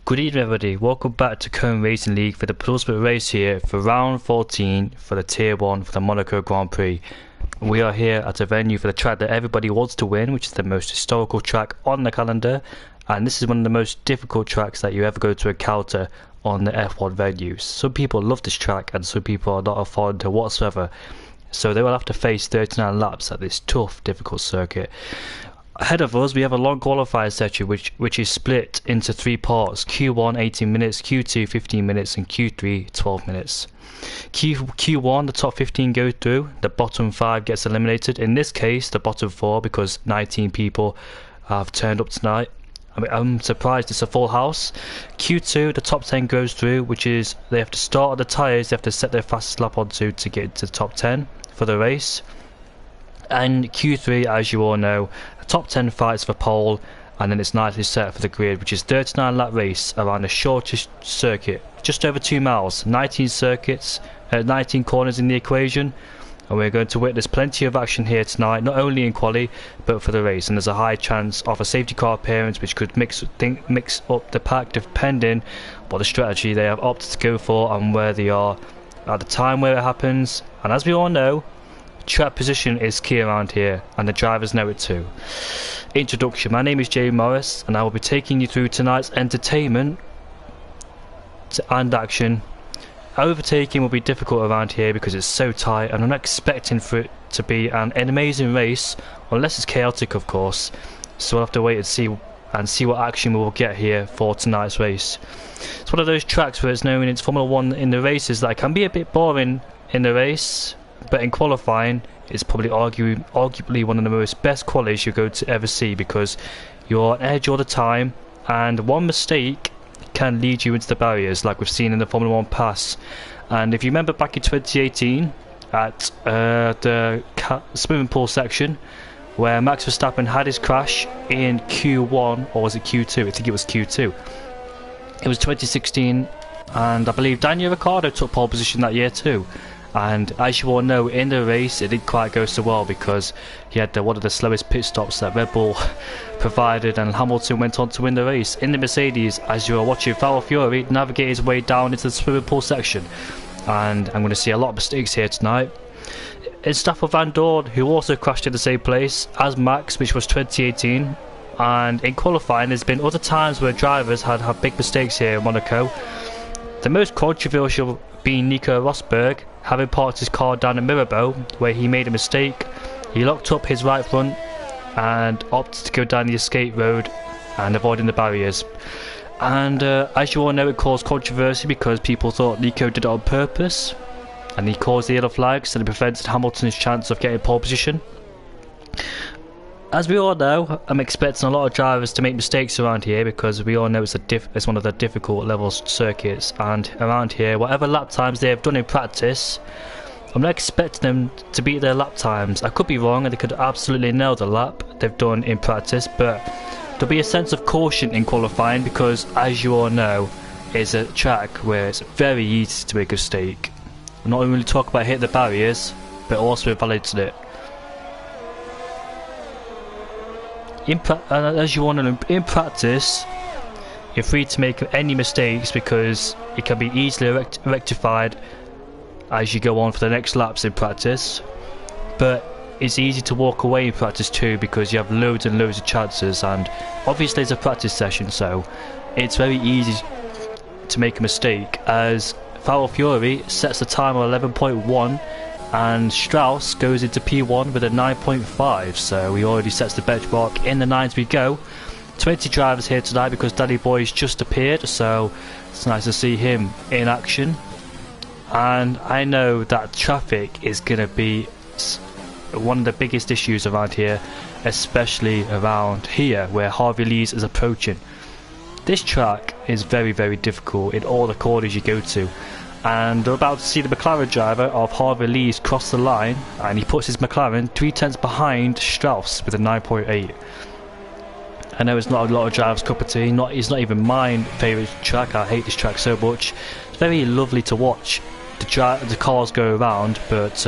Good evening everybody, welcome back to Cone Racing League for the penultimate race here for round 14 for the tier 1 for the Monaco Grand Prix. We are here at a venue for the track that everybody wants to win, which is the most historical track on the calendar, and this is one of the most difficult tracks that you ever go to encounter on the F1 venues. Some people love this track and some people are not fond of whatsoever, so they will have to face 39 laps at this tough, difficult circuit. Ahead of us we have a long qualifier section which is split into 3 parts: Q1 18 minutes, Q2 15 minutes and Q3 12 minutes. Q1 the top 15 go through, the bottom 5 gets eliminated, in this case the bottom 4 because 19 people have turned up tonight. I'm surprised it's a full house. Q2 the top 10 goes through, which is they have to start at the tyres, they have to set their fastest lap onto to get into the top 10 for the race. And Q3, as you all know, the top 10 fights for pole, and then it's nicely set for the grid, which is 39 lap race around the shortest circuit, just over 2 miles, 19 circuits, 19 corners in the equation, and we're going to witness plenty of action here tonight, not only in quali but for the race, and there's a high chance of a safety car appearance which could mix up the pack depending what the strategy they have opted to go for and where they are at the time where it happens. And as we all know, track position is key around here and the drivers know it too. Introduction: my name is Jay Morris and I will be taking you through tonight's entertainment and action. Overtaking will be difficult around here because it's so tight, and I'm not expecting for it to be an amazing race unless it's chaotic, of course, so we'll have to wait and see what action we will get here for tonight's race. It's one of those tracks where it's known in its Formula 1 in the races that it can be a bit boring in the race, but in qualifying it's probably arguably one of the most best qualies you're going to ever see, because you're on edge all the time and one mistake can lead you into the barriers like we've seen in the Formula 1 pass. And if you remember back in 2018 at the swimming pool section where Max Verstappen had his crash in Q1, or was it Q2? I think it was Q2. It was 2016, and I believe Daniel Ricciardo took pole position that year too. And as you all know, in the race it didn't quite go so well because he had one of the slowest pit stops that Red Bull provided, and Hamilton went on to win the race in the Mercedes as you are watching Fury navigate his way down into the swimming pool section. And I'm going to see a lot of mistakes here tonight. It's Stoffel Van Dorn, who also crashed in the same place as Max, which was 2018, and in qualifying there's been other times where drivers had big mistakes here in Monaco. The most controversial being Nico Rosberg having parked his car down at Mirabeau where he made a mistake. He locked up his right front and opted to go down the escape road and avoiding the barriers. And as you all know, it caused controversy because people thought Nico did it on purpose, and he caused the yellow flags and it prevented Hamilton's chance of getting pole position. As we all know, I'm expecting a lot of drivers to make mistakes around here because we all know it's one of the difficult levels circuits, and around here, whatever lap times they have done in practice, I'm not expecting them to beat their lap times. I could be wrong and they could absolutely nail the lap they've done in practice, but there'll be a sense of caution in qualifying because, as you all know, it's a track where it's very easy to make a mistake. I'm not only talking about hitting the barriers, but also invalidating it. As you want to know, in practice you're free to make any mistakes because it can be easily rectified as you go on for the next laps in practice, but it's easy to walk away in practice too because you have loads and loads of chances, and obviously it's a practice session so it's very easy to make a mistake, as Fury sets the time on 11.1 and Strauss goes into P1 with a 9.5, so he already sets the benchmark. In the 9s we go. 20 drivers here tonight because Danny Boy's just appeared, so it's nice to see him in action. And I know that traffic is going to be one of the biggest issues around here, especially around here where Harvey Lees is approaching. This track is very, very difficult in all the corners you go to, and we're about to see the McLaren driver of Harvey Lees cross the line, and he puts his McLaren 3/10 behind Strauss with a 9.8. I know it's not a lot of drivers' cup of tea, it's not even my favourite track. I hate this track so much. It's very lovely to watch the cars go around, but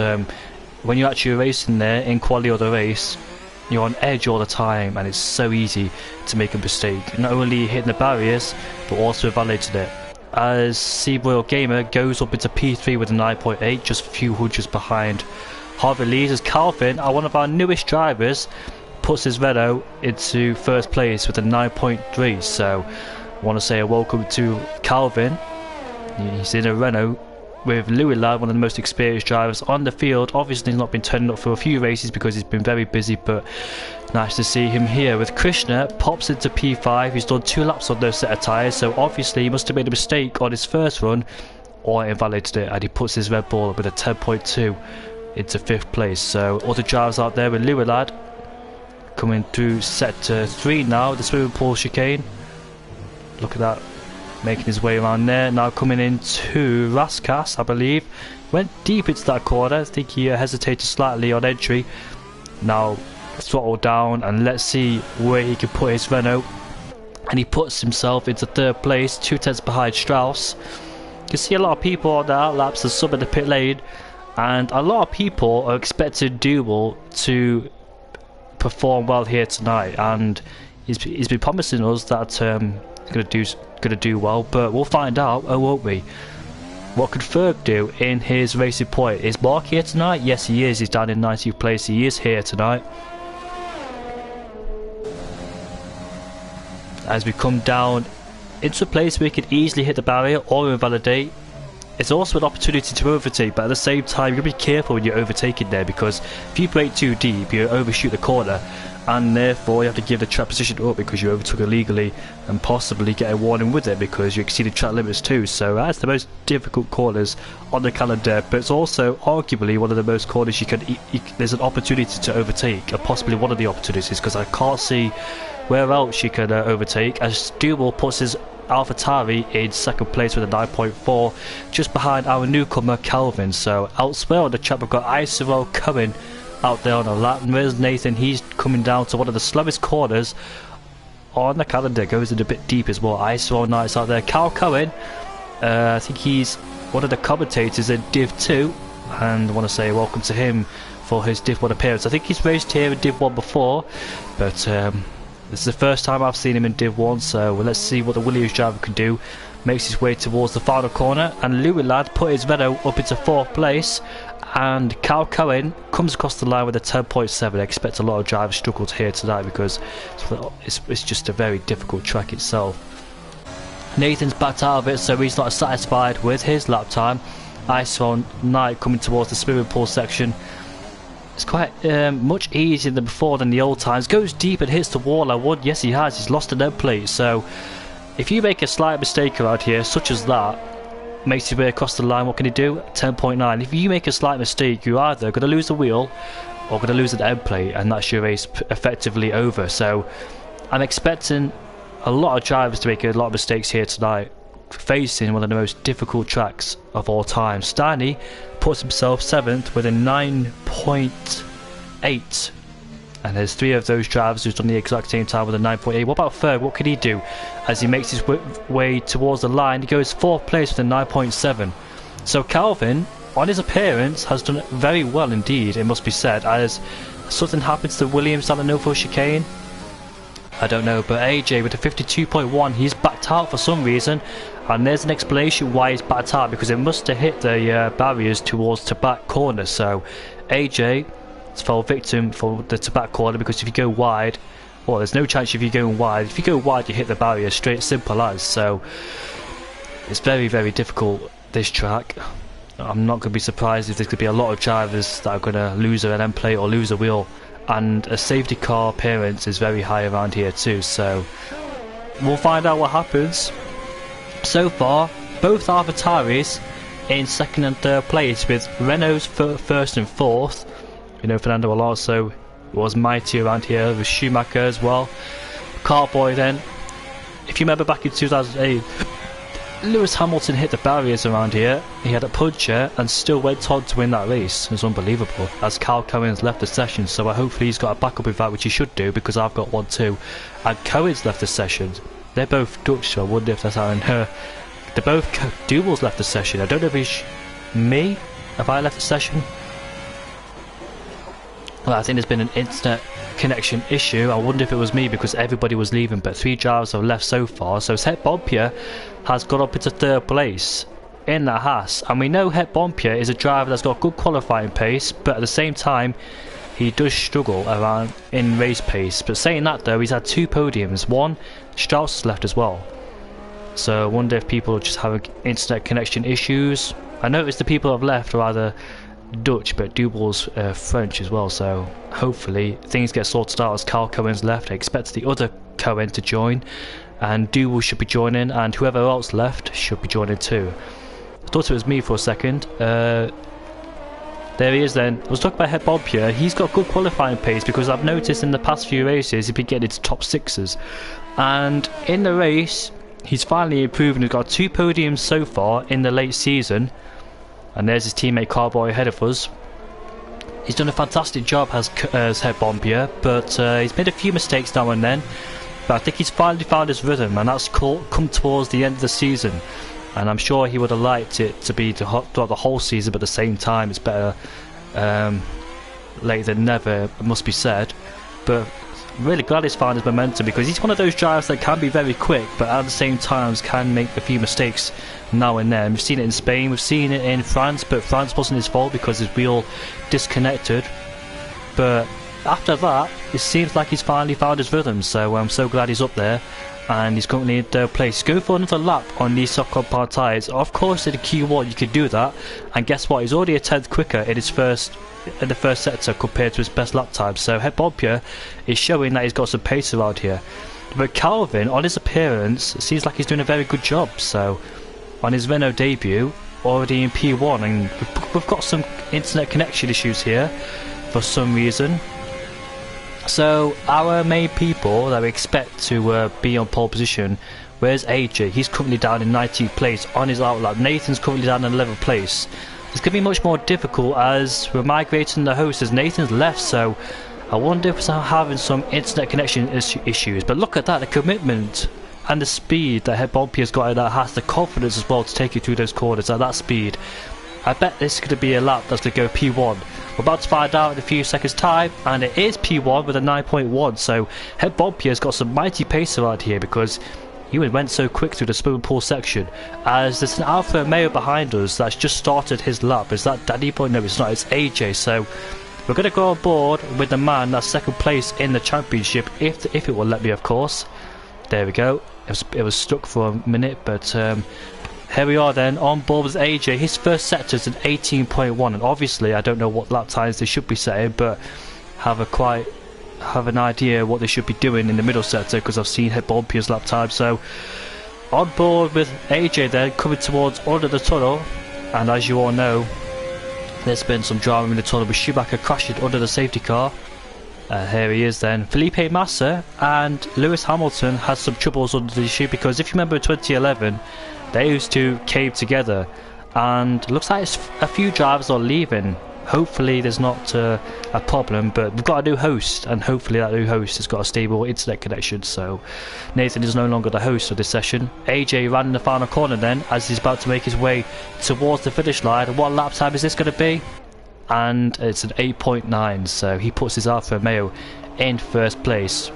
when you're actually racing there in quali or the race, you're on edge all the time, and it's so easy to make a mistake. Not only hitting the barriers, but also invalidating it. As Royal Gamer goes up into P3 with a 9.8, just a few hundreds behind Harvey Lees, as Calvin, one of our newest drivers, puts his Renault into first place with a 9.3. So I want to say a welcome to Calvin. He's in a Renault with Louis Ladd, one of the most experienced drivers on the field. Obviously he's not been turning up for a few races because he's been very busy, but nice to see him here. With Krishna, pops into P5. He's done 2 laps on those set of tyres, so obviously he must have made a mistake on his first run or invalidated it, and he puts his Red Bull with a 10.2 into 5th place. So other drivers out there with Louis Ladd coming through sector 3 now, the swimming pool chicane. Look at that, making his way around there. Now coming into Raskas, I believe. Went deep into that corner. I think he hesitated slightly on entry. Now throttle down, and let's see where he can put his Renault. And he puts himself into 3rd place, 2 tenths behind Strauss. You can see a lot of people on the outlaps and some in the pit lane, and a lot of people are expecting Duel to perform well here tonight, and he's been promising us that he's gonna do well, but we'll find out, won't we? What could Ferg do in his racing point? Is Mark here tonight? Yes, he is. He's down in 90th place. He is here tonight. As we come down into a place where we can easily hit the barrier or invalidate, it's also an opportunity to overtake, but at the same time you've got to be careful when you're overtaking there, because if you brake too deep you overshoot the corner, and therefore you have to give the track position up because you overtook illegally, and possibly get a warning with it because you exceeded track limits too. So that's the most difficult corners on the calendar, but it's also arguably one of the most corners there's an opportunity to overtake, or possibly one of the opportunities, because I can't see where else you can overtake, as Duel puts his AlphaTauri in 2nd place with a 9.4, just behind our newcomer Calvin. So elsewhere on the track we've got Iserol coming out there on a lap, and where's Nathan? He's coming down to one of the slowest corners on the calendar, goes in a bit deep as well. Iserol nice out there. Cal Cohen, I think he's one of the commentators in Div 2, and I want to say welcome to him for his Div 1 appearance. I think he's raced here in Div 1 before, but this is the first time I've seen him in Div 1, so let's see what the Williams driver can do. Makes his way towards the final corner, and Louis Ladd put his Renault up into 4th place, and Cal Cohen comes across the line with a 10.7. I expect a lot of drivers struggled here tonight because it's just a very difficult track itself. Nathan's backed out of it, so he's not satisfied with his lap time. Ice-on Knight coming towards the swimming pool section. It's quite much easier than before than the old times. Goes deep and hits the wall. Yes, he has. He's lost an end plate. So if you make a slight mistake around here, such as that, makes his way across the line, what can he do? 10.9. If you make a slight mistake, you're either going to lose the wheel or going to lose an end plate, and that's your race effectively over. So I'm expecting a lot of drivers to make a lot of mistakes here tonight, facing one of the most difficult tracks of all time. Steiny puts himself 7th with a 9.8, and there's 3 of those drivers who've done the exact same time with a 9.8. What about Ferg? What can he do as he makes his way towards the line? He goes 4th place with a 9.7. So Calvin, on his appearance, has done very well indeed, it must be said. As something happens to Williams on the no-full chicane, I don't know, but AJ with a 52.1, he's backed out for some reason, and there's an explanation why he's backed out, because it must have hit the barriers towards the back corner. So AJ fell victim for the back corner, because if you go wide, well, there's no chance if you're going wide. If you go wide, you hit the barrier, straight, simple as. So it's very, very difficult, this track. I'm not going to be surprised if there's going to be a lot of drivers that are going to lose an end plate or lose a wheel, and a safety car appearance is very high around here too, so we'll find out what happens. So far, both AlphaTauris in 2nd and 3rd place, with Renault's 1st and 4th. You know, Fernando Alonso was mighty around here, with Schumacher as well. Carboy then, if you remember back in 2008, Lewis Hamilton hit the barriers around here. He had a puncher and still went on to win that race. It was unbelievable, as Cal Cohen's left the session, so hopefully he's got a backup with that, which he should do, because I've got one too. And Cohen's left the session. They're both Dutch, so I wonder if that's how. And they're both Duel's left the session. I don't know if he's me. Have I left the session? Well, I think there's been an internet connection issue. I wonder if it was me because everybody was leaving, but 3 drivers have left so far. So Het Bompje has got up into 3rd place in that Haas, and we know Het Bompje is a driver that's got good qualifying pace, but at the same time he does struggle around in race pace. But saying that though, he's had 2 podiums. One, Strauss has left as well. So I wonder if people are just having internet connection issues. I noticed the people have left are either Dutch, but Dubel's French as well, so hopefully things get sorted out as Carl Cohen's left. I expect the other Cohen to join, and Dubel should be joining, and whoever else left should be joining too. I thought it was me for a second. There he is then. I was talking about Het Bompje. He's got good qualifying pace because I've noticed in the past few races he's been getting into top 6s, and in the race he's finally improving. He's got 2 podiums so far in the late season. And there's his teammate Carboy ahead of us. He's done a fantastic job as Het Bompje, but he's made a few mistakes now and then. But I think he's finally found his rhythm, and that's come towards the end of the season. And I'm sure he would have liked it to be throughout the whole season, but at the same time it's better late than never, it must be said. But I'm really glad he's found his momentum, because he's one of those drivers that can be very quick, but at the same time can make a few mistakes now and then. We've seen it in Spain, we've seen it in France, but France wasn't his fault because his wheel disconnected. But after that, it seems like he's finally found his rhythm, so I'm so glad he's up there. And he's currently in 3rd place. Go for another lap on these soft compound tyres. Of course in the Q1 you could do that, and guess what, he's already a 10th quicker in the first sector compared to his best lap time. So Het Bompje is showing that he's got some pace around here. But Calvin, on his appearance, seems like he's doing a very good job. So on his Renault debut, already in P1, and we've got some internet connection issues here for some reason. So our main people that we expect to be on pole position, where's AJ? He's currently down in 19th place on his outlap. Nathan's currently down in 11th place. It's going to be much more difficult as we're migrating the host as Nathan's left, so I wonder if we're having some internet connection issues. But look at that, the commitment and the speed that Het Bompje has got in that Haas, the confidence as well to take you through those corners at that speed. I bet this is going to be a lap that's going to go P1. We're about to find out in a few seconds time, and it is P1 with a 9.1, so Het Bompje has got some mighty pace around here because he went so quick through the swimming pool section. As there's an Alfa Romeo behind us that's just started his lap. Is that Danny Boy? No, it's not, it's AJ. So we're going to go on board with the man that's 2nd place in the championship, if it will let me, of course. There we go. It was stuck for a minute, but here we are then, on board with AJ. His first sector's an 18.1, and obviously I don't know what lap times they should be setting, but have an idea what they should be doing in the middle sector because I've seen Het Bompje's lap time. So on board with AJ then, coming towards under the tunnel, and as you all know, there's been some drama in the tunnel with Schumacher crashing under the safety car. Here he is then. Felipe Massa and Lewis Hamilton had some troubles under the issue because if you remember 2011, those two came together, and looks like a few drivers are leaving. Hopefully there's not a problem, but we've got a new host, and hopefully that new host has got a stable internet connection, so Nathan is no longer the host of this session. AJ ran in the final corner then as he's about to make his way towards the finish line. What lap time is this going to be? And it's an 8.9, so he puts his Alfa Romeo in 1st place.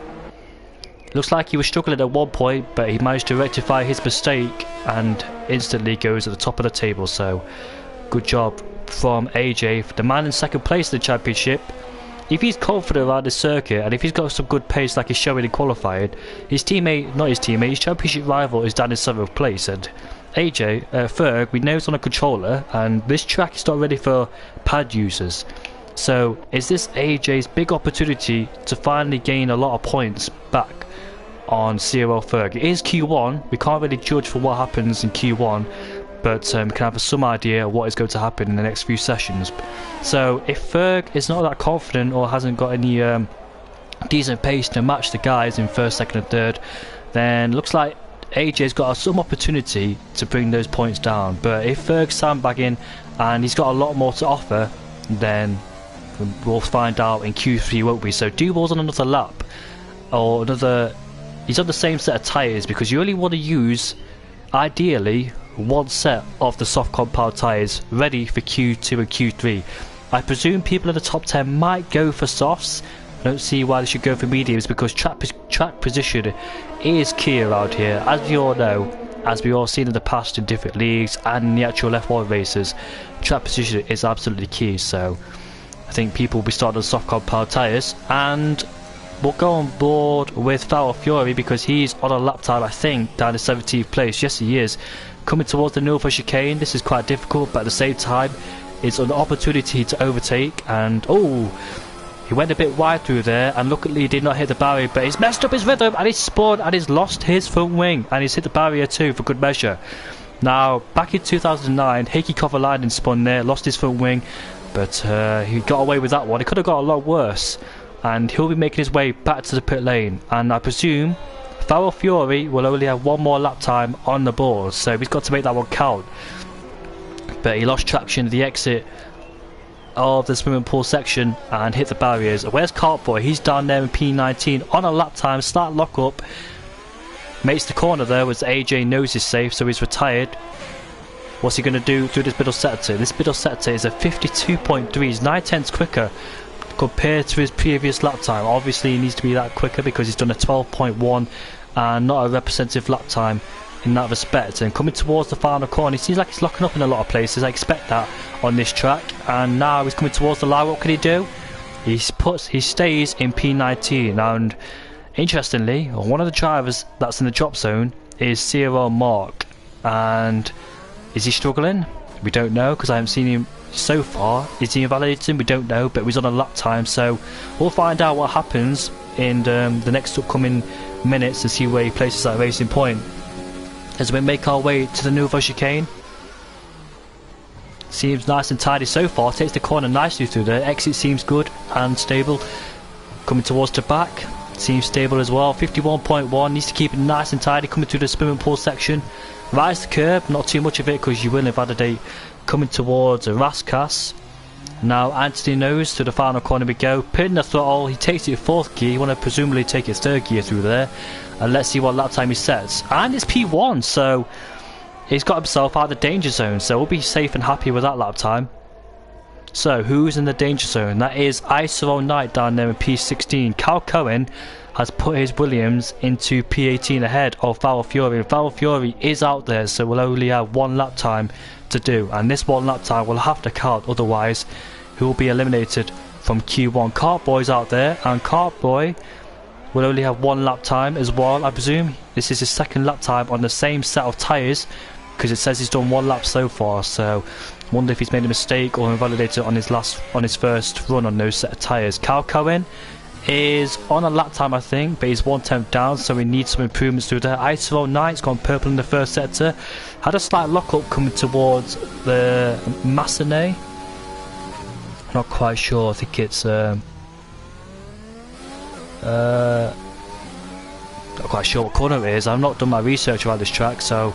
Looks like he was struggling at one point, but he managed to rectify his mistake and instantly goes at the top of the table, so good job from AJ, the man in 2nd place in the championship. If he's confident around this circuit and if he's got some good pace like he's showing in qualifying, his championship rival is down in 7th place, and AJ, Ferg, we know it's on a controller, and this track is not ready for pad users. So is this AJ's big opportunity to finally gain a lot of points back on CRL Ferg? It is Q1, we can't really judge for what happens in Q1, but we can have some idea of what is going to happen in the next few sessions. So if Ferg is not that confident or hasn't got any decent pace to match the guys in 1st, 2nd and 3rd, then looks like AJ's got some opportunity to bring those points down. But if Ferg's sandbagging and he's got a lot more to offer, then we'll find out in Q3, won't we? So Dubel's on another lap, or he's on the same set of tyres, because you only want to use ideally one set of the soft compound tyres ready for Q2 and Q3. I presume people in the top 10 might go for softs. I don't see why they should go for mediums, because track position is key around here. As we all know, as we all seen in the past in different leagues and in the actual F1 races, track position is absolutely key. So I think people will be starting on soft compound tyres, and we'll go on board with Foul Fury because he's on a lap time, I think, down in 17th place. Yes, he is. Coming towards the Nova chicane, this is quite difficult, but at the same time, it's an opportunity to overtake. And oh, he went a bit wide through there, and luckily he did not hit the barrier, but he's messed up his rhythm, and he's spun, and he's lost his front wing, and he's hit the barrier too for good measure. Now, back in 2009, Heikki Kovalainen spun there, lost his front wing, but he got away with that one. He could have got a lot worse, and he'll be making his way back to the pit lane, and I presume Foul Fury will only have one more lap time on the board, so he's got to make that one count. But he lost traction at the exit of the swimming pool section and hit the barriers. Where's Cartboy? He's down there in P19 on a lap time, start lock up. Makes the corner there as AJ knows he's safe, so he's retired. What's he going to do through this middle sector? This middle sector is a 52.3, he's 9/10 quicker compared to his previous lap time. Obviously he needs to be that quicker because he's done a 12.1 and not a representative lap time in that respect. And coming towards the final corner, he seems like he's locking up in a lot of places. I expect that on this track, and now he's coming towards the line. What can he do? He stays in P19, and interestingly, one of the drivers that's in the drop zone is CRL Mark. And is he struggling? We don't know because I haven't seen him so far. Is he invalidating? We don't know, but he's on a lap time, so we'll find out what happens in the next upcoming minutes and see where he places that racing point. As we make our way to the Nouveau chicane, seems nice and tidy so far, takes the corner nicely through there, exit seems good and stable. Coming towards the back, seems stable as well, 51.1, needs to keep it nice and tidy, coming through the swimming pool section. Rise the curb, not too much of it because you will invalidate. Coming towards Raskas. Now Anthony knows, to the final corner we go, pitting the throttle, he takes it 4th gear, you want to presumably take it 3rd gear through there, and let's see what lap time he sets. And it's P1, so he's got himself out of the danger zone, so we'll be safe and happy with that lap time. So who's in the danger zone? That is Iso Knight down there in P16. Cal Cohen has put his Williams into P18 ahead of Foul Fury. Foul Fury is out there, so we'll only have one lap time to do, and this one lap time will have to count, otherwise he will be eliminated from Q1. Cartboy's out there, and Cartboy will only have one lap time as well. I presume this is his 2nd lap time on the same set of tyres, because it says he's done 1 lap so far, so I wonder if he's made a mistake or invalidated on his first run on those set of tyres. Cal Cohen is on a lap time, I think, but he's 1/10 down, so he needs some improvements through there. Iso Knight's gone purple in the first sector, had a slight lock up coming towards the Massenet. Not quite sure, I think it's not quite sure what corner it is. I've not done my research around this track, so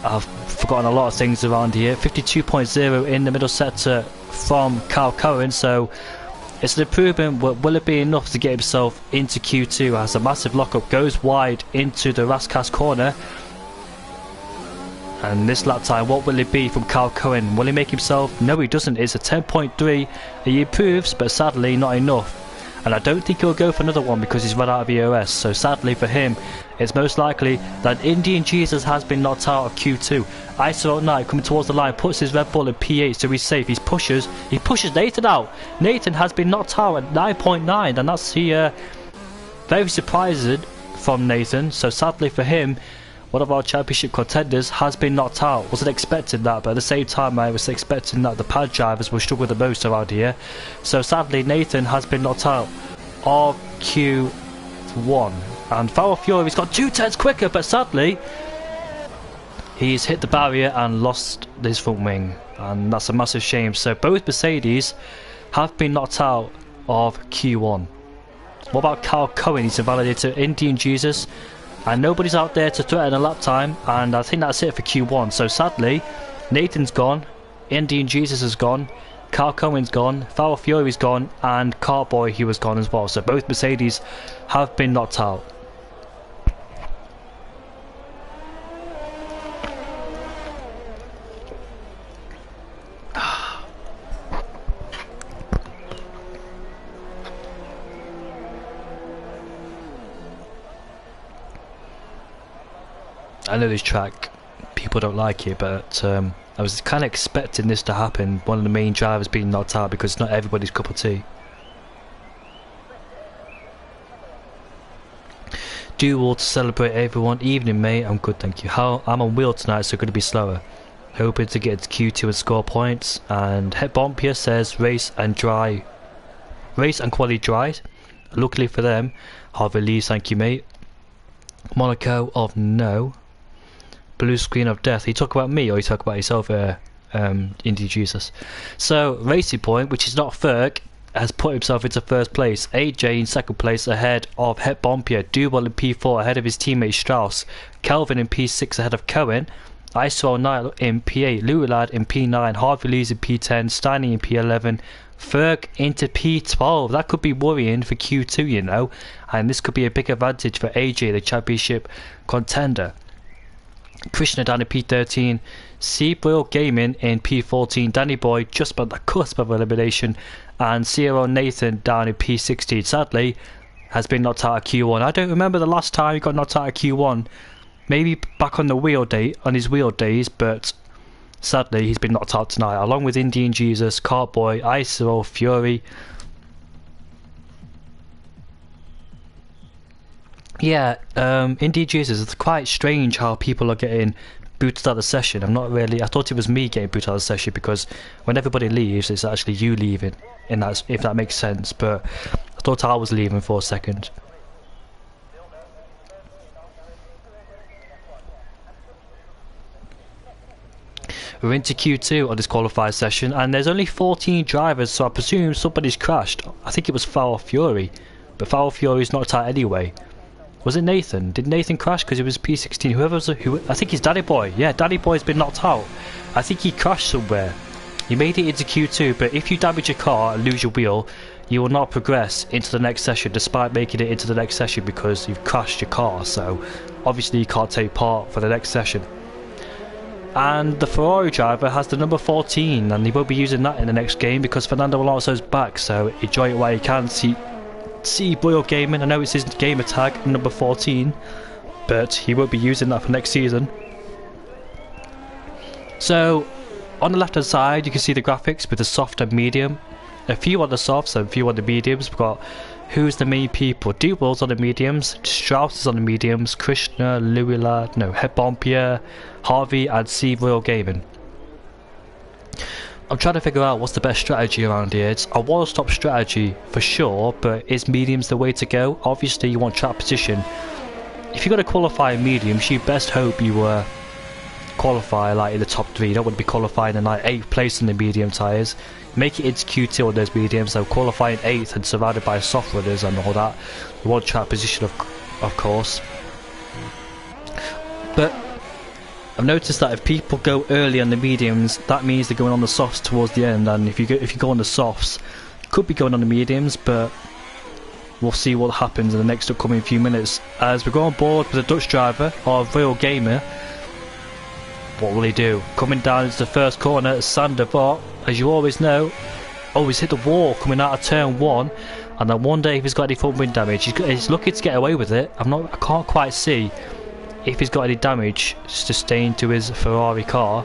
I've forgotten a lot of things around here. 52.0 in the middle sector from Cal Cohen, so it's an improvement, but will it be enough to get himself into Q2 as a massive lockup goes wide into the Raskas corner? And this lap time, what will it be from Cal Cohen? Will he make himself? No, he doesn't. It's a 10.3. He improves, but sadly not enough. And I don't think he'll go for another one because he's run out of EOS. So sadly for him, it's most likely that Indian Jesus has been knocked out of Q2. Iso Knight coming towards the line, puts his Red Bull in P8, so he's safe. He pushes Nathan out. Nathan has been knocked out at 9.9, and that's very surprising from Nathan. So sadly for him, one of our championship contenders has been knocked out. Wasn't expecting that, but at the same time I was expecting that the pad drivers will struggle the most around here. So sadly Nathan has been knocked out of Q1. And Foul Fury's got 2/10 quicker, but sadly he's hit the barrier and lost his front wing, and that's a massive shame. So both Mercedes have been knocked out of Q1. What about Cal Cohen? He's invalidated. Indian Jesus, and nobody's out there to threaten a lap time, and I think that's it for Q1. So sadly Nathan's gone, Indian Jesus is gone, Cal Cohen's gone, Foul Fury's gone, and Cartboy, he was gone as well. So both Mercedes have been knocked out. I know this track, people don't like it, but I was kind of expecting this to happen. One of the main drivers being knocked out because it's not everybody's cup of tea. Do all to celebrate everyone. Evening, mate. I'm good, thank you. I'm on wheel tonight, so going to be slower. Hoping to get to Q2 and score points. And Het Bompje says race and quality dry. Luckily for them, Harvey Lees, thank you, mate. Monaco of no. Blue screen of death. Are you talk about me or you talk about yourself, Indy Jesus? So Racing Point, which is not Ferg, has put himself into first place. AJ in second place ahead of Het Bompje. Duval in P4 ahead of his teammate Strauss. Kelvin in P6 ahead of Cohen. ISO 9 in P8. Louilad in P9. Harvey Lees in P10. Steiny in P11. Ferg into P12. That could be worrying for Q2, you know. And this could be a big advantage for AJ, the championship contender. Krishna down in P13. Seabroil Gaming in P14. Danny Boy just about the cusp of elimination. And CRL Nathan down in P16. Sadly, has been knocked out of Q1. I don't remember the last time he got knocked out of Q1. Maybe back on his wheel days, but sadly he's been knocked out tonight, along with Indian Jesus, Cartboy, Iso, Fury. Yeah, Indian Jesus, it's quite strange how people are getting booted out of the session. I thought it was me getting booted out of the session because when everybody leaves, it's actually you leaving, and that's, if that makes sense. But I thought I was leaving for a second. We're into Q2 on this qualified session, and there's only 14 drivers, so I presume somebody's crashed. I think it was Foul Fury, but Foul Fury's knocked out anyway. Was it Nathan? Did Nathan crash because it was P16? I think he's Danny Boy. Yeah, Danny Boy's been knocked out. I think he crashed somewhere. He made it into Q2, but if you damage your car and lose your wheel, you will not progress into the next session despite making it into the next session because you've crashed your car. So obviously you can't take part for the next session. And the Ferrari driver has the number 14, and he won't be using that in the next game because Fernando Alonso's back, so enjoy it while you can. Seabroil Gaming, I know it's his gamer tag, number 14, but he won't be using that for next season. So, on the left hand side you can see the graphics with the soft and medium. A few on the softs and a few on the mediums. We've got who's the main people. Duval's on the mediums, Strauss is on the mediums, Krishna, Het Bompje, Harvey and Seabroil Gaming. I'm trying to figure out what's the best strategy around here. It's a one-stop strategy for sure, but is mediums the way to go? Obviously you want track position. If you're going to qualify in mediums, you best hope you qualify like in the top 3. You don't want to be qualifying in like 8th place in the medium tyres. Make it into Q2 on those mediums, so qualifying 8th and surrounded by soft runners and all that. You want track position of course. But I've noticed that if people go early on the mediums, that means they're going on the softs towards the end, and if you go on the softs, you could be going on the mediums, but we'll see what happens in the next upcoming few minutes. As we go on board with the Dutch driver, our Real Gamer, what will he do? Coming down into the first corner, Sander Vort, as you always know, he's hit the wall coming out of turn 1, and I wonder if he's got any front wing damage. He's looking to get away with it. I can't quite see if he's got any damage sustained to his Ferrari car,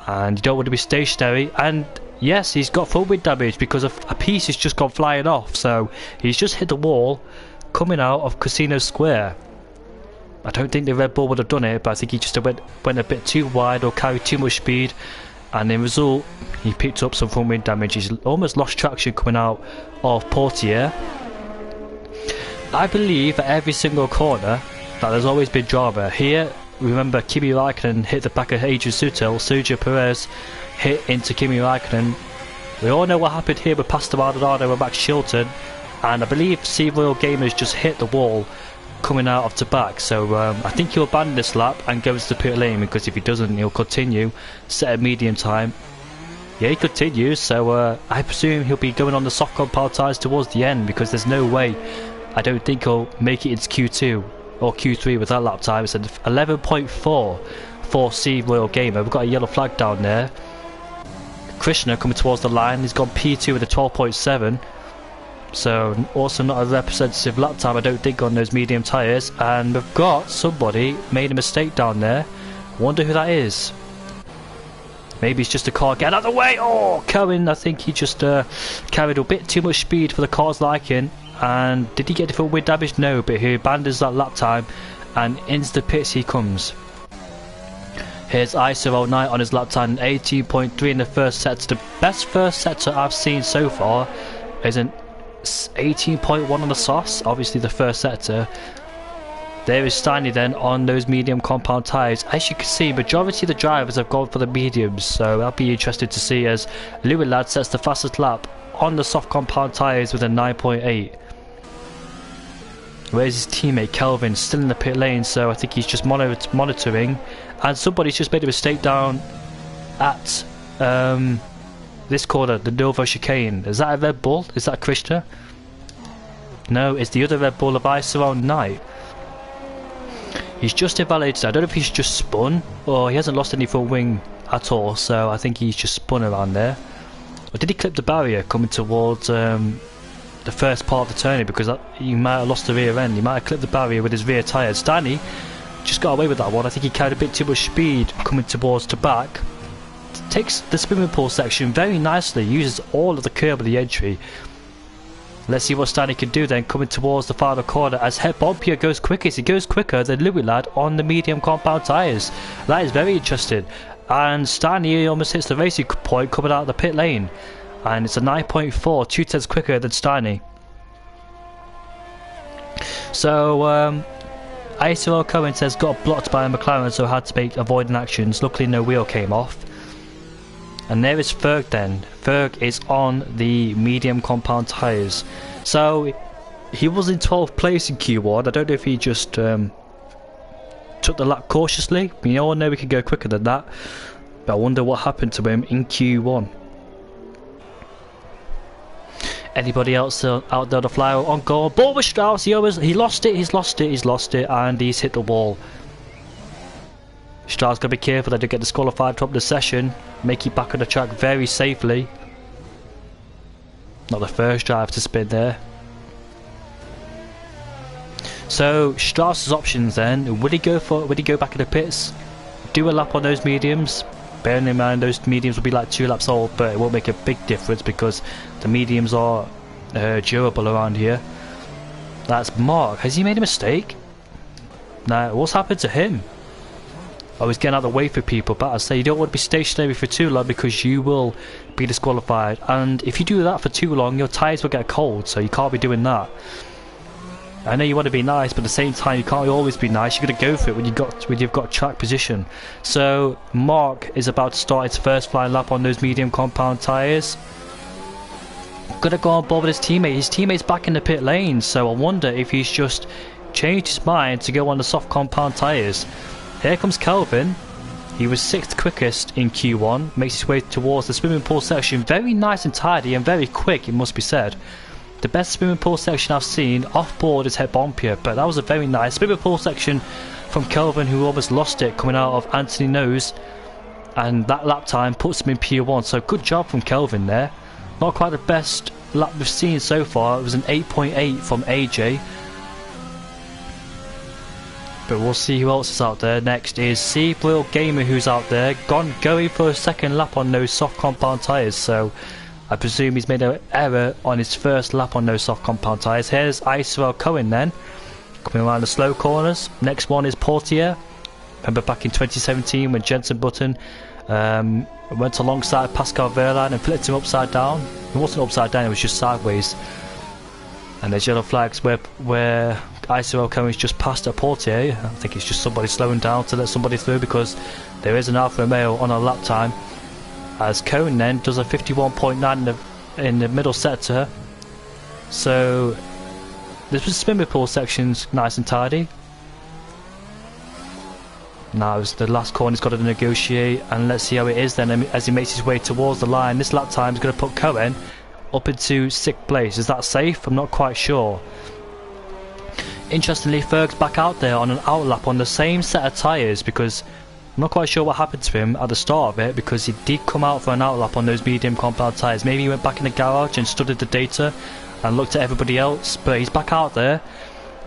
and you don't want to be stationary. And yes, he's got front wing damage because a piece has just gone flying off, so he's just hit the wall coming out of Casino Square. I don't think the Red Bull would have done it, but I think he just went a bit too wide or carried too much speed, and in result he picked up some front wing damage. He's almost lost traction coming out of Portier. I believe at every single corner that there's always been drama. Here, remember Kimi Raikkonen hit the back of Adrian Sutil, Sergio Perez hit into Kimi Raikkonen. We all know what happened here with Pastor Maldonado and Max Chilton, and I believe Seabroil Gamers just hit the wall coming out of the back, so I think he'll abandon this lap and go into the pit lane, because if he doesn't he'll continue, set a medium time. Yeah, he continues, so I presume he'll be going on the soft compound tyres towards the end, because there's no way, I don't think he'll make it into Q2 or Q3 with that lap time. It's 11.4 for Seabroil Gamer. We've got a yellow flag down there. Krishna coming towards the line, he's gone P2 with a 12.7. So also not a representative lap time I don't think on those medium tyres, and we've got somebody made a mistake down there. Wonder who that is. Maybe it's just a car. Get out of the way! Oh, Cohen, I think he just carried a bit too much speed for the car's liking. And did he get the full wind damage? No, but he abandons that lap time and into the pits he comes. Here's ISO 09 on his lap time, 18.3 in the first sector. The best first sector I've seen so far is an 18.1 on the sauce, obviously the first sector. There is Steiny then on those medium compound tyres. As you can see, majority of the drivers have gone for the mediums, so I'll be interested to see as Louis Ladd sets the fastest lap on the soft compound tyres with a 9.8. Where's his teammate Kelvin? Still in the pit lane, so I think he's just monitoring. And somebody's just made a mistake down at this corner, the Novo chicane. Is that a Red Bull? Is that Krishna? No, it's the other Red Bull of ISO Night. He's just invalidated. I don't know if he's just spun or he hasn't lost any full wing at all, so I think he's just spun around there. Or did he clip the barrier coming towards the first part of the turning, because he might have lost the rear end. He might have clipped the barrier with his rear tyres. Stanley just got away with that one. I think he carried a bit too much speed coming towards the back. Takes the swimming pool section very nicely, uses all of the curb of the entry. Let's see what Stanley can do then coming towards the final corner as Het Bompier goes quickest. He goes quicker than Louis Ladd on the medium compound tyres. That is very interesting. And Stanley almost hits the racing point coming out of the pit lane. And it's a 9.4, 2/10 quicker than Steiny. So, ISO Cohen says got blocked by a McLaren, so had to make avoiding actions. Luckily no wheel came off. And there is Ferg then. Ferg is on the medium compound tyres. So, he was in 12th place in Q1. I don't know if he just took the lap cautiously. We all know we could go quicker than that. But I wonder what happened to him in Q1. Anybody else out there to fly on goal? Ball with Strauss, he lost it, and he's hit the wall. Strauss gotta be careful that they get disqualified from the session. Make it back on the track very safely. Not the first drive to spin there. So Strauss's options then, would he go back in the pits? Do a lap on those mediums? Bearing in mind those mediums will be like 2 laps old, but it won't make a big difference because the mediums are durable around here. That's Mark. Has he made a mistake? Now, what's happened to him? Oh, he's getting out of the way for people, but I say you don't want to be stationary for too long because you will be disqualified. And if you do that for too long, your tyres will get cold, so you can't be doing that. I know you want to be nice, but at the same time you can't always be nice. You've got to go for it when you've got track position. So Mark is about to start his first flying lap on those medium compound tyres. Gonna go on board with his teammate. His teammate's back in the pit lane, so I wonder if he's just changed his mind to go on the soft compound tyres. Here comes Kelvin. He was 6th quickest in Q1. Makes his way towards the swimming pool section. Very nice and tidy and very quick, it must be said. The best swimming pool section I've seen off board is Het Bompier, but that was a very nice swimming pool section from Kelvin, who almost lost it coming out of Anthony Nose, and that lap time puts him in P1, so good job from Kelvin there. Not quite the best lap we've seen so far. It was an 8.8 from AJ, but we'll see who else is out there. Next is Seabrill Gamer, who's out there going for a second lap on those soft compound tyres, so I presume he's made an error on his first lap on those soft compound tyres. Here's ISO Cohen then, coming around the slow corners. Next one is Portier. Remember back in 2017 when Jenson Button went alongside Pascal Wehrlein and flipped him upside down. It wasn't upside down, it was just sideways. And there's yellow flags where ISO Cohen's just passed a Portier. I think it's just somebody slowing down to let somebody through because there is an Alfa Romeo on a lap time. As Cohen then does a 51.9 in the middle sector. So this was swimming pool section's nice and tidy. Now the last corner he's got to negotiate, and let's see how it is then as he makes his way towards the line. This lap time is going to put Cohen up into 6th place. Is that safe? I'm not quite sure. Interestingly, Ferg's back out there on an outlap on the same set of tyres, because I'm not quite sure what happened to him at the start of it, because he did come out for an outlap on those medium compound tyres. Maybe he went back in the garage and studied the data and looked at everybody else, but he's back out there.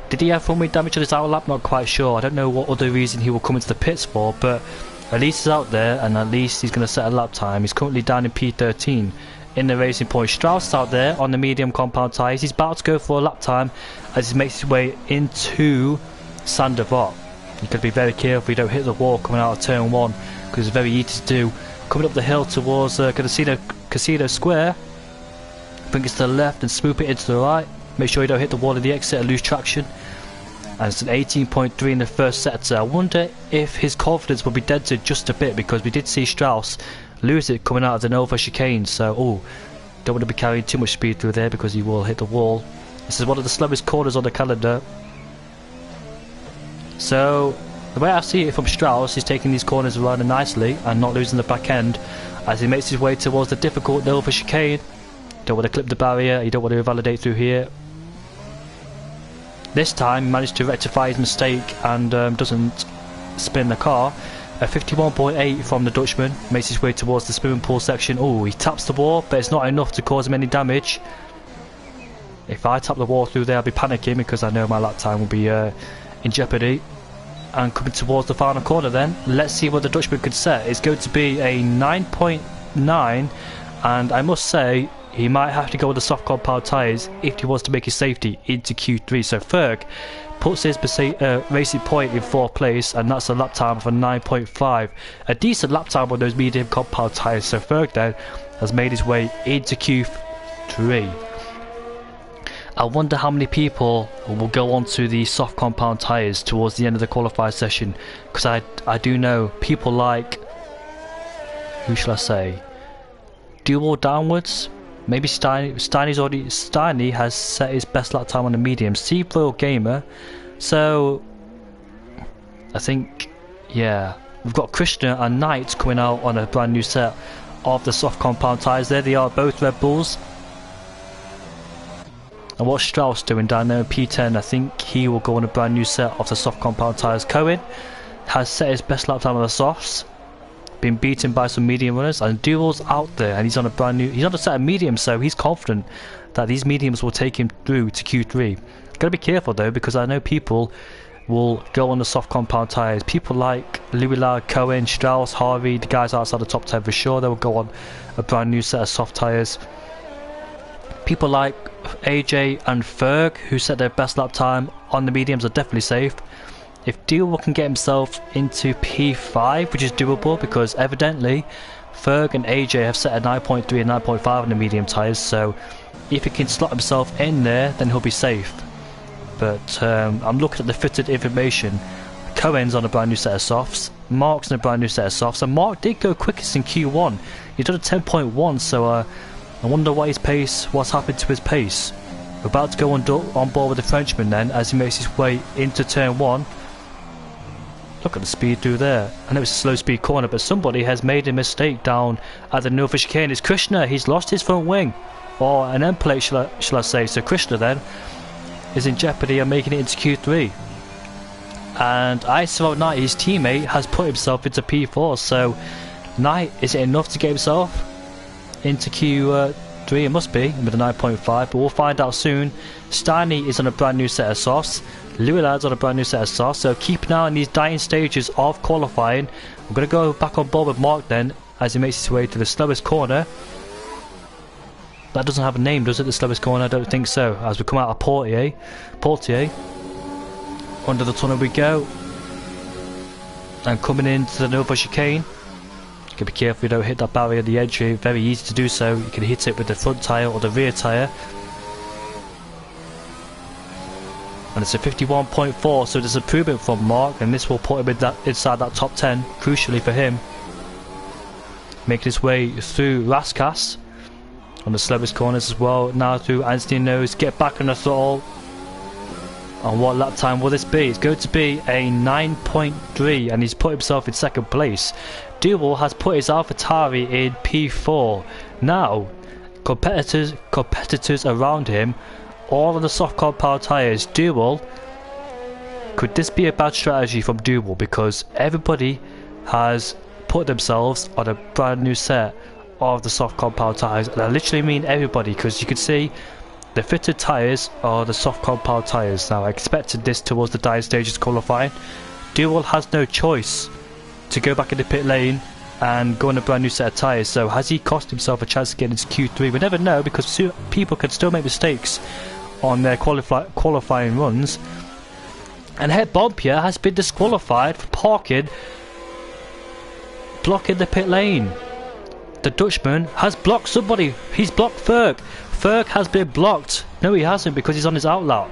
Did he have front wing damage on his outer lap? Not quite sure. I don't know what other reason he will come into the pits for, but at least he's out there, and at least he's going to set a lap time. He's currently down in P13 in the Racing Point. Strauss is out there on the medium compound tyres. He's about to go for a lap time as he makes his way into Sandevot. You've got to be very careful you don't hit the wall coming out of turn 1, because it's very easy to do. Coming up the hill towards Casino Square, bring it to the left and swoop it into the right. Make sure you don't hit the wall at the exit and lose traction. And it's an 18.3 in the first sector. I wonder if his confidence will be dented just a bit, because we did see Strauss lose it coming out of the Nova chicane. So, don't want to be carrying too much speed through there because he will hit the wall. This is one of the slowest corners on the calendar. So, the way I see it from Strauss, he's taking these corners rather nicely and not losing the back end as he makes his way towards the difficult Nova chicane. Don't want to clip the barrier, you don't want to validate through here. This time he managed to rectify his mistake and doesn't spin the car. A 51.8 from the Dutchman, makes his way towards the swimming pool section. He taps the wall, but it's not enough to cause him any damage. If I tap the wall through there, I'll be panicking because I know my lap time will be in jeopardy. And coming towards the final corner then, let's see what the Dutchman could set. It's going to be a 9.9, and I must say, he might have to go with the soft compound tyres if he wants to make his safety into Q3. So Ferg puts his Racing Point in 4th place, and that's a lap time of a 9.5. A decent lap time on those medium compound tyres. So Ferg then has made his way into Q3. I wonder how many people will go on to the soft compound tyres towards the end of the qualifier session, because I do know people like, who shall I say, dual downwards. Maybe Steiny has set his best lap time on the medium. Steve Royal Gamer. So I think, yeah, we've got Krishna and Knight coming out on a brand new set of the soft compound tyres. There they are, both Red Bulls. And what's Strauss doing down there in P10? I think he will go on a brand new set of the soft compound tyres. Cohen has set his best lap time on the softs. Been beaten by some medium runners, and Duel's out there, and he's on a set of mediums, so he's confident that these mediums will take him through to Q3. Gotta be careful though, because I know people will go on the soft compound tyres. People like Louis Lard, Cohen, Strauss, Harvey, the guys outside the top 10 for sure, they will go on a brand new set of soft tyres. People like AJ and Ferg, who set their best lap time on the mediums, are definitely safe. If Duel can get himself into P5, which is doable because evidently Ferg and AJ have set a 9.3 and 9.5 on the medium tyres, so if he can slot himself in there, then he'll be safe. But I'm looking at the fitted information. Cohen's on a brand new set of softs, Mark's on a brand new set of softs, and Mark did go quickest in Q1. He did a 10.1, so I wonder what's happened to his pace. We're about to go on board with the Frenchman then as he makes his way into turn 1. Look at the speed through there. I know it's a slow speed corner, but somebody has made a mistake down at the Nova chicane. It's Krishna. He's lost his front wing, or an end plate, shall I say. So Krishna then is in jeopardy of making it into Q3. And ISO Knight, his teammate, has put himself into P4. So Knight, is it enough to get himself into Q3? It must be with a 9.5, but we'll find out soon. Steiny is on a brand new set of softs. Louis Lard's on a brand new set of softs, so keep an eye on these dying stages of qualifying. We're going to go back on board with Mark then as he makes his way to the slowest corner. That doesn't have a name, does it, the slowest corner? I don't think so. As we come out of Portier. Under the tunnel we go. And coming into the Nova chicane. You be careful you don't hit that barrier at the entry. Very easy to do so. You can hit it with the front tyre or the rear tyre. And it's a 51.4, so there's improvement from Mark, and this will put him inside that top 10, crucially for him. Making his way through Raskas on the slowest corners as well. Now through Anthony Nose, get back on the throttle. And what lap time will this be? It's going to be a 9.3, and he's put himself in second place. Duel has put his AlphaTauri in P4. Now, competitors around him, all on the soft compound tyres. Duel, could this be a bad strategy from Duel? Because everybody has put themselves on a brand new set of the soft compound tyres. And I literally mean everybody, because you can see The fitted tyres are the soft compound tyres. Now I expected this towards the dire stages qualifying. Duval has no choice to go back in the pit lane and go on a brand new set of tyres. So has he cost himself a chance to get into Q3? We never know, because people can still make mistakes on their qualifying runs. And Het Bompier has been disqualified for blocking the pit lane. The Dutchman has blocked somebody. He's blocked Ferg. Ferg has been blocked. No, he hasn't, because he's on his outlap.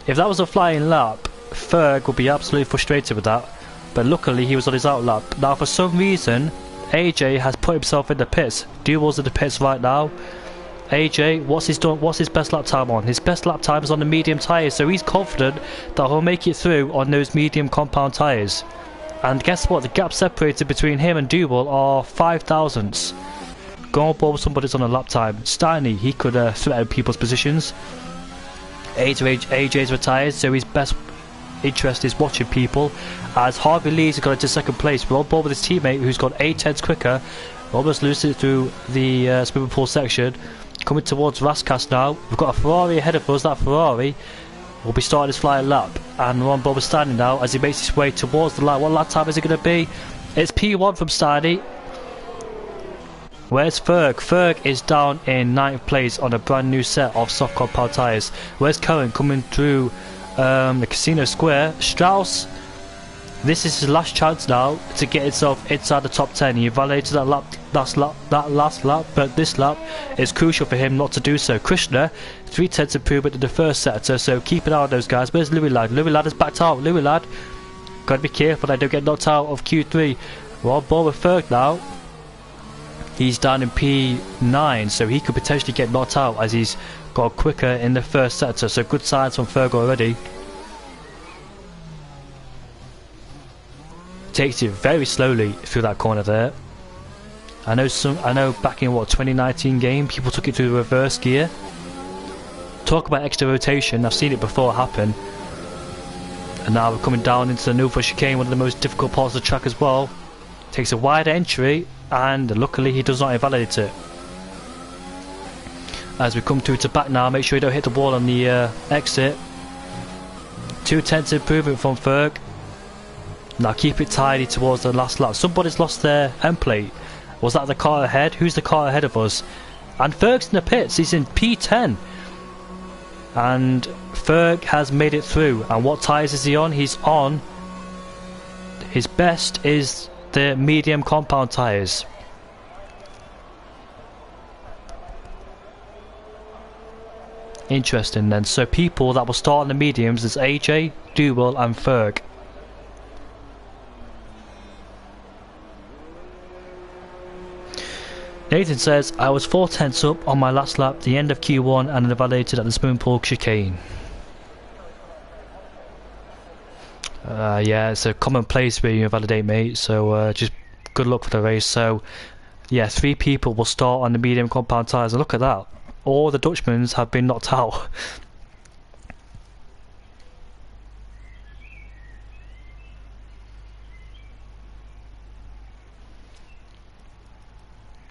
If that was a flying lap, Ferg would be absolutely frustrated with that. But luckily he was on his outlap. Now for some reason, AJ has put himself in the pits. Duval's in the pits right now. AJ, what's his best lap time on? His best lap time is on the medium tyres, so he's confident that he'll make it through on those medium compound tyres. And guess what? The gap separated between him and Duval are 5 thousandths. Go on board with somebody's on a lap time. Steiny, he could threaten people's positions. AJ's retired, so his best interest is watching people. As Harvey Lee's got into second place, we're on board with his teammate who's got 8 tenths quicker. Almost losing it through the swimming pool section. Coming towards Raskas now. We've got a Ferrari ahead of us. That Ferrari will be starting his flying lap. And we're on board with Steiny now as he makes his way towards the line. What lap time is it going to be? It's P1 from Steiny. Where's Ferg? Ferg is down in 9th place on a brand new set of soft compound tyres. Where's Cohen coming through the Casino Square? Strauss, this is his last chance now to get himself inside the top 10. He validated that last lap, but this lap is crucial for him not to do so. Krishna, 3 tenths improvement in the first sector, so keep an eye on those guys. Where's Louis Ladd? Louis Ladd is backed out. Louis Ladd, gotta be careful I don't get knocked out of Q3. We're on board with Ferg now. He's down in P9, so he could potentially get knocked out as he's got quicker in the first sector. So good signs from Ferg already. Takes it very slowly through that corner there. I know back in 2019 game, people took it through the reverse gear. Talk about extra rotation, I've seen it before happen. And now we're coming down into the Newford chicane, one of the most difficult parts of the track as well. Takes a wide entry, and luckily he does not invalidate it. As we come through to back now, make sure you don't hit the wall on the exit. 2 tenths improvement from Ferg. Now keep it tidy towards the last lap. Somebody's lost their end plate. Was that the car ahead? Who's the car ahead of us? And Ferg's in the pits. He's in P10. And Ferg has made it through. And what tyres is he on? He's on. His best is the medium compound tyres. Interesting then. So people that will start on the mediums is AJ, Duval and Ferg. Nathan says, I was 4 tenths up on my last lap, the end of Q1, and invalidated at the swimming pool chicane. Yeah, it's a common place where you invalidate, mate, so just good luck for the race. So yeah, 3 people will start on the medium compound tyres, and look at that, all the Dutchmans have been knocked out.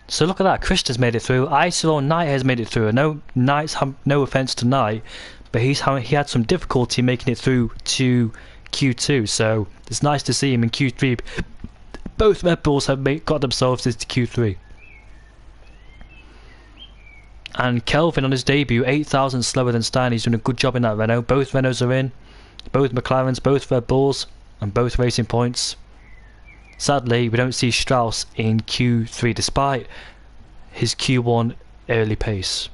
So look at that, Krishna's made it through. I saw Knight has made it through. No offence to Knight, but he had some difficulty making it through to Q2, so it's nice to see him in Q3. Both Red Bulls have got themselves into Q3. And Kelvin on his debut, 8,000 slower than Stein. He's doing a good job in that Renault. Both Renaults are in, both McLarens, both Red Bulls, and both racing points. Sadly, we don't see Strauss in Q3 despite his Q1 early pace.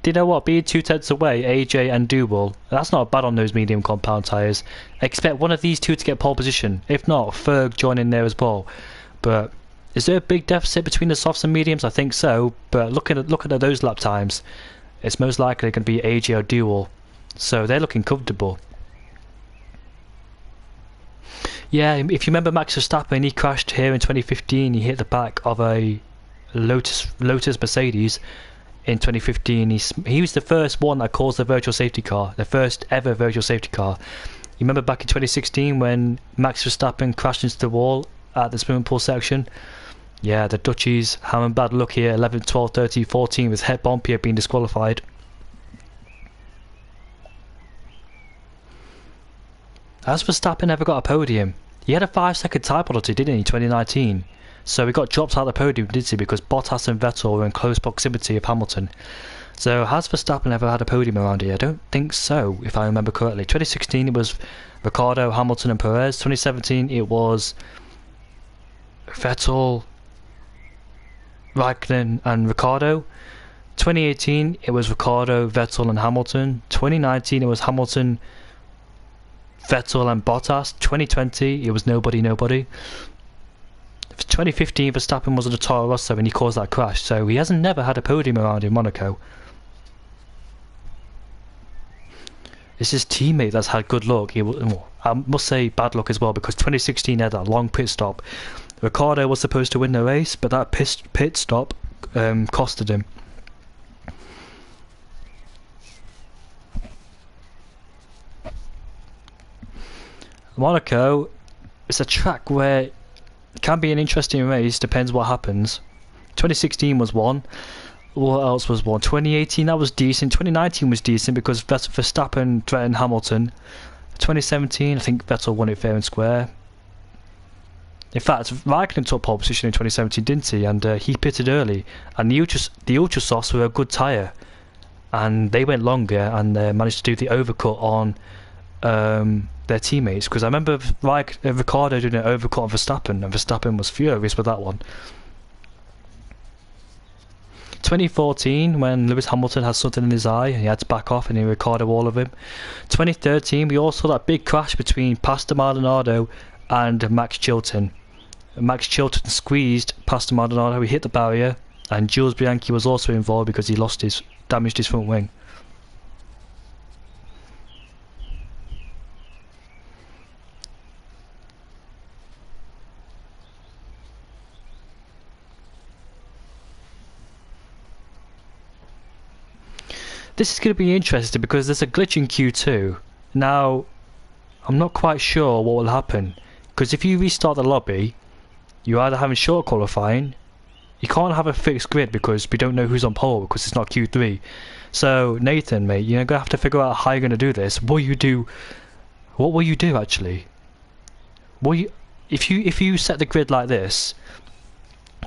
Do you know what? Being 2 tenths away, AJ and Duval, that's not bad on those medium compound tyres. Expect one of these two to get pole position. If not, Ferg joining there as well. But is there a big deficit between the softs and mediums? I think so. But looking at those lap times, it's most likely going to be AJ or Duval. So they're looking comfortable. Yeah, if you remember Max Verstappen, he crashed here in 2015. He hit the back of a Lotus Mercedes in 2015. He was the first one that caused the virtual safety car, the first ever virtual safety car. You remember back in 2016 when Max Verstappen crashed into the wall at the swimming pool section? Yeah, the Dutchies having bad luck here. 11, 12, 13, 14 with Het Bompier being disqualified. As Verstappen never got a podium. He had a 5-second time penalty, didn't he, in 2019? So he got dropped out of the podium, didn't he, because Bottas and Vettel were in close proximity of Hamilton. So has Verstappen ever had a podium around here? I don't think so, if I remember correctly. 2016 it was Ricciardo, Hamilton and Perez. 2017 it was Vettel, Raikkonen and Ricciardo. 2018 it was Ricciardo, Vettel and Hamilton. 2019 it was Hamilton, Vettel and Bottas. 2020 it was nobody. 2015 Verstappen was at the Toro Rosso and he caused that crash, so he hasn't never had a podium around in Monaco. It's his teammate that's had good luck. I must say bad luck as well, because 2016 had that long pit stop. Ricciardo was supposed to win the race, but that pit stop costed him. Monaco is a track where it can be an interesting race, depends what happens. 2016 was one. What else was one? 2018 that was decent. 2019 was decent because Verstappen threatened Hamilton. 2017 I think Vettel won it fair and square. In fact, Raikkonen took pole position in 2017, didn't he? And he pitted early. And the Ultra Softs were a good tyre, and they went longer and managed to do the overcut on their teammates. Because I remember Ricciardo doing an overcut on Verstappen, and Verstappen was furious with that one. 2014, when Lewis Hamilton had something in his eye and he had to back off and he Ricciardo all of him. 2013, we all saw that big crash between Pastor Maldonado and Max Chilton. Max Chilton squeezed Pastor Maldonado, he hit the barrier, and Jules Bianchi was also involved because he damaged his front wing. This is going to be interesting because there's a glitch in Q2. Now, I'm not quite sure what will happen, because if you restart the lobby, you're either having short qualifying. You can't have a fixed grid because we don't know who's on pole because it's not Q3. So Nathan, mate, you're gonna have to figure out how you're gonna do this. What will you do actually? If you set the grid like this,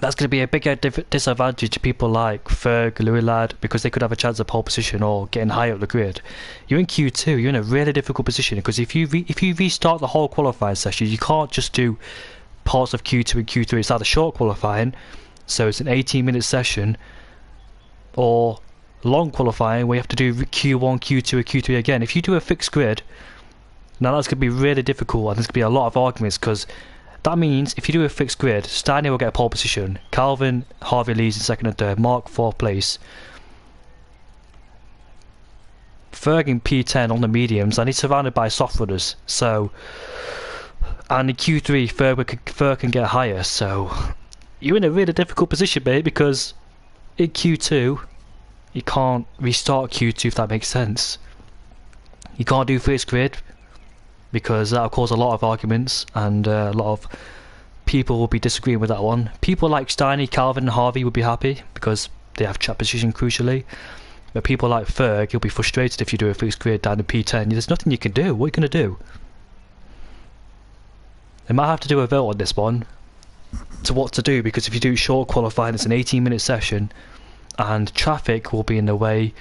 that's going to be a bigger disadvantage to people like Ferg, Louis Ladd, because they could have a chance of pole position or getting higher up the grid. You're in Q2, you're in a really difficult position, because if you restart the whole qualifying session, you can't just do parts of Q2 and Q3. It's either short qualifying, so it's an 18-minute session, or long qualifying where you have to do Q1, Q2 and Q3 again. If you do a fixed grid, now that's going to be really difficult, and there's going to be a lot of arguments, because that means if you do a fixed grid, Steiner will get a pole position, Calvin, Harvey leads in second and third, Mark 4th place, Ferg in P10 on the mediums, and he's surrounded by soft runners. So, and in Q3 Ferg can get higher. So you're in a really difficult position, mate, because in Q2 you can't restart Q2, if that makes sense. You can't do fixed grid, because that'll cause a lot of arguments, and a lot of people will be disagreeing with that one. People like Steiny, Calvin and Harvey would be happy because they have track position crucially, but people like Ferg, he'll be frustrated if you do a fixed grid down to P10. There's nothing you can do. What are you going to do? They might have to do a vote on this one to what to do, because if you do short qualifying, it's an 18-minute session and traffic will be in the way.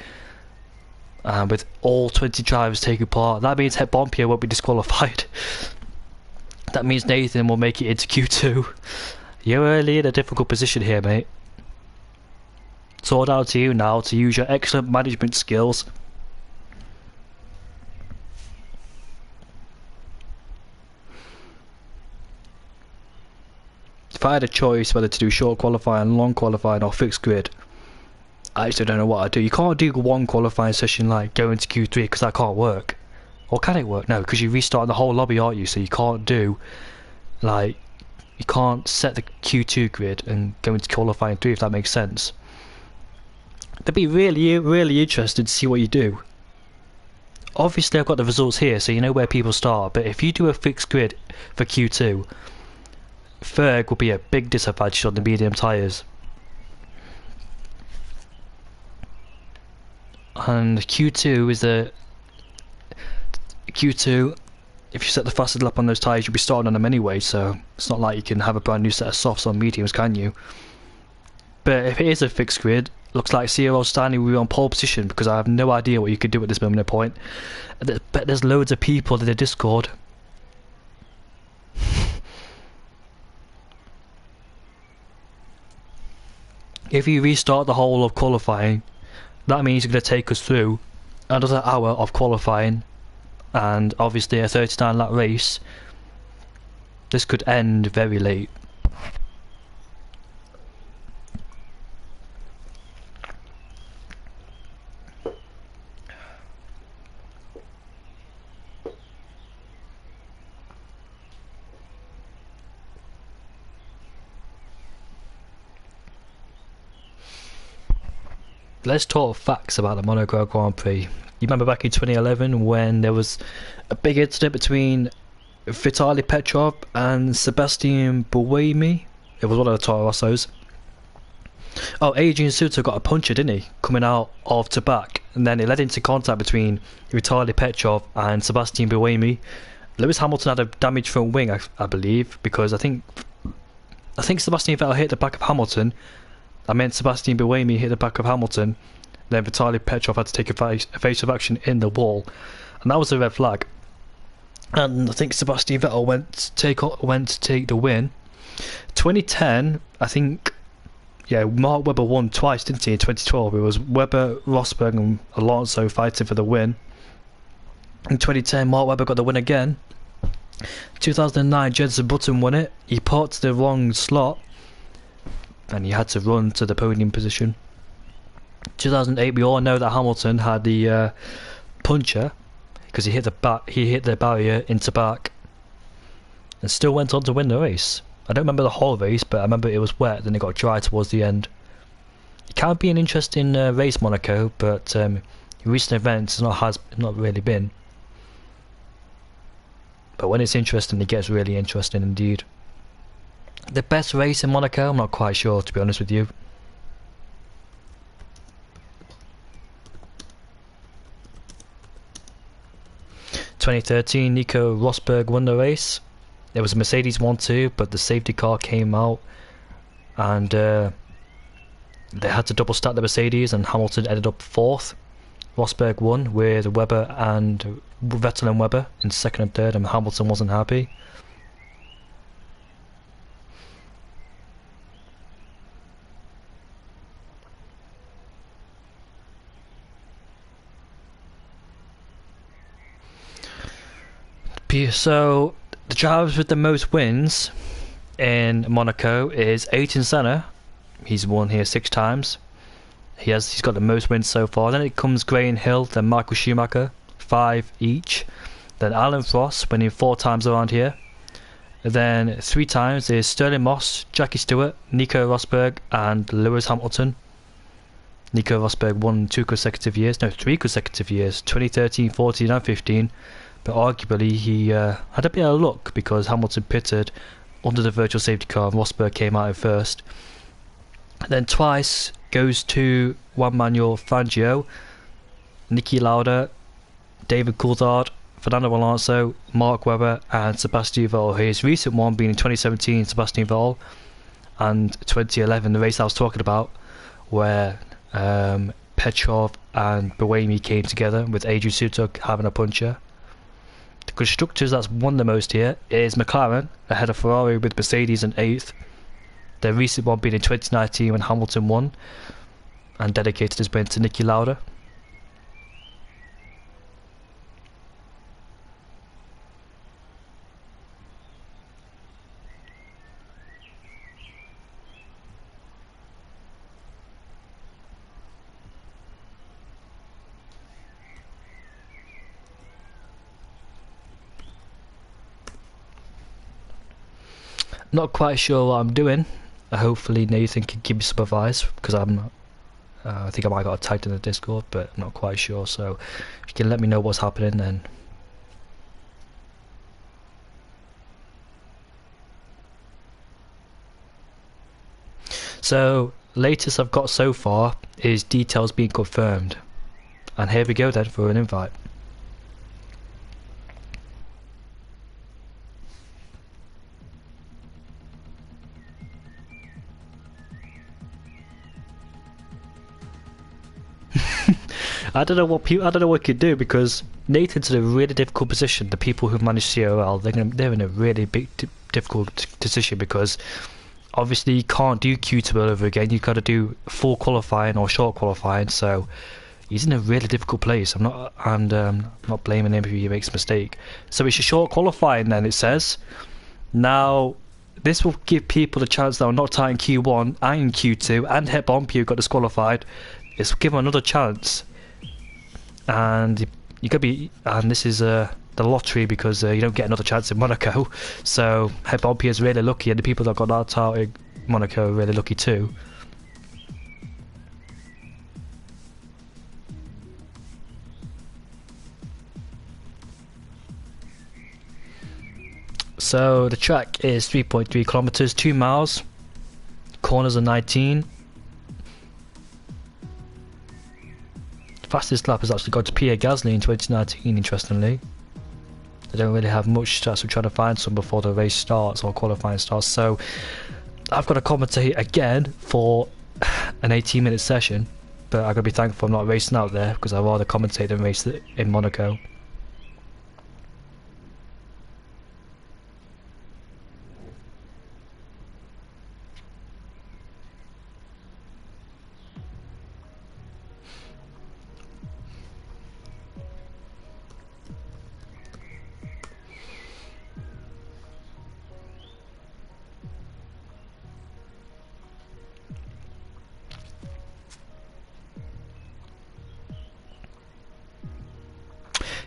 With all 20 drivers taking part, that means Het Bompier won't be disqualified. That means Nathan will make it into Q2. You're really in a difficult position here, mate. It's all down to you now to use your excellent management skills. If I had a choice whether to do short qualifying, long qualifying or fixed grid, I actually don't know what I'd do. You can't do one qualifying session like go into Q3, because that can't work. Or can it work? No, because you're restarting the whole lobby, aren't you? So you can't do, like, you can't set the Q2 grid and go into qualifying 3, if that makes sense. It'd be really, really interesting to see what you do. Obviously I've got the results here, so you know where people start, but if you do a fixed grid for Q2, third would be a big disadvantage on the medium tyres. And Q2 is the Q2. If you set the fastest lap on those tyres, you'll be starting on them anyway, so it's not like you can have a brand new set of softs on mediums, can you? But if it is a fixed grid, looks like CRL Stanley will be on pole position, because I have no idea what you could do at this moment of point. But there's loads of people in the Discord. If you restart the whole of qualifying, that means you're going to take us through another hour of qualifying, and obviously a 39 lap race. This could end very late. Let's talk facts about the Monaco Grand Prix. You remember back in 2011 when there was a big incident between Vitaly Petrov and Sebastian Buemi? It was one of the Toro Rossos. Oh, Adrian Suter got a puncher, didn't he? Coming out of to back, and then it led into contact between Vitaly Petrov and Sebastian Buemi. Lewis Hamilton had a damaged front wing, I believe, because I think Sebastian Vettel hit the back of Hamilton. I meant Sebastian Buemi hit the back of Hamilton. Then Vitaly Petrov had to take evasive action in the wall, and that was a red flag. And I think Sebastian Vettel went to take the win. 2010, I think, yeah, Mark Webber won twice, didn't he? In 2012, it was Webber, Rosberg, and Alonso fighting for the win. In 2010, Mark Webber got the win again. 2009, Jenson Button won it. He parked the wrong slot, and he had to run to the podium position. 2008, we all know that Hamilton had the puncher because he hit the barrier into back, and still went on to win the race. I don't remember the whole race, but I remember it was wet, then it got dry towards the end. It can be an interesting race, Monaco, but in recent events it's not really been. But when it's interesting, it gets really interesting indeed. The best race in Monaco, I'm not quite sure, to be honest with you. (2013) Nico Rosberg won the race. There was a Mercedes 1-2, but the safety car came out, and they had to double stack the Mercedes, and Hamilton ended up 4th. Rosberg won with Vettel and Webber in 2nd and 3rd, and Hamilton wasn't happy. So the drivers with the most wins in Monaco is Ayrton Senna. He's won here 6 times. He's got the most wins so far. Then it comes Graham Hill, then Michael Schumacher, 5 each. Then Alan Frost winning 4 times around here. Then 3 times is Sterling Moss, Jackie Stewart, Nico Rosberg, and Lewis Hamilton. Nico Rosberg won 3 consecutive years, 2013, 14 and 15. But arguably he had a bit of luck because Hamilton pitted under the virtual safety car and Rosberg came out in 1st. Then twice goes to Juan Manuel Fangio, Niki Lauda, David Coulthard, Fernando Alonso, Mark Webber, and Sebastian Vettel. His recent one being in 2017, Sebastian Vettel, and 2011, the race I was talking about, where Petrov and Buemi came together with Adrian Suter having a puncher. The constructors that's won the most here is McLaren, ahead of Ferrari with Mercedes in 8th. Their recent one being in 2019 when Hamilton won, and dedicated his win to Niki Lauda. Not quite sure what I'm doing. Hopefully Nathan can give me some advice, because I think I might got tagged in the Discord, but I'm not quite sure. So if you can let me know what's happening, then So, latest I've got so far is details being confirmed. And here we go then for an invite. I don't know what you could do, because Nathan's in a really difficult position. The people who manage CRL, they're in a really difficult position, because obviously you can't do Q2 all over again. You've got to do full qualifying or short qualifying. So he's in a really difficult place. I'm not blaming him if he makes a mistake. So it's a short qualifying then, it says. Now this will give people the chance that are not tight in Q1 and in Q2 and Het Bompje got disqualified. It's give them another chance. And you could be, and this is the lottery, because you don't get another chance in Monaco. So Het Bompje is really lucky, and the people that got that out in Monaco are really lucky too. So the track is 3.3 kilometers, 2 miles. Corners are 19. Fastest lap has actually gone to Pierre Gasly in 2019, interestingly. They don't really have much stats. We're trying to find some before the race starts or qualifying starts. So I've got to commentate again for an 18-minute session, but I've got to be thankful I'm not racing out there, because I'd rather commentate than race in Monaco.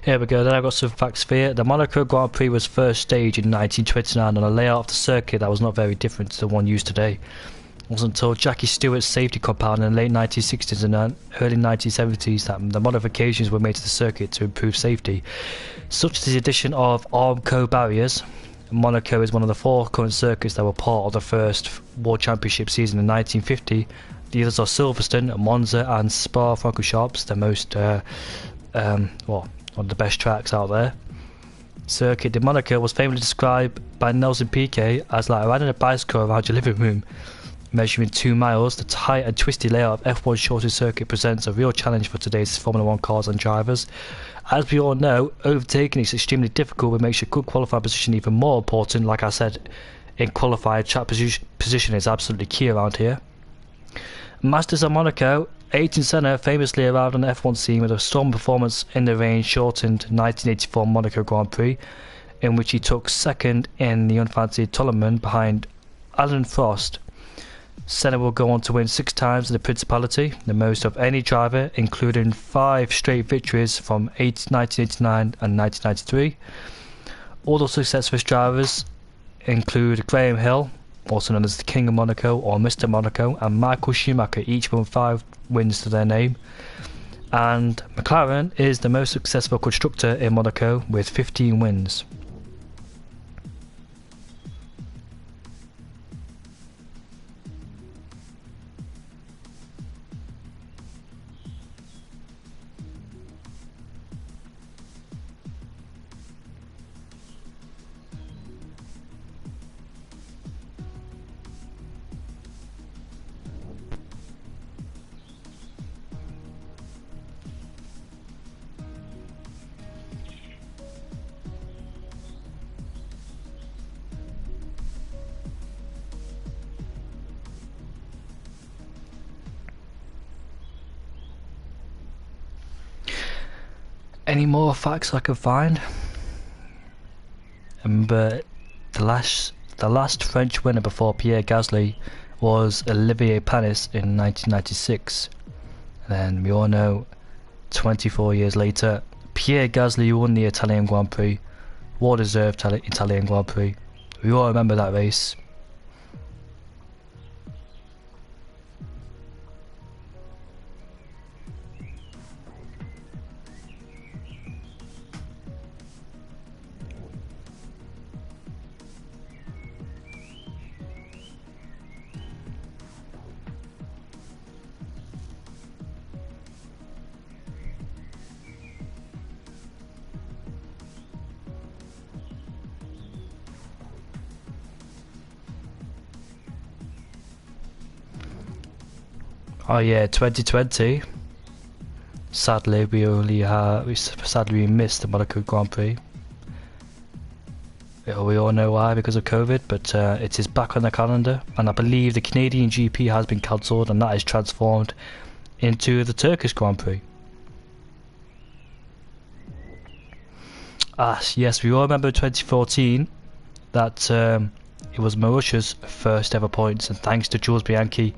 Here we go, then I've got some facts for you. The Monaco Grand Prix was first staged in 1929 on a layout of the circuit that was not very different to the one used today. It wasn't until Jackie Stewart's safety compound in the late 1960s and early 1970s that the modifications were made to the circuit to improve safety, such as the addition of Armco barriers. Monaco is one of the 4 current circuits that were part of the first World Championship season in 1950. The others are Silverstone, Monza and Spa-Francorchamps, the most one of the best tracks out there. Circuit de Monaco was famously described by Nelson Piquet as like riding a bicycle around your living room. Measuring 2 miles, the tight and twisty layout of F1's shortest circuit presents a real challenge for today's Formula 1 cars and drivers. As we all know, overtaking is extremely difficult, which makes your good qualifying position even more important. Like I said, in qualified, track position is absolutely key around here. Masters of Monaco, Ayrton Senna famously arrived on the F1 scene with a strong performance in the rain-shortened 1984 Monaco Grand Prix, in which he took second in the unfancied Toleman behind Alan Prost. Senna will go on to win 6 times in the Principality, the most of any driver, including 5 straight victories from 1989 and 1993. Other successful drivers include Graham Hill, also known as the King of Monaco or Mr. Monaco, and Michael Schumacher, each won 5 wins to their name. And McLaren is the most successful constructor in Monaco with 15 wins. Any more facts I can find? But the last French winner before Pierre Gasly was Olivier Panis in 1996. And then we all know, 24 years later, Pierre Gasly won the Italian Grand Prix, well-deserved Italian Grand Prix. We all remember that race. Oh yeah, 2020. Sadly, we missed the Monaco Grand Prix. We all know why, because of COVID, but it is back on the calendar, and I believe the Canadian GP has been cancelled, and that is transformed into the Turkish Grand Prix. Yes, we all remember 2014 that it was Marussia's first ever points, and thanks to Jules Bianchi,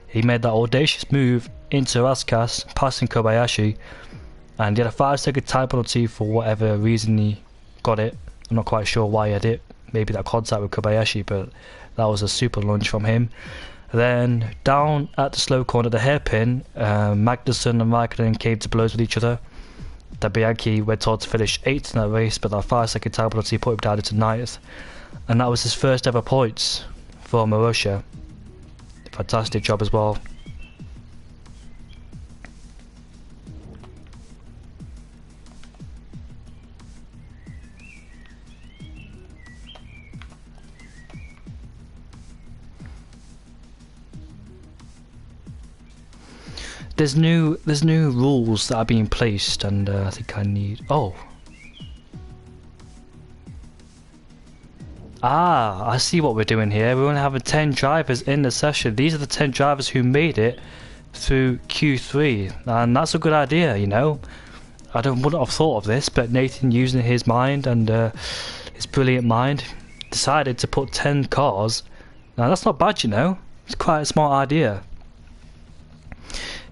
he made that audacious move into Raskas, passing Kobayashi, and he had a 5-second time penalty for whatever reason he got it. I'm not quite sure why he had it. Maybe that contact with Kobayashi, but that was a super lunge from him. Then down at the slow corner, the hairpin, Magnussen and Raikkonen came to blows with each other. That Bianchi went on to finish 8th in that race, but that 5-second time penalty put him down into 9th. And that was his first ever points for Marussia. Fantastic job as well. There's new rules that are being placed, and I think I need. I see what we're doing here. We're only having 10 drivers in the session. These are the 10 drivers who made it through Q3, and that's a good idea, you know. I wouldn't have thought of this, but Nathan, using his mind and his brilliant mind, decided to put 10 cars. Now that's not bad, you know. It's quite a smart idea.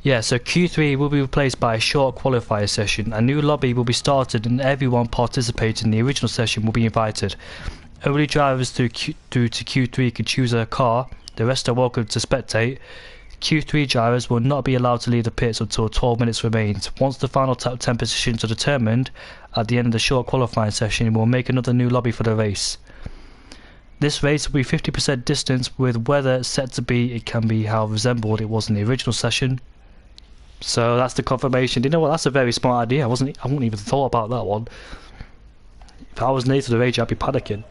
Yeah, so Q3 will be replaced by a short qualifier session. A new lobby will be started, and everyone participating in the original session will be invited. Only drivers through to Q3 can choose a car. The rest are welcome to spectate. Q3 drivers will not be allowed to leave the pits until 12 minutes remains. Once the final top 10 positions are determined, at the end of the short qualifying session, we'll make another new lobby for the race. This race will be 50% distance, with weather set to be, it can be how resembled it was in the original session. So that's the confirmation. You know what, that's a very smart idea. I wouldn't even thought about that one. If I was Nathan the Rage, I'd be panicking.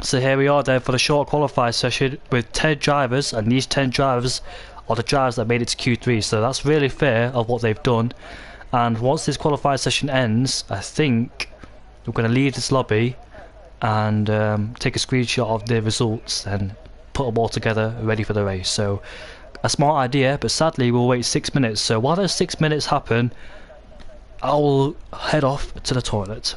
So here we are then for the short qualifier session with 10 drivers, and these 10 drivers are the drivers that made it to Q3, so that's really fair of what they've done. And once this qualifier session ends, I think we're going to leave this lobby and take a screenshot of the results and put them all together ready for the race. So a smart idea, but sadly we'll wait 6 minutes. So while those 6 minutes happen, I will head off to the toilet.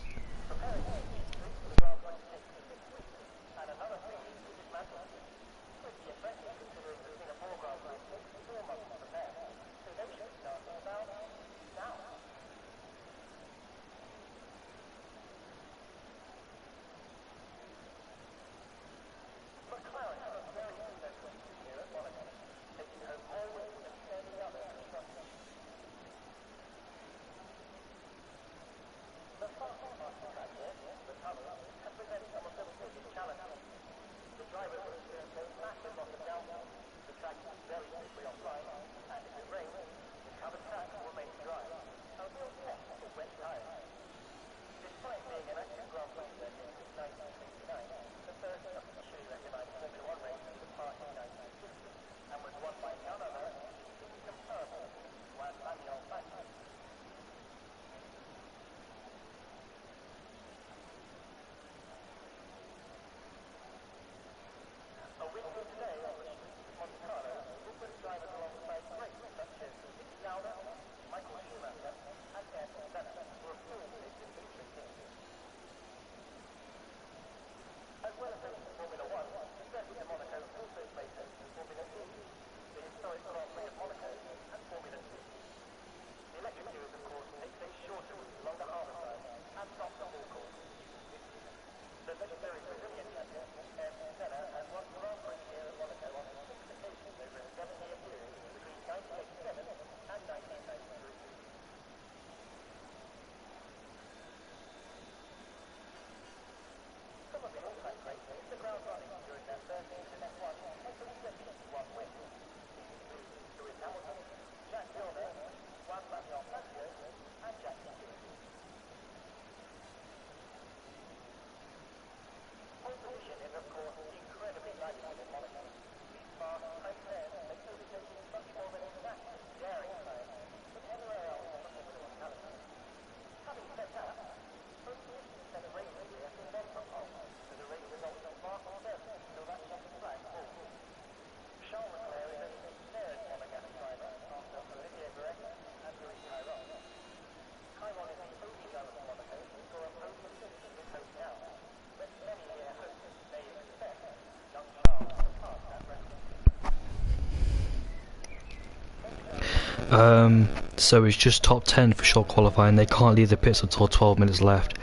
So it's just top 10 for short qualifying. They can't leave the pits until 12 minutes left.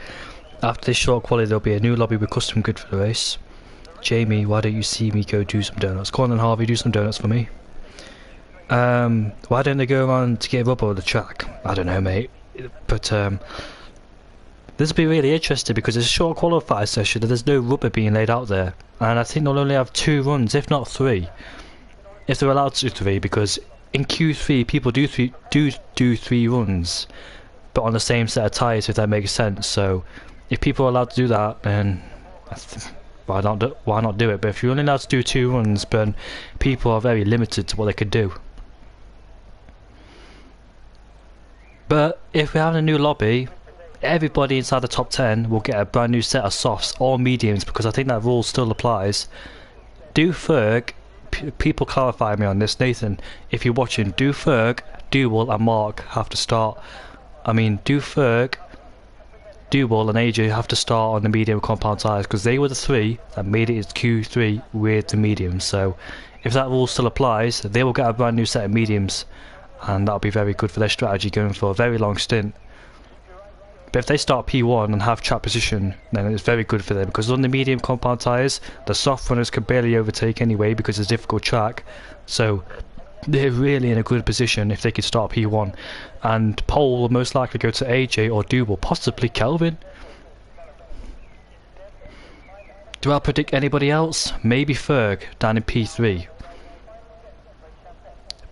After this short quality, there'll be a new lobby with custom grid for the race. Jamie, why don't you see me go do some donuts? Go on then, Harvey, do some donuts for me. Why don't they go around to get rubber on the track? I don't know, mate. But this will be really interesting because it's a short qualifying session and there's no rubber being laid out there. And I think they'll only have 2 runs, if not 3. If they're allowed to do 3, because in Q3 people do 3 runs, but on the same set of tyres, if that makes sense. So if people are allowed to do that, then why not do it? But if you're only allowed to do 2 runs, then people are very limited to what they could do. But if we have a new lobby, everybody inside the top 10 will get a brand new set of softs or mediums, because I think that rule still applies. Do Ferg, people clarify me on this, Nathan, if you're watching, do Ferg, Dual and Mark have to start. I mean, do Ferg, Dual and AJ have to start on the medium compound tyres, because they were the 3 that made it to Q3 with the mediums. So if that rule still applies, they will get a brand new set of mediums, and that'll be very good for their strategy going for a very long stint. But if they start P1 and have track position, then it's very good for them, because on the medium compound tyres, the soft runners can barely overtake anyway because it's a difficult track. So they're really in a good position if they could start P1. And pole will most likely go to AJ or Dual, possibly Kelvin. Do I predict anybody else? Maybe Ferg down in P3.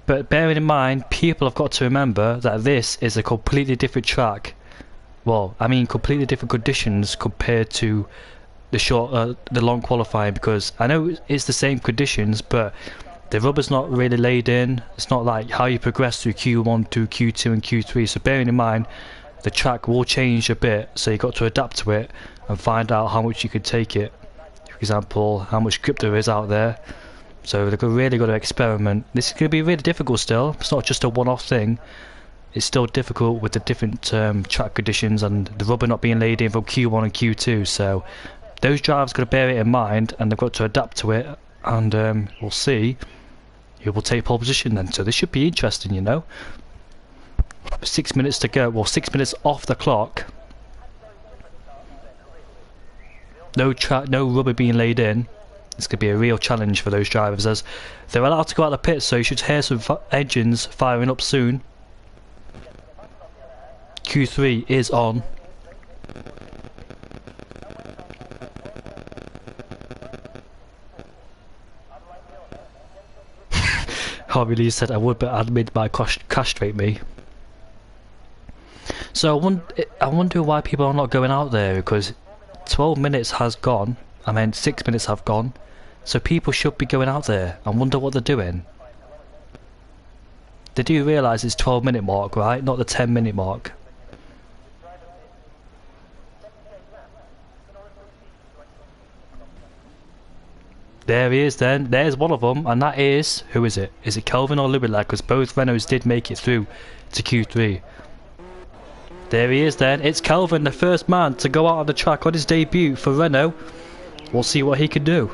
But bearing in mind, people have got to remember that this is a completely different track. Well, I mean completely different conditions compared to the long qualifying, because I know it's the same conditions, but the rubber's not really laid in. It's not like how you progress through Q1 to Q2 and Q3. So bearing in mind, the track will change a bit, so you've got to adapt to it and find out how much you can take it. For example, how much grip there is out there. So they've really got to experiment. This is going to be really difficult still. It's not just a one-off thing. It's still difficult with the different track conditions and the rubber not being laid in from Q1 and Q2. So those drivers got to bear it in mind, and they've got to adapt to it. And we'll see who will take pole position then. So this should be interesting, you know. 6 minutes to go. Well, 6 minutes off the clock. No rubber being laid in. It's going to be a real challenge for those drivers, as they're allowed to go out the pit, so you should hear some engines firing up soon. Q3 is on. Harvey Lee said I would, but admin might castrate me. So I wonder why people are not going out there, because 12 minutes has gone. I mean 6 minutes have gone. So people should be going out there. I wonder what they're doing. They do realise it's 12-minute mark, right? Not the 10-minute mark. There he is then. There's one of them, and that is... Who is it? Is it Kelvin or Lubilac? Because both Renaults did make it through to Q3. There he is then. It's Kelvin, the first man to go out on the track on his debut for Renault. We'll see what he can do.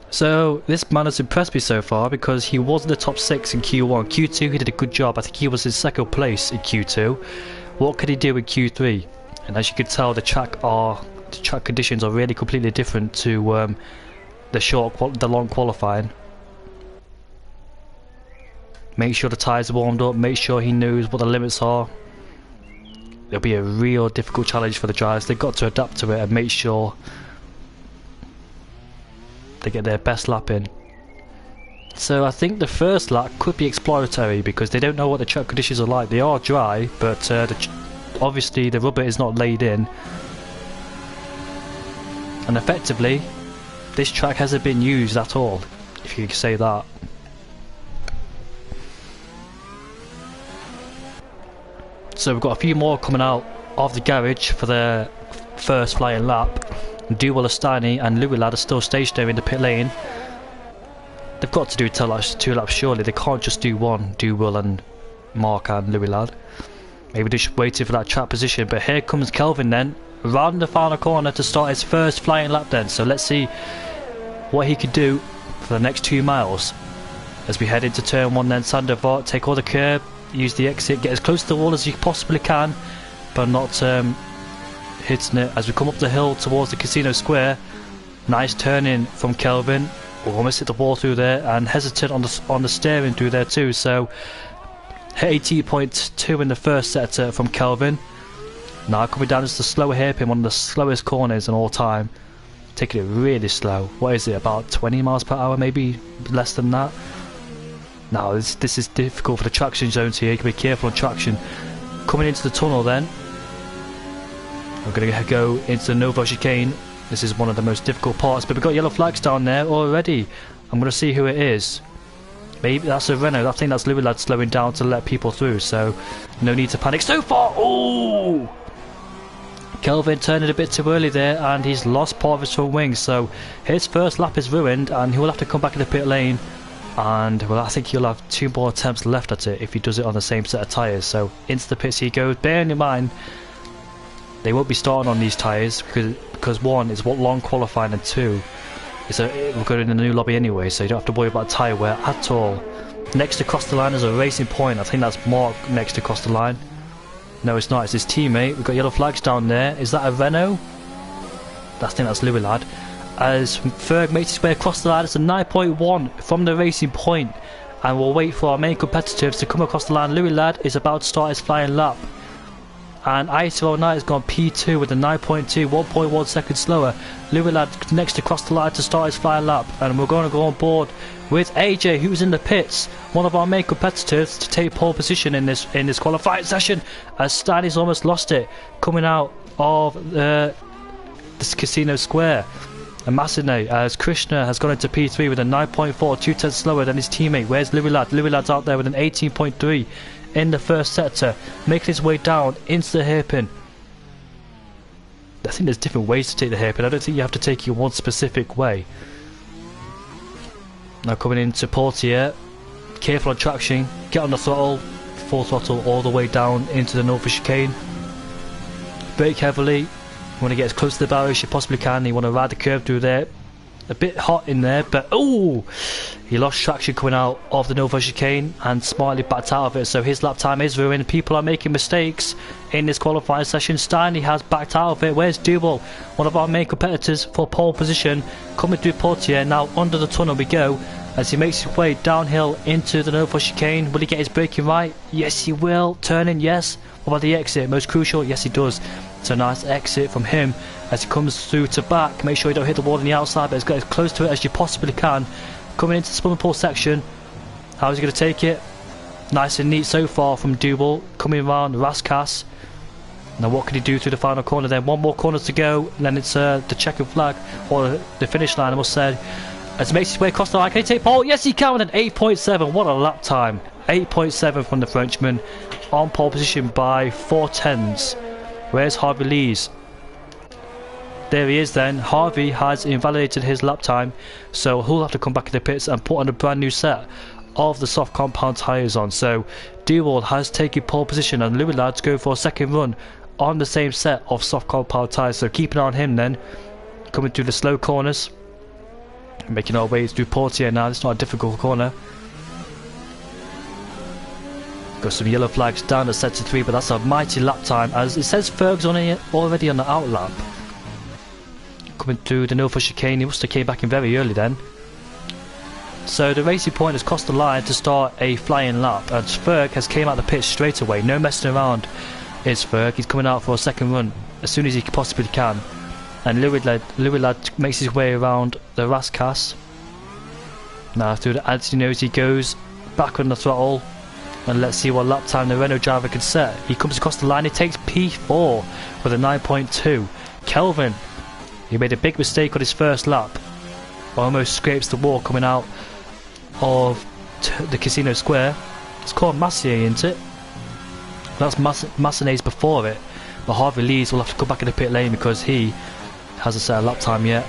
So this man has impressed me so far, because he was in the top 6 in Q1. Q2 he did a good job. I think he was in 2nd place in Q2. What could he do in Q3? And as you can tell, the track conditions are really completely different to the long qualifying. Make sure the tyres are warmed up. Make sure he knows what the limits are. It'll be a real difficult challenge for the drivers. They've got to adapt to it and make sure they get their best lap in. So I think the first lap could be exploratory, because they don't know what the track conditions are like. They are dry, but obviously the rubber is not laid in. And effectively, this track hasn't been used at all, if you could say that. So we've got a few more coming out of the garage for their first flying lap. Duel, Astani and Louis Lad are still stationary in the pit lane. They've got to do 2 laps surely. They can't just do one, Duel and Mark and Louis Lad. Maybe they're just waiting for that track position. But here comes Kelvin then, round the final corner to start his first flying lap then. So let's see what he can do for the next 2 miles. As we head into turn 1 then, Sander Vogt, take all the curb, use the exit, get as close to the wall as you possibly can, but not hitting it. As we come up the hill towards the Casino Square, nice turning from Kelvin. We almost hit the wall through there, and hesitant on the steering through there too. So 80.2 in the first sector from Kelvin. Now coming down just the slower hairpin, one of the slowest corners in all time. Taking it really slow. What is it, about 20 miles per hour, maybe less than that? Now this is difficult for the traction zones here. You can be careful on traction. Coming into the tunnel then, we're going to go into the Nova chicane. This is one of the most difficult parts, but we've got yellow flags down there already. I'm going to see who it is. Maybe that's a Renault. I think that's Louis Lad slowing down to let people through, so no need to panic so far. Oh! Kelvin turned it a bit too early there, and he's lost part of his front wing, so his first lap is ruined, and he will have to come back in the pit lane. And well, I think he'll have 2 more attempts left at it if he does it on the same set of tyres. So into the pits he goes. Bearing in mind, they won't be starting on these tyres because 1 is what long qualifying, and 2 is we're going in the new lobby anyway, so you don't have to worry about tyre wear at all. Next across the line is a Racing Point. I think that's Mark next across the line. No, it's not. It's his teammate. We've got yellow flags down there. Is that a Renault? I think that's Louis Lad. As Ferg makes his way across the line, it's a 9.1 from the Racing Point, and we'll wait for our main competitors to come across the line. Louis Lad is about to start his flying lap, and ISO09 has gone P2 with a 9.2, 1.1 seconds slower. Louis Lad next across the line to start his flying lap, and we're going to go on board with AJ, who's in the pits, one of our main competitors, to take pole position in this qualifying session, as Stanley's almost lost it coming out of this Casino Square. And Massine, as Krishna has gone into P3 with a 9.4, 2 tenths slower than his teammate. Where's Louis Lad? Louis Lad's out there with an 18.3 in the first sector, making his way down into the hairpin. I think there's different ways to take the hairpin. I don't think you have to take it one specific way. Now coming into Portier, careful on traction, get on the throttle, full throttle all the way down into the Norfolk chicane. Brake heavily. You want to get as close to the barrier as you possibly can. You want to ride the curve through there. A bit hot in there, but oh, he lost traction coming out of the Nova chicane and smartly backed out of it. So his lap time is ruined. People are making mistakes in this qualifying session. Steiny has backed out of it. Where's Duval, one of our main competitors for pole position, coming through Portier. Now under the tunnel we go as he makes his way downhill into the Nova chicane. Will he get his braking right? Yes, he will. Turning, yes. What about the exit? Most crucial, yes, he does. It's a nice exit from him as he comes through to back. Make sure you don't hit the wall on the outside, but get as close to it as you possibly can. Coming into the swimming pool section, how is he going to take it? Nice and neat so far from Duval. Coming around Raskas. Now what can he do through the final corner then? 1 more corner to go, and then it's the checkered flag, or the finish line I must say. As he makes his way across the line, can he take pole? Yes, he can with an 8.7. What a lap time. 8.7 from the Frenchman, on pole position by 4 tenths. Where's Harvey Lees? There he is then. Harvey has invalidated his lap time, so he'll have to come back in the pits and put on a brand new set of the soft compound tyres on. So Duval has taken pole position, and Louis Lad's go for a second run on the same set of soft compound tyres. So keep an eye on him then, coming through the slow corners, making our way through Portier now. It's not a difficult corner. Got some yellow flags down at sector 3, but that's a mighty lap time, as it says Ferg's on it already on the out lap. Coming through the Norfolk chicane, he must have came back in very early then. So the Racing Point has crossed the line to start a flying lap, and Ferg has came out the pitch straight away. No messing around is Ferg. He's coming out for a second run as soon as he possibly can. And Louis Lad makes his way around the Raskas. Now through the anti-nose he goes, back on the throttle. And let's see what lap time the Renault driver can set. He comes across the line, he takes P4 with a 9.2. Kelvin, he made a big mistake on his first lap. Almost scrapes the wall coming out of the Casino Square. It's called Massier, isn't it? That's Massenet's before it, but Harvey Lees will have to come back in the pit lane because he hasn't set a lap time yet.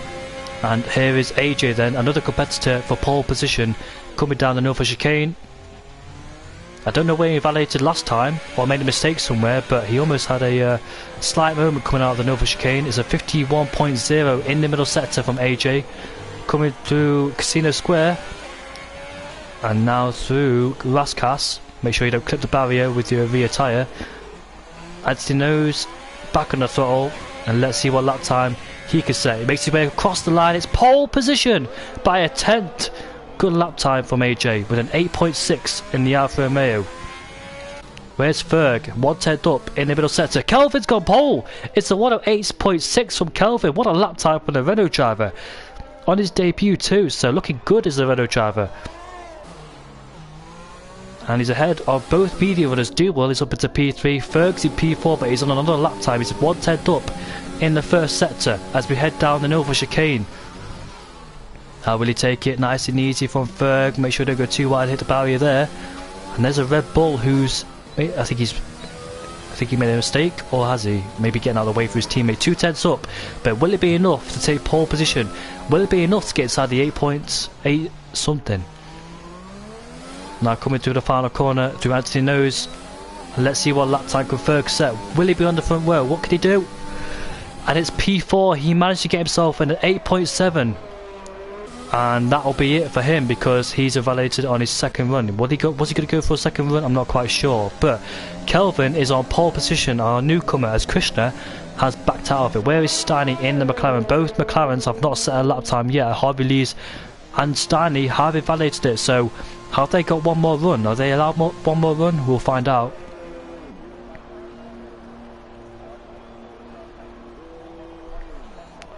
And here is AJ then, another competitor for pole position, coming down the Norfolk chicane. I don't know where he invalidated last time or made a mistake somewhere, but he almost had a slight moment coming out of the Norfolk chicane. It's a 51.0 in the middle sector from AJ, coming through Casino Square and now through Raskas. Make sure you don't clip the barrier with your rear tyre. Anthony knows back on the throttle, and let's see what lap time he can set. He makes his way across the line. It's pole position by a tenth. Good lap time from AJ with an 8.6 in the Alfa Romeo. Where's Ferg? 1/10 up in the middle sector. Kelvin's gone pole. It's a 108.6 from Kelvin. What a lap time for the Renault driver on his debut too. So looking good as the Renault driver. And he's ahead of both media runners. Dewell is up into P3, Ferg's in P4, but he's on another lap time. He's 1/10 up in the first sector as we head down the Nova chicane. How will he take it? Nice and easy from Ferg. Make sure don't go too wide, hit the barrier there. And there's a Red Bull who's... I think he made a mistake, or has he? Maybe getting out of the way for his teammate. 2/10 up, but will it be enough to take pole position? Will it be enough to get inside the 8.8 something? Now coming through the final corner through Anthony Nose. Let's see what lap time can Ferg set. Will he be on the front row? What can he do? And it's P4. He managed to get himself in at 8.7. And that'll be it for him because he's invalidated on his second run. Was he going to go for a second run? I'm not quite sure. But Kelvin is on pole position. Our newcomer, as Krishna, has backed out of it. Where is Steiny in the McLaren? Both McLarens have not set a lap time yet. Harvey Lees and Steiny have invalidated it. So have they got one more run? Are they allowed one more run? We'll find out.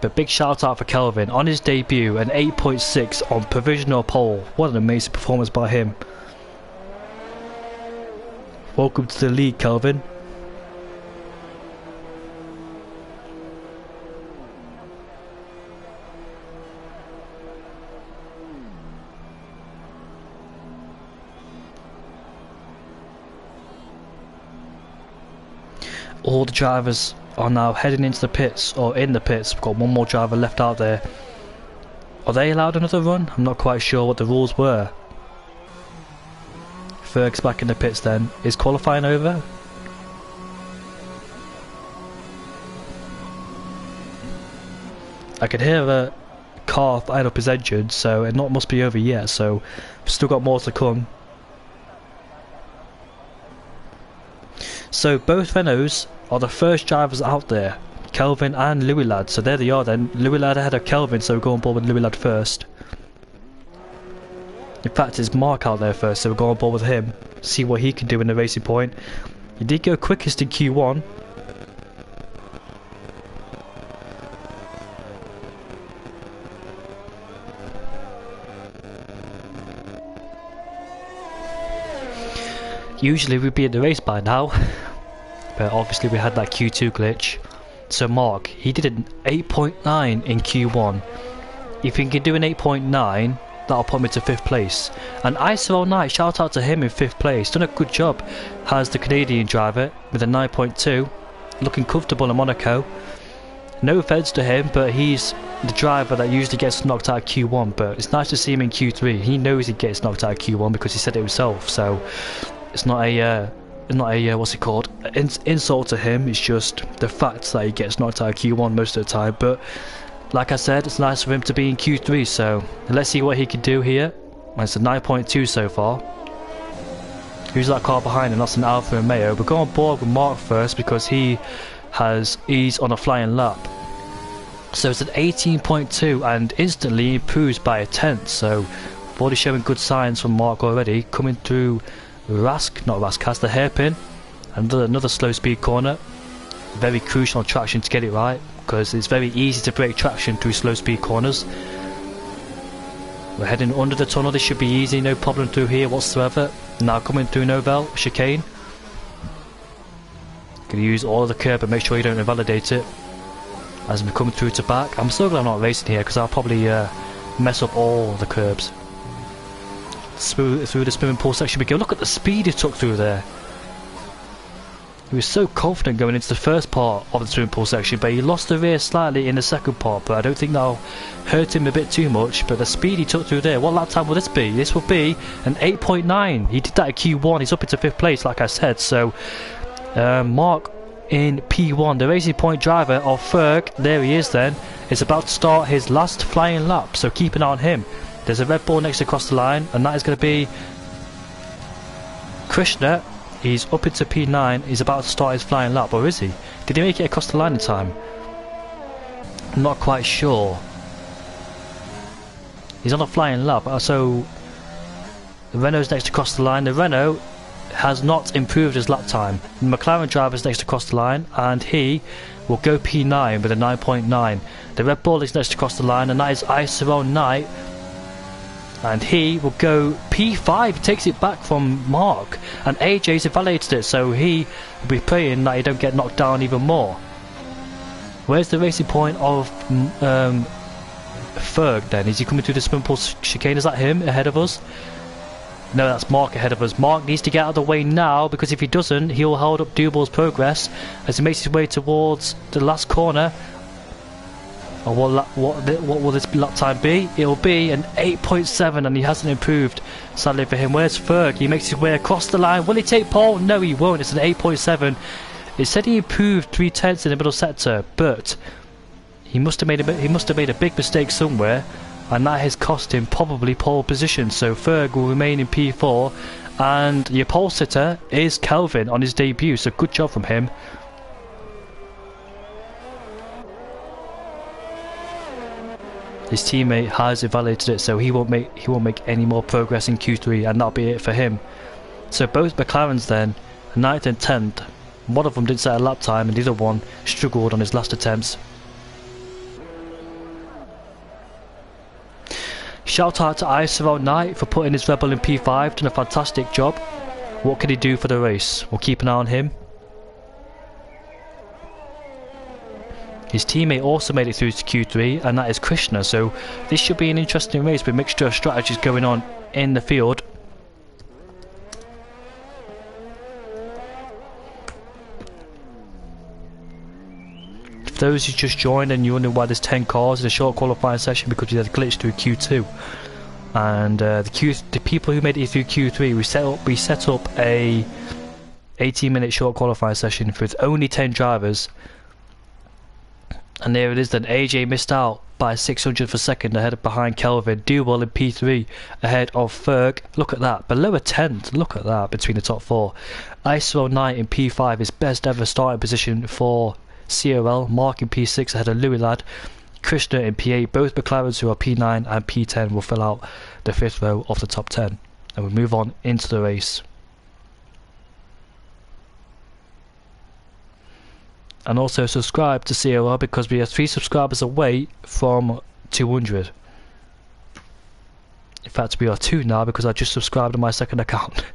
But big shout out for Kelvin on his debut, an 8.6 on provisional pole. What an amazing performance by him. Welcome to the league, Kelvin. All the drivers are now heading into the pits, or in the pits. We've got one more driver left out there. Are they allowed another run? I'm not quite sure what the rules were. Ferg's back in the pits then. Is qualifying over? I can hear a car firing up his engine, so it must be over yet, so we've still got more to come. So both Renaults are the first drivers out there, Kelvin and Louis Lad. So there they are then. Louis Lad ahead of Kelvin, so we'll go on board with Louis Lad first. In fact, it's Mark out there first, so we'll go on board with him. See what he can do in the racing point. He did go quickest in Q1. Usually we'd be in the race by now, but obviously we had that Q2 glitch. So Mark, he did an 8.9 in Q1. If he can do an 8.9, that'll put him into 5th place. And ISO Night, shout out to him in 5th place. Done a good job, has the Canadian driver with a 9.2, looking comfortable in Monaco. No offense to him, but he's the driver that usually gets knocked out of Q1. But it's nice to see him in Q3. He knows he gets knocked out of Q1 because he said it himself. So it's not a what's it called, insult to him. It's just the fact that he gets knocked out of Q1 most of the time. But like I said, it's nice for him to be in Q3, so let's see what he can do here. It's a 9.2 so far. Who's that car behind him? That's an Alfa Romeo. We'll go on board with Mark first because he's on a flying lap. So it's an 18.2 and instantly improves by a tenth. So already showing good signs from Mark already. Coming through the hairpin. Another slow speed corner. Very crucial on traction to get it right, because it's very easy to break traction through slow speed corners. We're heading under the tunnel. This should be easy, no problem through here whatsoever. Now coming through Novell chicane. Gonna use all of the curb, but make sure you don't invalidate it as we come through to back. I'm so glad I'm not racing here because I'll probably mess up all the curbs. Through the swimming pool section we go. Look at the speed he took through there. He was so confident going into the first part of the swimming pool section, but he lost the rear slightly in the second part, but I don't think that'll hurt him a bit too much. But the speed he took through there, what lap time will this be? This will be an 8.9. He did that at Q1, he's up into 5th place like I said. So Mark in P1, the Racing Point driver of Ferg, there he is then, is about to start his last flying lap, so keep an eye on him. There's a Red Bull next to cross the line, and that is going to be Krishna. He's up into P9, he's about to start his flying lap, or is he? Did he make it across the line in time? I'm not quite sure. He's on a flying lap, so the Renault's next to cross the line. The Renault has not improved his lap time. The McLaren driver's next to cross the line, and he will go P9 with a 9.9. The Red Bull is next to cross the line, and that is Iceron Knight, and he will go P5, takes it back from Mark, and AJ's evaluated it, so he will be praying that he don't get knocked down even more. Where's the Racing Point of Ferg then? Is he coming through the swimming pool chicane? Is that him ahead of us? No, that's Mark ahead of us. Mark needs to get out of the way now, because if he doesn't, he will hold up Dubal's progress as he makes his way towards the last corner. Or what will this lap time be? It will be an 8.7, and he hasn't improved, sadly for him. Where's Ferg? He makes his way across the line. Will he take pole? No, he won't. It's an 8.7. It said he improved 3/10 in the middle sector, but he must have made a big mistake somewhere, and that has cost him probably pole position. So Ferg will remain in P4, and your pole sitter is Kelvin on his debut. So good job from him. His teammate has evaluated it, so he won't make any more progress in Q3, and that'll be it for him. So both McLarens then, 9th and 10th. One of them didn't set a lap time, and the other one struggled on his last attempts. Shout out to Iceron Knight for putting his Rebel in P5, done a fantastic job. What can he do for the race? We'll keep an eye on him. His teammate also made it through to Q3, and that is Krishna, so this should be an interesting race with a mixture of strategies going on in the field. For those who just joined and you're wondering why there's 10 cars in a short qualifying session, because we had a glitch through Q2, and the people who made it through Q3, we set up a 18-minute short qualifying session with only 10 drivers. And there it is then, AJ missed out by 600th of a second behind Kelvin. Duwell in P3 ahead of Ferg. Look at that, below a 10th, look at that between the top 4. ISO 9 in P5, his best ever starting position for CRL. Mark in P6 ahead of Louis Ladd. Krishna in P8, both McLarens who are P9 and P10 will fill out the 5th row of the top 10. And we move on into the race. And also subscribe to CRL, because we are 3 subscribers away from 200. In fact, we are 2 now, because I just subscribed on my second account.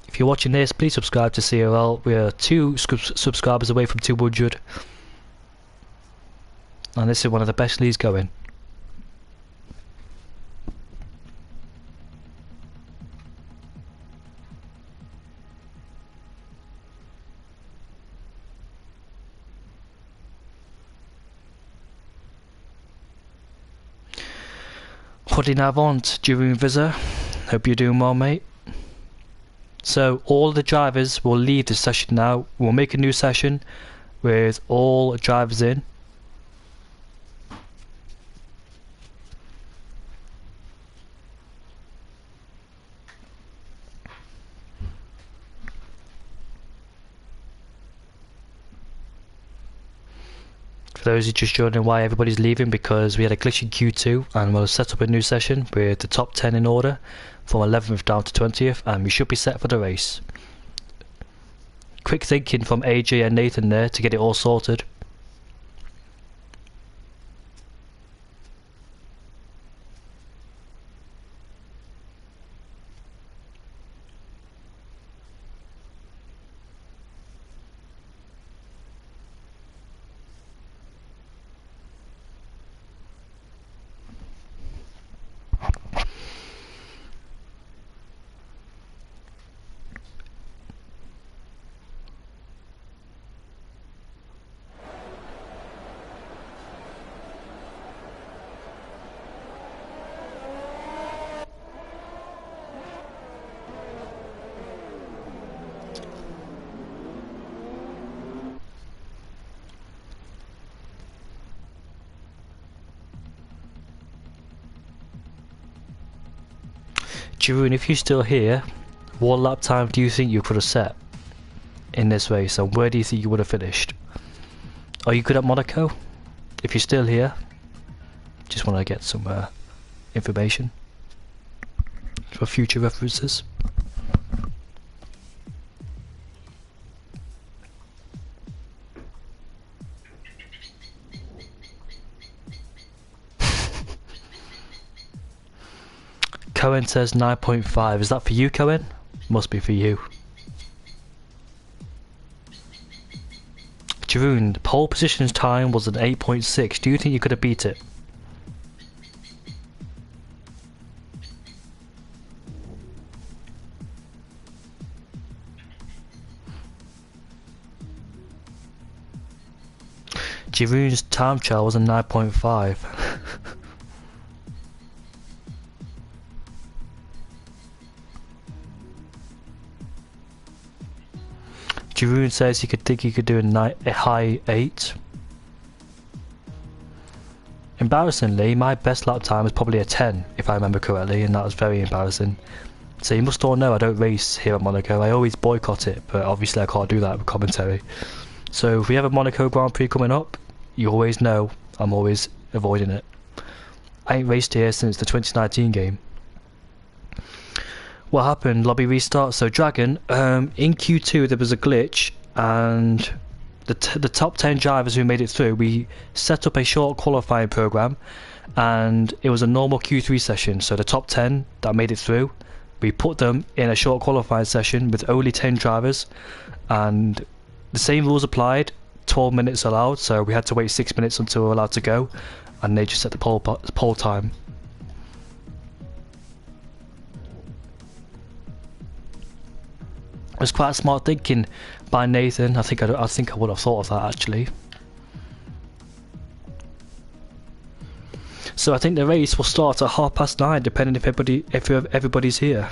If you're watching this, please subscribe to CRL. We are 2 subscribers away from 200. And this is one of the best leagues going. Putting Avant during Visa. Hope you're doing well, mate. So all the drivers will leave this session now. We'll make a new session with all drivers in. For those who just joined in, why everybody's leaving, because we had a glitch in Q2, and we'll set up a new session with the top 10 in order from 11th down to 20th, and we should be set for the race. Quick thinking from AJ and Nathan there to get it all sorted. Jeroen, if you're still here, what lap time do you think you could have set in this race, and where do you think you would have finished? Are you good at Monaco? If you're still here, just want to get some information for future references. Cohen says 9.5. Is that for you, Cohen? Must be for you. Jeroen, the pole position's time was an 8.6. Do you think you could have beat it? Jeroen's time trial was a 9.5. Jeroen says he could think he could do a high 8. Embarrassingly, my best lap time was probably a 10, if I remember correctly, and that was very embarrassing. So you must all know I don't race here at Monaco. I always boycott it, but obviously I can't do that with commentary. So if we have a Monaco Grand Prix coming up, you always know I'm always avoiding it. I ain't raced here since the 2019 game. What happened? Lobby restart. So Dragon, in Q2 there was a glitch, and the top 10 drivers who made it through, we set up a short qualifying program, and it was a normal Q3 session. So the top 10 that made it through, we put them in a short qualifying session with only 10 drivers, and the same rules applied. 12 minutes allowed, so we had to wait 6 minutes until we were allowed to go, and they just set the pole time. It was quite smart thinking by Nathan. I think I would have thought of that actually. So I think the race will start at 9:30, depending if everybody's here.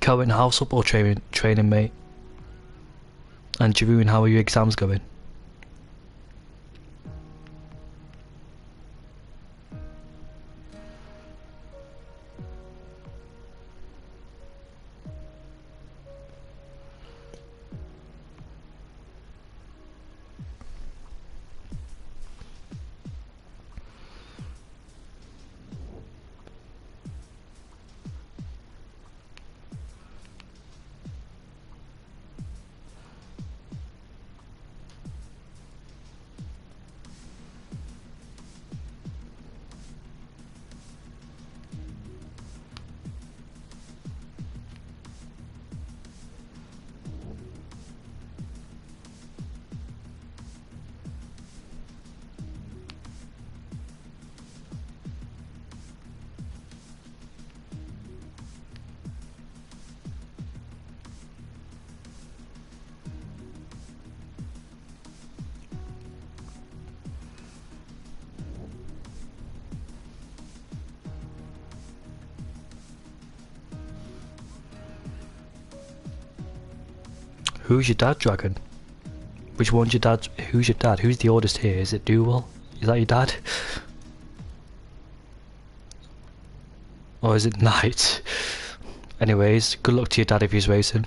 Cohen, how's football training, mate? And Jeroen, how are your exams going? Who's your dad, Dragon? Which one's your dad? Who's your dad? Who's the oldest here? Is it Duel? Is that your dad? Or is it Knight? Anyways, good luck to your dad if he's racing.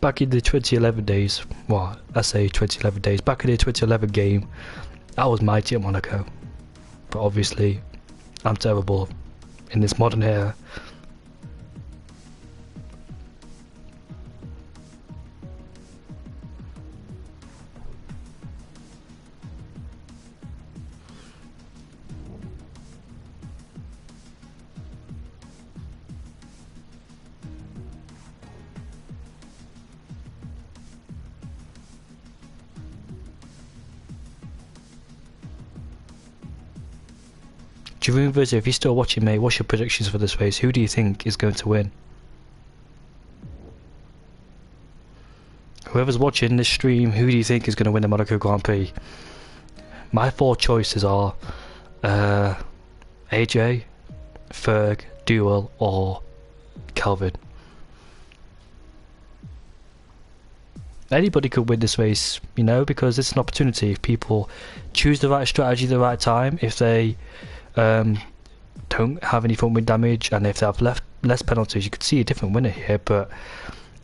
Back in the 2011 days, well, I say 2011 days, back in the 2011 game, I was mighty at Monaco. But obviously, I'm terrible in this modern era. Jeroen Vizzer, if you're still watching, mate, what's your predictions for this race? Who do you think is going to win? Whoever's watching this stream, who do you think is going to win the Monaco Grand Prix? My 4 choices are AJ, Ferg, Duel, or Kelvin. Anybody could win this race, you know, because it's an opportunity. If people choose the right strategy at the right time, if they don't have any front wing damage, and if they have less penalties, you could see a different winner here. But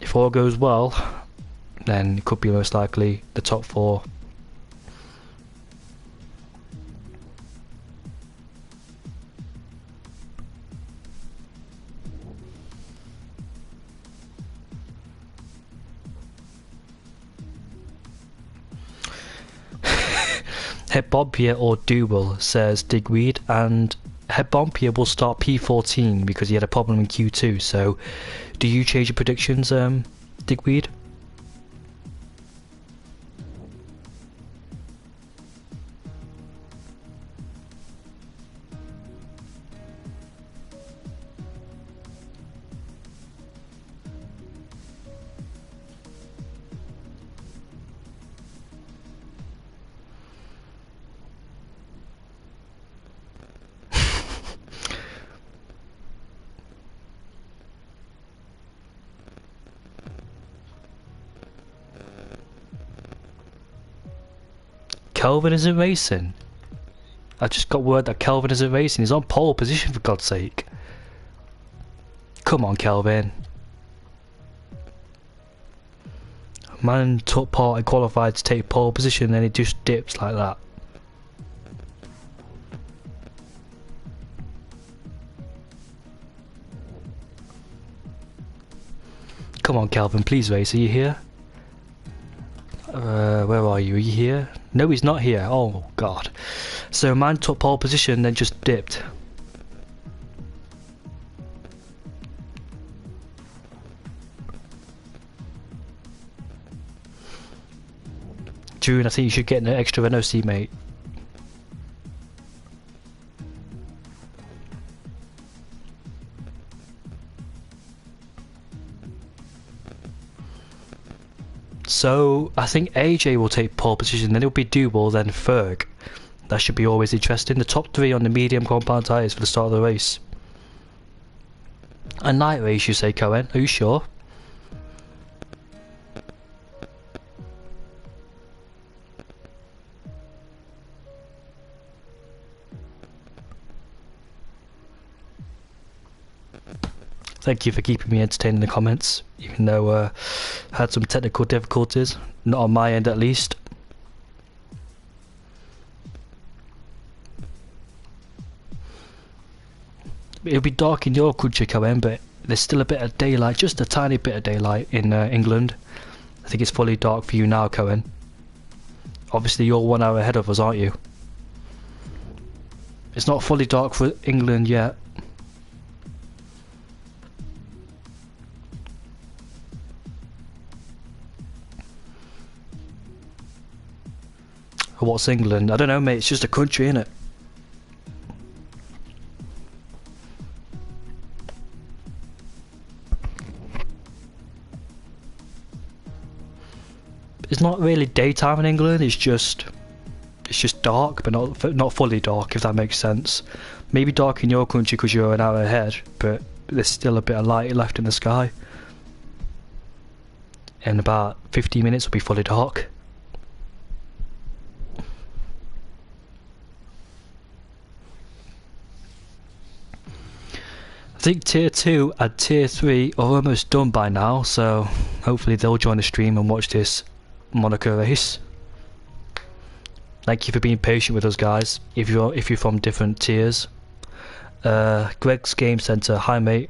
if all goes well, then it could be most likely the top 4. Hebompier or Duel, says Digweed, and Hebompier will start P14 because he had a problem in Q2. So do you change your predictions, Digweed? Kelvin isn't racing. I just got word that Kelvin isn't racing. He's on pole position, for God's sake. Come on, Kelvin. Man took part and qualified to take pole position, and then he just dips like that. Come on, Kelvin, please race. Are you here? Where are you? Are you here? No, he's not here. Oh, God. So, man took pole position, then just dipped. June, I think you should get an extra Renault seat, mate. So, I think AJ will take pole position, then it'll be Duel, then Ferg. That should be always interesting. The top 3 on the medium compound tyres for the start of the race. A night race, you say, Cohen? Are you sure? Thank you for keeping me entertained in the comments, even though I had some technical difficulties, not on my end at least. It'll be dark in your country, Cohen, but there's still a bit of daylight, just a tiny bit of daylight in England. I think it's fully dark for you now, Cohen. Obviously you're 1 hour ahead of us, aren't you? It's not fully dark for England yet. What's England? I don't know, mate, it's just a country, innit? It's not really daytime in England, it's just dark, but not fully dark, if that makes sense. Maybe dark in your country because you're an hour ahead, but there's still a bit of light left in the sky. In about 15 minutes it'll be fully dark. I think tier 2 and tier 3 are almost done by now, so hopefully they'll join the stream and watch this Monaco race. Thank you for being patient with us, guys, if you're from different tiers. Greg's Game Centre, hi mate.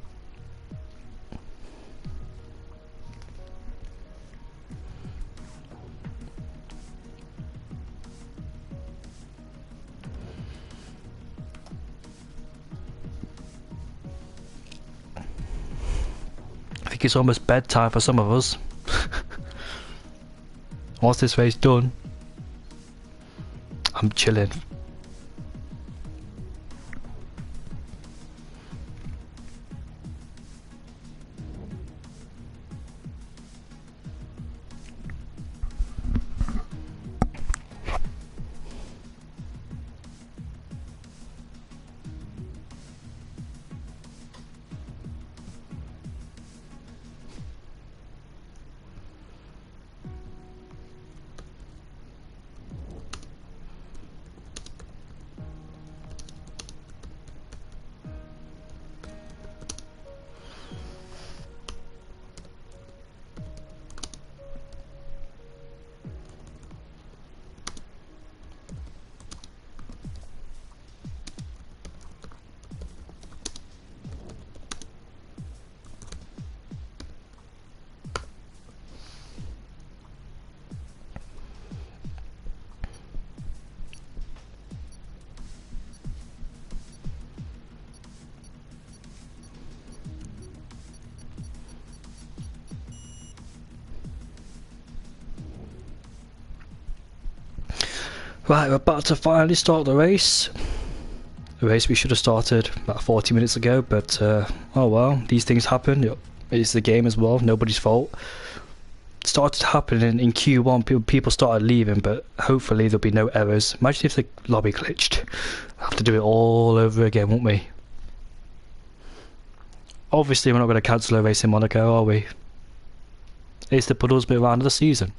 I think it's almost bedtime for some of us. Once this race done, I'm chilling. Right, we're about to finally start the race. The race we should have started about 40 minutes ago, but oh well, these things happen. It's the game as well, nobody's fault. It started happening in Q1, people started leaving, but hopefully there'll be no errors. Imagine if the lobby glitched. We'll have to do it all over again, won't we? Obviously we're not going to cancel a race in Monaco, are we? It's the penultimate round of the season.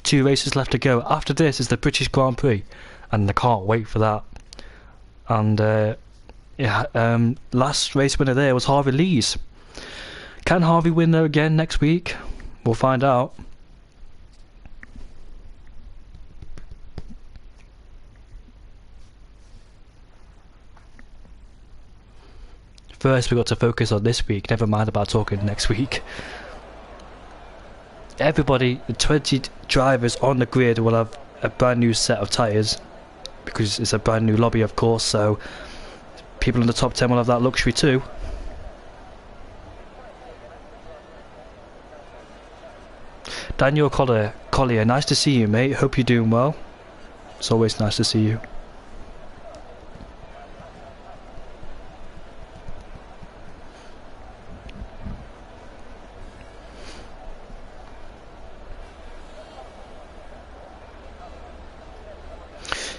2 races left to go. After this is the British Grand Prix, and I can't wait for that. And last race winner there was Harvey Lees. Can Harvey win there again next week? We'll find out. First we've got to focus on this week, never mind about talking next week. Everybody, the 20 drivers on the grid will have a brand new set of tyres, because it's a brand new lobby of course, so people in the top 10 will have that luxury too. Daniel Collier, nice to see you mate, hope you're doing well. It's always nice to see you.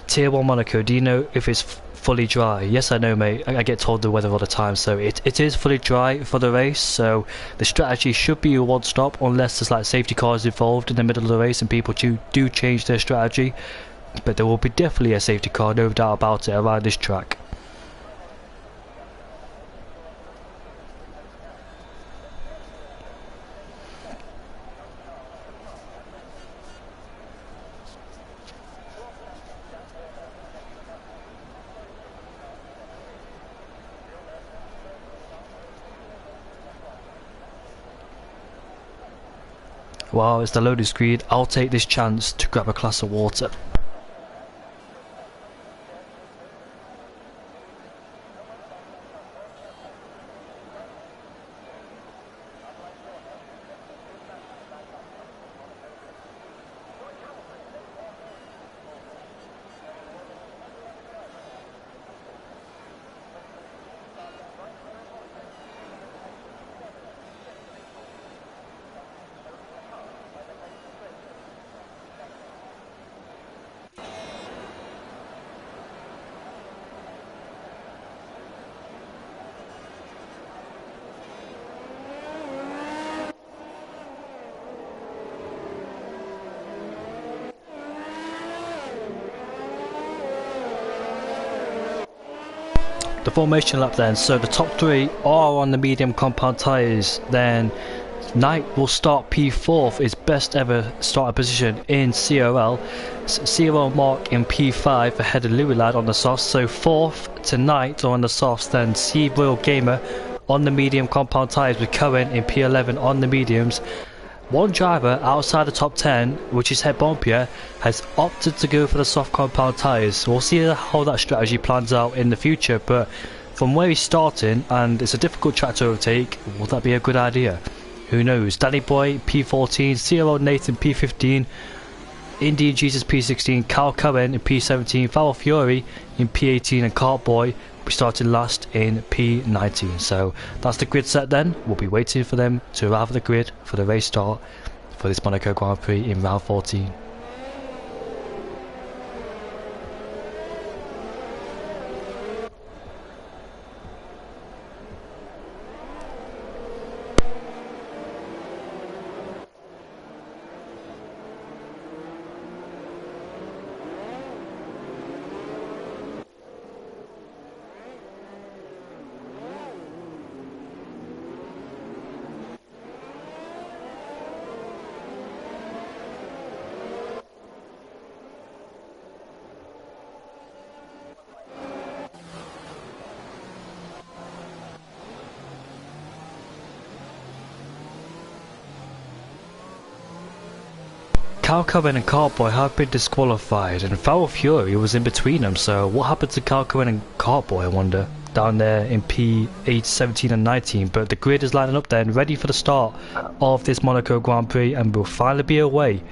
Tier 1 Monaco, do you know if it's fully dry? Yes, I know mate, I get told the weather all the time, so it is fully dry for the race, so the strategy should be a one stop unless there's like safety cars involved in the middle of the race and people do change their strategy, but there will be definitely a safety car, no doubt about it, around this track. Wow, it's the loading screen. I'll take this chance to grab a glass of water. The formation lap then, so the top 3 are on the medium compound tyres, then Knight will start P4th, his best ever starting position in CRL, CRL Mark in P5 ahead of Louis Lad on the softs, so 4th to Knight on the softs, then C Royal Gamer on the medium compound tyres with Cohen in P11 on the mediums. One driver outside the top 10, which is Het Bompier, has opted to go for the soft compound tyres. We'll see how that strategy plans out in the future, but from where he's starting, and it's a difficult track to overtake, will that be a good idea? Who knows? Danny Boy P14, CRO Nathan P15, Indian Jesus P16, Carl Cohen in P17, Foul Fury in P18, and Cartboy we started last in P19. So that's the grid set then. We'll be waiting for them to arrive at the grid for the race start for this Monaco Grand Prix in round 14. Cal Cohen and Cartboy have been disqualified, and Foul Fury was in between them, so what happened to Cal Cohen and Cartboy, I wonder, down there in P8, 17 and 19, but the grid is lining up then, ready for the start of this Monaco Grand Prix, and we'll finally be away.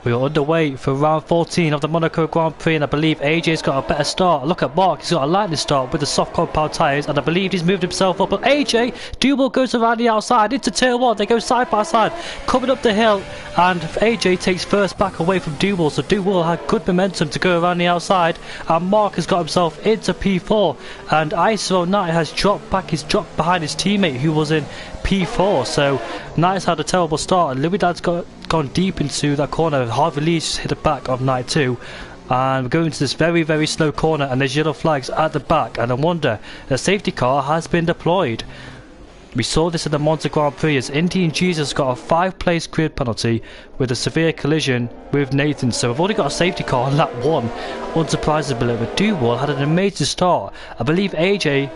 We are underway for round 14 of the Monaco Grand Prix, and I believe AJ's got a better start. Look at Mark, he's got a lightning start with the soft compound tyres, and I believe he's moved himself up. But AJ, Duval goes around the outside into turn 1. They go side by side, coming up the hill, and AJ takes first back away from Duval. So Duval had good momentum to go around the outside, and Mark has got himself into P4, and ISO Knight has dropped back. He's dropped behind his teammate who was in P4. So Knight's had a terrible start, and Louis Dad's gone deep into that corner. Harvey Lee's just hit the back of Knight 2, and we're going to this very, very slow corner, and there's yellow flags at the back, and I wonder, the safety car has been deployed. We saw this in the Monza Grand Prix as Indian Jesus got a 5-place grid penalty with a severe collision with Nathan. So we've already got a safety car on lap 1, unsurprisingly, but Duval had an amazing start. I believe AJ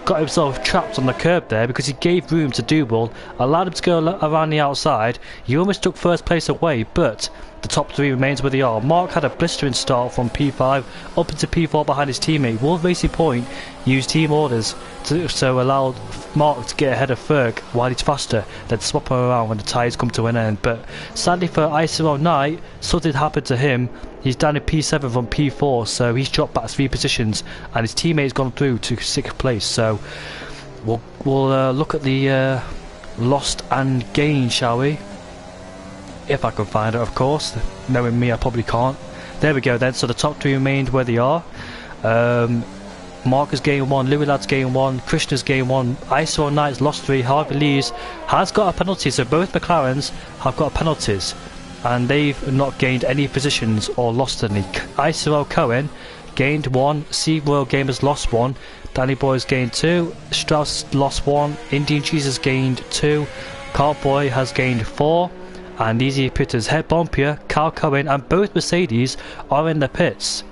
got himself trapped on the curb there because he gave room to Duval, allowed him to go around the outside. He almost took first place away, but the top 3 remains where they are. Mark had a blistering start from P5 up into P4 behind his teammate. World Racing Point used team orders to so allowed Mark to get ahead of Ferg while he's faster, then swap him around when the tyres come to an end. But sadly for ISO Knight, something happened to him. He's down in P7 from P4, so he's dropped back 3 positions, and his teammate's gone through to 6th place. So we'll look at the lost and gained, shall we? If I can find it, of course. Knowing me, I probably can't. There we go then. So the top 3 remained where they are. Mark has gained 1, Louis Ladd's gained 1, Krishna's gained 1, ISO Knight's lost 3, Harvey Lee's has got a penalty, so both McLarens have got penalties, and they've not gained any positions or lost any. ISO Cohen gained 1, Sea Royal Gamers lost 1, Danny Boy's gained 2, Strauss lost 1, Indian Jesus gained 2, Cartboy has gained 4, and Easy Pitters, Head Bompier, Carl Cohen, and both Mercedes are in the pits.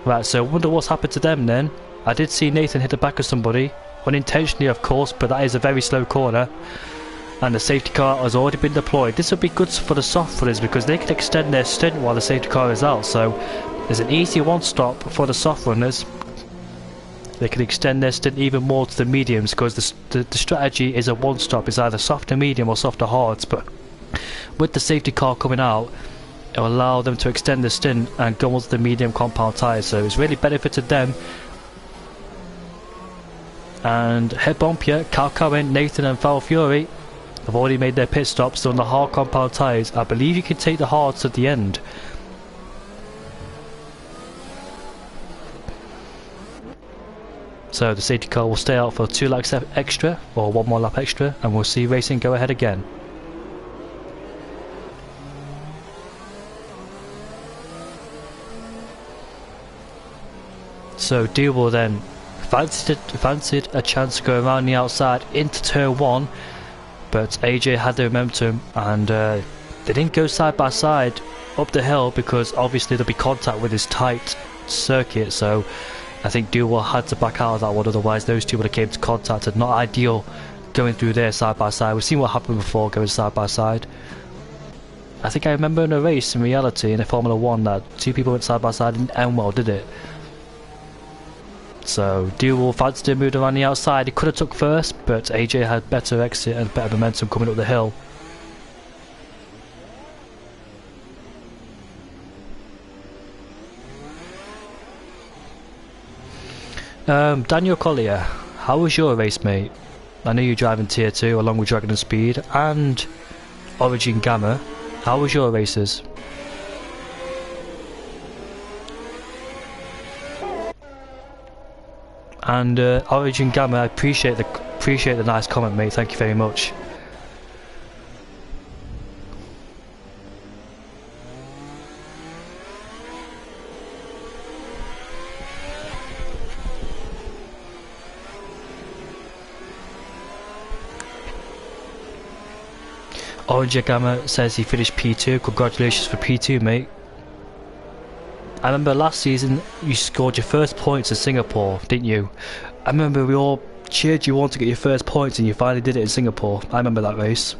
Right, so I wonder what's happened to them then. I did see Nathan hit the back of somebody, unintentionally of course, but that is a very slow corner, and the safety car has already been deployed. This would be good for the soft runners because they can extend their stint while the safety car is out, so there's an easy one stop for the soft runners. They can extend their stint even more to the mediums because the strategy is a one stop. It's either soft to medium or soft to hards, but with the safety car coming out, it will allow them to extend the stint and go on to the medium compound tyres, so it's really benefited them. And Head Bompier, Carl Cohen, Nathan and Val Fury have already made their pit stops on the hard compound tyres. I believe you can take the hards at the end. So the safety car will stay out for 2 laps extra, or 1 more lap extra, and we'll see racing go ahead again. So Duval then fancied a chance to go around the outside into turn 1, but AJ had the momentum, and they didn't go side by side up the hill because obviously there'll be contact with this tight circuit, so I think Duval had to back out of that one, otherwise those two would have came to contact, and not ideal going through there side by side. We've seen what happened before going side by side. I think I remember in a race in reality in a Formula 1 that 2 people went side by side and end well, did it? So Duval fancied to move around the outside. He could have took first, but AJ had better exit and better momentum coming up the hill. Daniel Collier, how was your race, mate? I know you're driving Tier 2 along with Dragon and Speed and Origin Gamma. How was your races? And Origin Gamma, I appreciate the nice comment, mate. Thank you very much. Origin Gamma says he finished P2. Congratulations for P2, mate. I remember last season you scored your first points in Singapore, didn't you? I remember we all cheered you on to get your first points, and you finally did it in Singapore. I remember that race.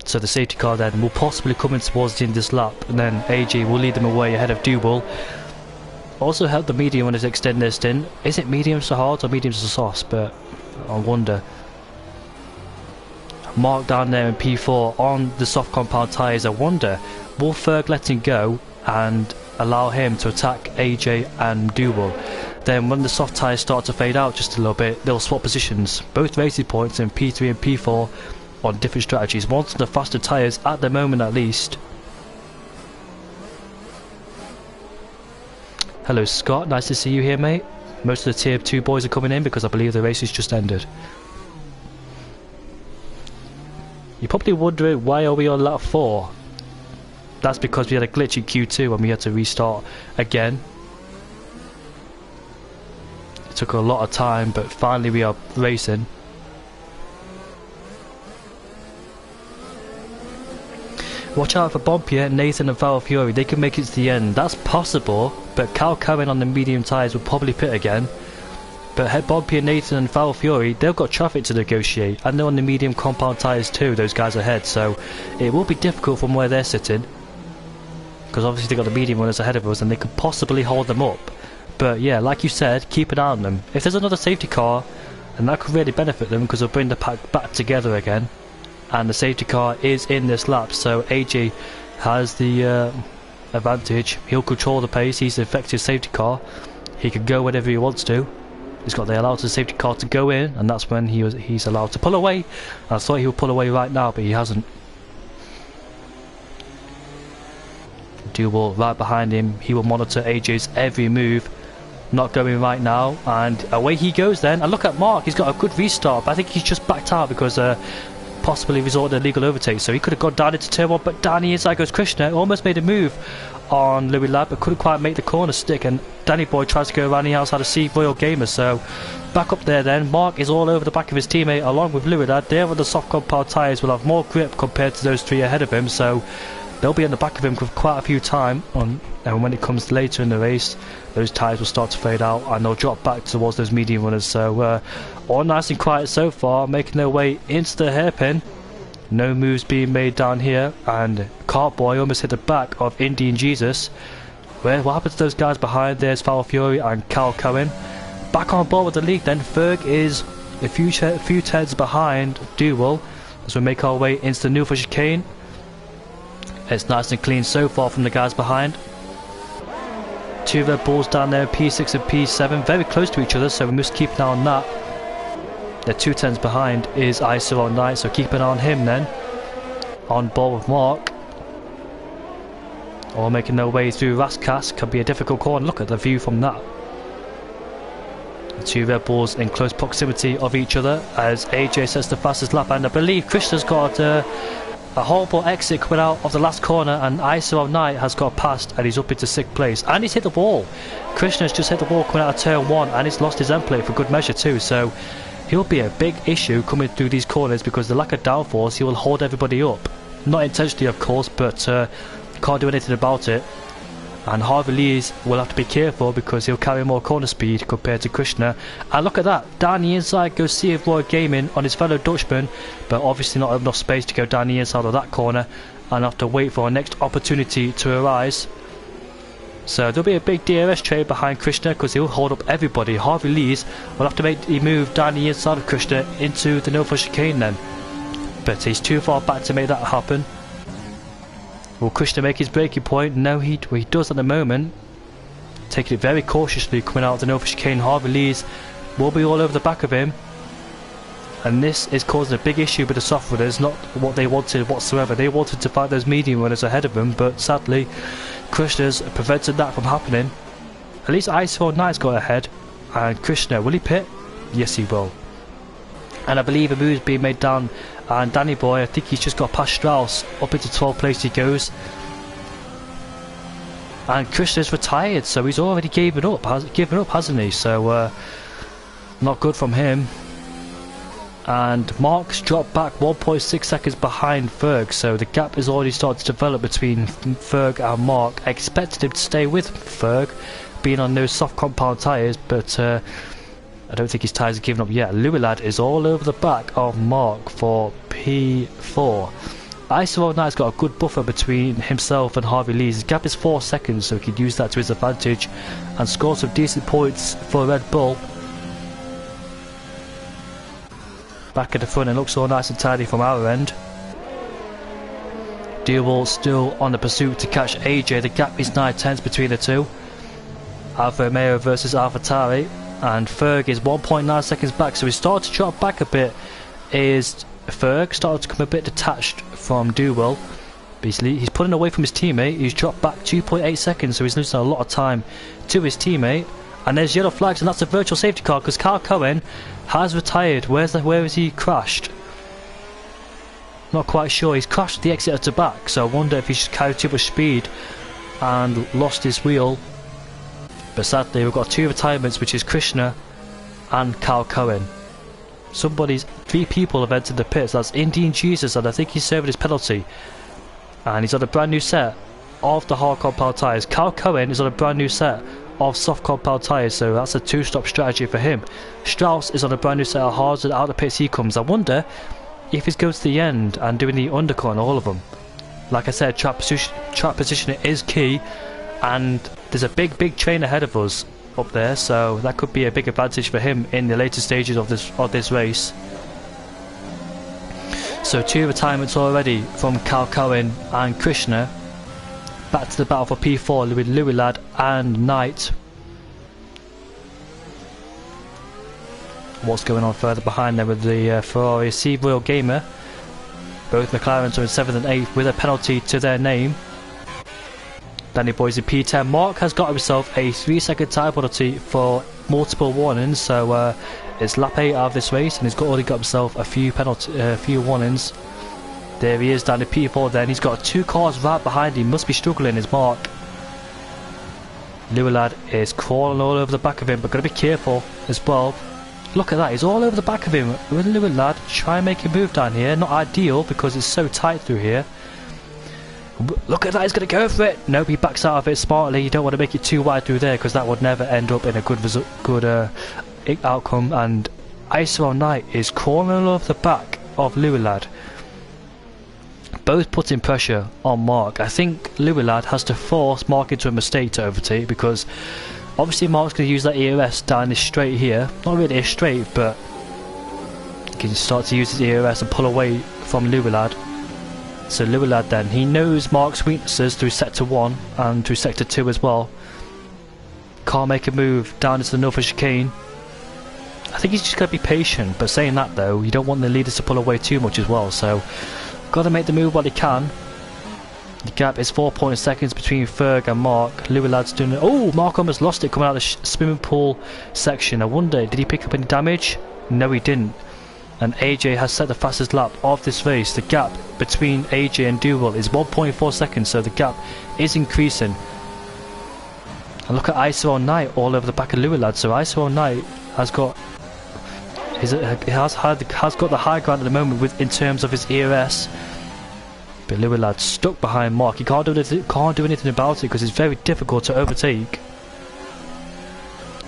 So the safety car then will possibly come in towards the end of this lap, and then AJ will lead them away ahead of Duval. Also help the medium runners extend their stint. Is it mediums to hard or mediums to soft? But I wonder. Mark down there in P4 on the soft compound tyres. I wonder, will Ferg let him go and allow him to attack AJ and Duel? Then when the soft tyres start to fade out just a little bit, they'll swap positions. Both racing points in P3 and P4 on different strategies. One's on the faster tyres at the moment at least. Hello Scott, nice to see you here mate. Most of the tier 2 boys are coming in because I believe the race has just ended. You're probably wondering why are we on lap 4? That's because we had a glitch in Q2 and we had to restart again. It took a lot of time, but finally we are racing. Watch out for Bompier, Nathan and Val Fiori, they can make it to the end. That's possible, but Cal Cohen on the medium tyres will probably pit again. But head Bompier, Nathan and Val Fiori, they've got traffic to negotiate, and they're on the medium compound tyres too, those guys ahead, so it will be difficult from where they're sitting. Because obviously they've got the medium runners ahead of us and they could possibly hold them up. But yeah, like you said, keep an eye on them. If there's another safety car, and that could really benefit them because it'll bring the pack back together again. And the safety car is in this lap, so AJ has the advantage. He'll control the pace, he's the effective safety car. He can go whenever he wants to. He's got the allowed the safety car to go in, and that's when he's allowed to pull away. I thought he would pull away right now, but he hasn't. Duel right behind him, he will monitor AJ's every move. Not going right now, and away he goes then. And look at Mark, he's got a good restart, but I think he's just backed out because possibly resorted to illegal overtake, so he could have gone down into turn 1, but down the inside goes Krishna. Almost made a move on Louis Ladd, but couldn't quite make the corner stick, and Danny Boy tries to go around the outside of C Royal Gamer. So back up there then, Mark is all over the back of his teammate along with Louis Ladd. There with the soft compound tyres will have more grip compared to those 3 ahead of him, so they'll be on the back of him for quite a few time on, and when it comes later in the race, those tyres will start to fade out and they'll drop back towards those medium runners. So all nice and quiet so far, making their way into the hairpin. No moves being made down here, and Cartboy almost hit the back of Indy and Jesus. What happened to those guys behind? There's Foul Fury and Cal Cohen. Back on board with the lead then. Ferg is a few tenths behind Duel as we make our way into the New chicane. It's nice and clean so far from the guys behind. 2 Red Bulls down there, P6 and P7, very close to each other, so we must keep an eye on that. The 2 tenths behind is ISO on night, so keep an eye on him then. On board with Mark. Or making their way through Raskas, can be a difficult corner. Look at the view from that. The 2 Red Bulls in close proximity of each other as AJ sets the fastest lap, and I believe Krishna's got a horrible exit coming out of the last corner, and ISO on night has got past and he's up into 6th place, and he's hit the wall. Krishna's just hit the wall coming out of turn 1, and he's lost his end plate for good measure too, so he'll be a big issue coming through these corners because the lack of downforce, he will hold everybody up. Not intentionally of course, but can't do anything about it. And Harvey Lees will have to be careful because he'll carry more corner speed compared to Krishna. And look at that, down the inside goes Sea of Roy Gaming on his fellow Dutchman, but obviously not enough space to go down the inside of that corner and have to wait for our next opportunity to arise. So there'll be a big DRS trade behind Krishna because he'll hold up everybody. Harvey Lees will have to make the move down the inside of Krishna into the Nova chicane then. But he's too far back to make that happen. Will Krishna make his breaking point? No, he does at the moment. Taking it very cautiously coming out of the Nova chicane. Harvey Lees will be all over the back of him. And this is causing a big issue with the soft runners, not what they wanted whatsoever. They wanted to fight those medium runners ahead of them, but sadly Krishna's prevented that from happening. At least ISO Knight's got ahead. And Krishna, will he pit? Yes he will. And I believe a move's being made down, and Danny Boy, I think he's just got past Strauss, up into 12th place he goes. And Krishna's retired, so he's already given up, hasn't he? So not good from him. And Mark's dropped back 1.6 seconds behind Ferg, so the gap is already starting to develop between Ferg and Mark. I expected him to stay with Ferg, being on those soft compound tyres, but I don't think his tyres are given up yet. Louis Ladd is all over the back of Mark for P4. ISO Knight's got a good buffer between himself and Harvey Lee. His gap is 4 seconds, so he could use that to his advantage and score some decent points for Red Bull. Back at the front, it looks all nice and tidy from our end. Duval still on the pursuit to catch AJ. The gap is 9/10 between the two. Alfa Romeo versus AlphaTauri, and Ferg is 1.9 seconds back, so he's started to drop back a bit. Is Ferg started to come a bit detached from Duval. Basically, he's pulling away from his teammate. He's dropped back 2.8 seconds, so he's losing a lot of time to his teammate. And there's yellow flags, and that's a virtual safety car because Carl Cohen has retired. Where is he crashed? Not quite sure. He's crashed at the exit at the back, so I wonder if he's just carried too much speed and lost his wheel. But sadly, we've got 2 retirements, which is Krishna and Carl Cohen. Three people have entered the pits. That's Indian Jesus, and I think he's serving his penalty. And he's on a brand new set of the hard compound tyres. Carl Cohen is on a brand new set of soft compound tyres, so that's a 2-stop strategy for him. Strauss is on a brand new set of hards, and out of the pits he comes. I wonder if he's going to the end and doing the undercut on all of them. Like I said, track positioning is key, and there's a big train ahead of us up there, so that could be a big advantage for him in the later stages of this race. So 2 retirements already from Carl Cohen and Krishna. Back to the battle for P4 with Louis Ladd and Knight. What's going on further behind there with the Ferrari C-Royal Gamer? Both McLarens are in 7th and 8th with a penalty to their name. Danny Boy's in P10. Mark has got himself a 3-second time penalty for multiple warnings, so it's lap 8 out of this race, and he's already got himself a few warnings. There he is down to P4 then. He's got 2 cars right behind him. Must be struggling, is Mark. Louis Ladd is crawling all over the back of him, but got to be careful as well. Look at that, he's all over the back of him. With Louis Ladd, try and make a move down here. Not ideal because it's so tight through here. Look at that, he's going to go for it. Nope, he backs out of it smartly. You don't want to make it too wide through there because that would never end up in a good outcome. And ISO Knight is crawling all over the back of Louis Ladd. Both putting pressure on Mark. I think Louis Ladd has to force Mark into a mistake to overtake, because obviously Mark's going to use that ERS down this straight here. Not really a straight, but he can start to use his ERS and pull away from Louis Ladd. So Louis Ladd then, he knows Mark's weaknesses through sector 1 and through sector 2 as well. Can't make a move down into the Norfolk chicane. I think he's just going to be patient, but saying that though, you don't want the leaders to pull away too much as well, so got to make the move while he can. The gap is 4 seconds between Ferg and Mark. Louis Ladd's doing it. Oh, Mark almost lost it coming out of the swimming pool section. I wonder, did he pick up any damage? No, he didn't. And AJ has set the fastest lap of this race. The gap between AJ and Duval is 1.4 seconds, so the gap is increasing. And look at ISO Knight all over the back of Louis Ladd. So ISO Knight has got has got the high ground at the moment in terms of his ERS. But Louis Ladd stuck behind Mark. He can't do anything about it because it's very difficult to overtake.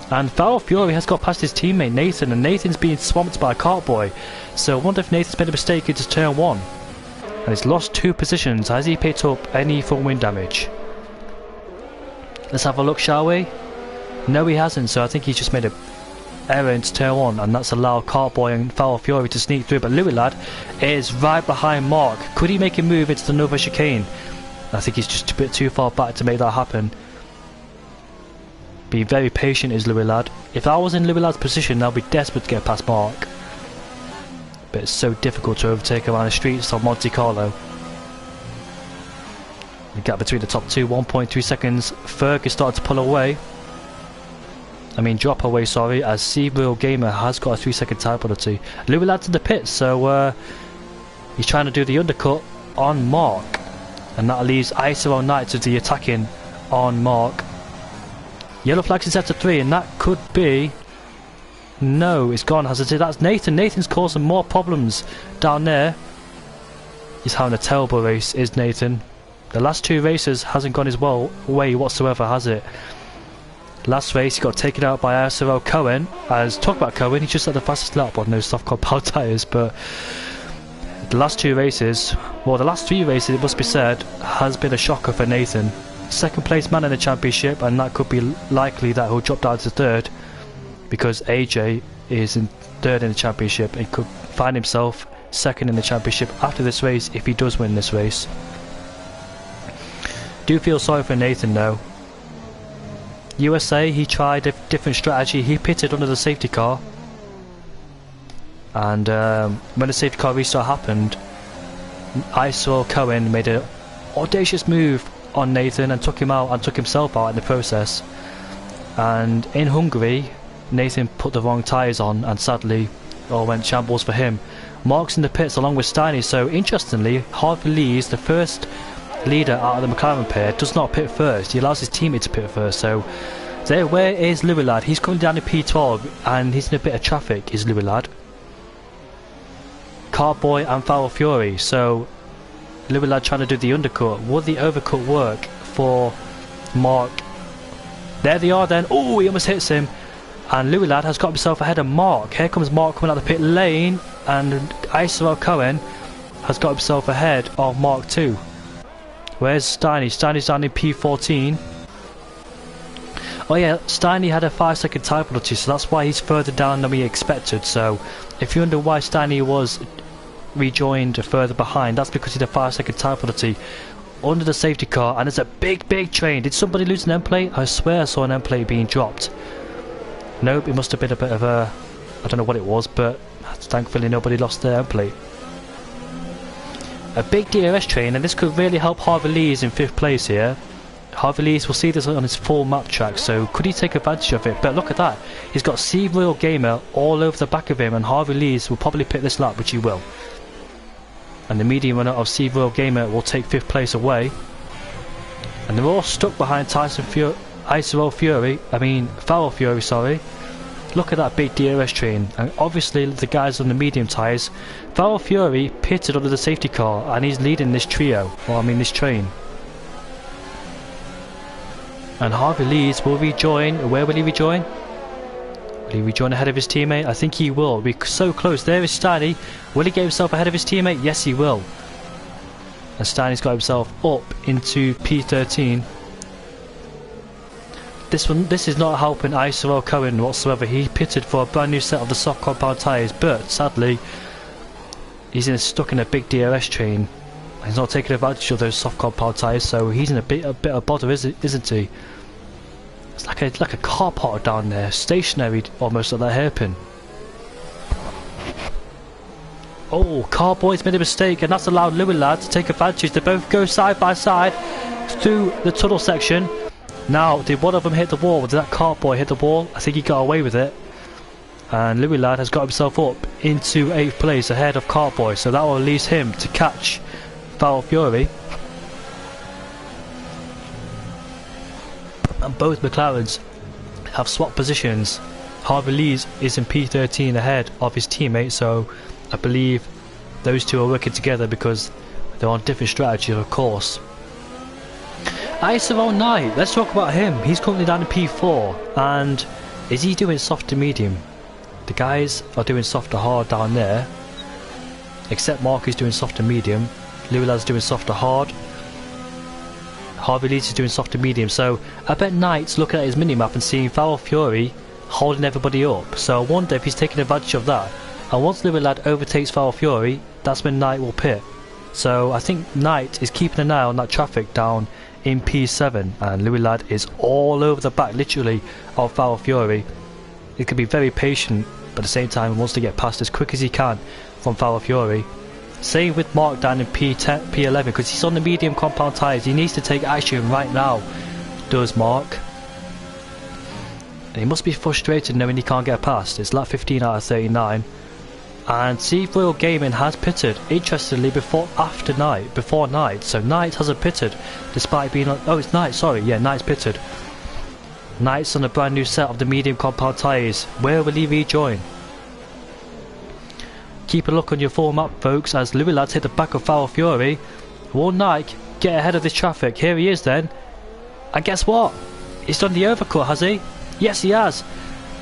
And Foul Fury has got past his teammate Nathan, and Nathan's being swamped by Cartboy. So I wonder if Nathan's made a mistake into turn 1. And he's lost 2 positions. Has he picked up any front wing damage? Let's have a look, shall we? No, he hasn't, so I think he's just made a error into turn 1, and that's allowed Cartboy and Foul Fury to sneak through. But Louis Ladd is right behind Mark. Could he make a move into the Nova chicane? I think he's just a bit too far back to make that happen. Be very patient is Louis Ladd. If I was in Louis Ladd's position, I'd be desperate to get past Mark. But it's so difficult to overtake around the streets of Monte Carlo. The gap between the top 2, 1.3 seconds. Ferg is starting to pull away. Drop away, sorry, as C-Real Gamer has got a 3-second time penalty. Louis Ladd's in the pits, so he's trying to do the undercut on Mark. And that leaves ISO Knight to the attacking on Mark. Yellow flags in sector 3, and that could be... No, it's gone, has it? That's Nathan. Nathan's causing more problems down there. He's having a terrible race, is Nathan. The last 2 races hasn't gone his way whatsoever, has it? Last race he got taken out by ISO Cohen. As talk about Cohen, he just had the fastest lap on those soft compound tyres, but The last two races, well the last three races it must be said, has been a shocker for Nathan. Second place man in the championship, and that could be likely that he'll drop down to third because AJ is in third in the championship and could find himself second in the championship after this race if he does win this race. Do feel sorry for Nathan though. USA, he tried a different strategy. He pitted under the safety car, and when the safety car restart happened, Isol Cohen made an audacious move on Nathan and took him out and took himself out in the process. And in Hungary, Nathan put the wrong tyres on and sadly all went shambles for him. Mark's in the pits along with Steiny, so interestingly Harvey Lee's the first leader out of the McLaren pair does not pit first. He allows his teammate to pit first. So there, where is Louis Lad? He's coming down to P12 and he's in a bit of traffic, is Louis Lad. Carboy and Foul Fury, so Louis Lad trying to do the undercut. Would the overcut work for Mark? There they are then. Oh, he almost hits him, and Louis Lad has got himself ahead of Mark. Here comes Mark coming out the pit lane, and Isol Cohen has got himself ahead of Mark too. Where's Steiny? Steiny's down in P14. Oh yeah, Steiny had a 5-second time penalty, so that's why he's further down than we expected. So if you wonder why Steiny was rejoined further behind, that's because he had a 5-second time penalty under the safety car, and it's a big train. Did somebody lose an end plate? I swear I saw an end plate being dropped. Nope, it must have been a bit of a, I don't know what it was, but thankfully nobody lost their end plate. A big DRS train, and this could really help Harvey Lees in 5th place here. Harvey Lees will see this on his full map track, so could he take advantage of it? But look at that, he's got C Royal Gamer all over the back of him, and Harvey Lees will probably pick this lap, which he will. And the medium runner of C Royal Gamer will take 5th place away. And they're all stuck behind Tyson Fury, Foul Fury, sorry. Look at that big DRS train, and obviously the guys on the medium tyres. Foul Fury pitted under the safety car and he's leading this trio, this train. And Harvey Lees will rejoin. Where will he rejoin? Will he rejoin ahead of his teammate? I think he will. We're so close. There is Steiny. Will he get himself ahead of his teammate? Yes, he will. And Steiny's got himself up into P13. This is not helping Isol Cohen whatsoever. He pitted for a brand new set of the soft compound tyres, but sadly he's stuck in a big DRS train. He's not taking advantage of those soft compound tyres, so he's in a bit of bother, isn't he? It's like a car park down there, stationary almost at that hairpin. Oh, Carboy's made a mistake, and that's allowed Louis Lad to take advantage. They both go side by side through the tunnel section. Now, did one of them hit the wall? Did that Carboy hit the wall? I think he got away with it. And Louis Lad has got himself up into 8th place ahead of Carboy, so that will release him to catch Foul Fury. And both McLarens have swapped positions. Harvey Lees is in P13 ahead of his teammate, so I believe those two are working together because they're on different strategies, of course. Isol Knight, let's talk about him. He's currently down in P4, and is he doing soft to medium? The guys are doing soft to hard down there, except Mark is doing soft to medium. Louis Lad's doing soft to hard. Harvey Lees is doing soft to medium. So I bet Knight's looking at his minimap and seeing Foul Fury holding everybody up. So I wonder if he's taking advantage of that. And once Louis Lad overtakes Foul Fury, that's when Knight will pit. So I think Knight is keeping an eye on that traffic down in P7, and Louis Lad is all over the back, literally, of Foul Fury. He can be very patient, but at the same time wants to get past as quick as he can from Foul Fury. Same with Mark down in P10, P11, because he's on the medium compound tyres. He needs to take action right now, does Mark. And he must be frustrated knowing he can't get past. It's lap 15 out of 39. And C Royal Gaming has pitted, interestingly, before Knight. So Knight hasn't pitted, despite being on... Oh, it's Knight, sorry. Yeah, Knight's pitted. Knight's on a brand new set of the medium compound tyres. Where will he rejoin? Keep a look on your full map, folks, as Louis Lad's hit the back of Foul Fury. Will Knight get ahead of this traffic? Here he is then. And guess what? He's done the overcut, has he? Yes, he has.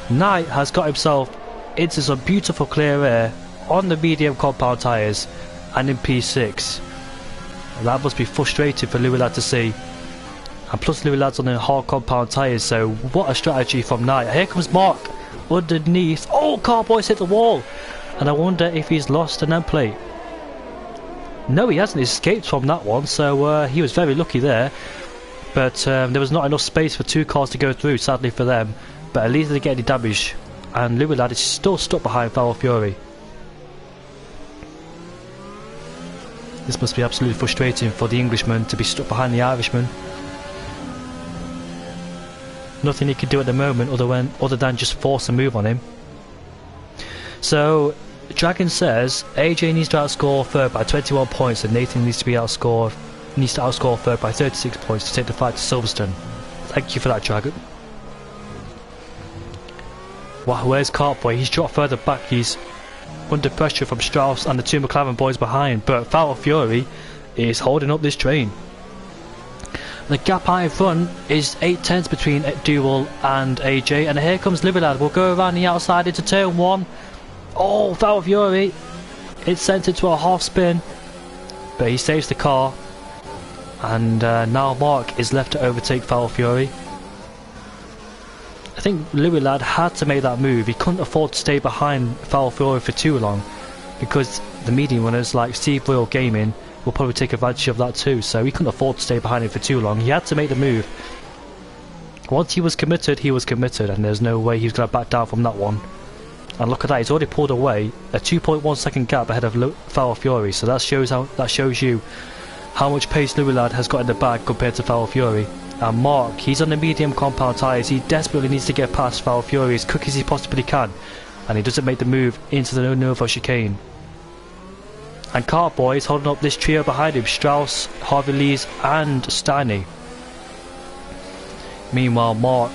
Knight has got himself into some beautiful clear air on the medium compound tyres, and in P6. That must be frustrating for Louis Lad to see. And plus Louis Lad's on the hard compound tyres, so what a strategy from Knight. Here comes Mark underneath. Oh, Carboy's hit the wall. And I wonder if he's lost an end plate. No, he hasn't escaped from that one, so he was very lucky there. But there was not enough space for two cars to go through, sadly for them. But at least they didn't get any damage. And Louis Lad is still stuck behind Foul Fury. This must be absolutely frustrating for the Englishman to be stuck behind the Irishman. Nothing he can do at the moment other than just force a move on him. So Dragon says AJ needs to outscore third by 21 points and Nathan needs to outscore third by 36 points to take the fight to Silverstone. Thank you for that, Dragon. Wow, where's Cartboy? He's dropped further back. He's under pressure from Strauss and the two McLaren boys behind, but Foul Fury is holding up this train. The gap out in front is 8 tenths between Duel and AJ, and here comes Louis Lad. We'll go around the outside into turn 1. Oh, Foul Fury! It's sent into a half spin, but he saves the car, and now Mark is left to overtake Foul Fury. I think Louis Lad had to make that move. He couldn't afford to stay behind Foul Fury for too long, because the medium runners like Steve Boyle Gaming will probably take advantage of that too, so he couldn't afford to stay behind him for too long. He had to make the move. Once he was committed, and there's no way he was going to back down from that one. And look at that, he's already pulled away a 2.1 second gap ahead of Foul Fury, so that shows you how much pace Louis Lad has got in the bag compared to Foul Fury. And Mark, he's on the medium compound tyres. He desperately needs to get past Foul Fury as quick as he possibly can, and he doesn't make the move into the Novo chicane. And Cartboy is holding up this trio behind him: Strauss, Harvey Lees and Steiny. Meanwhile, Mark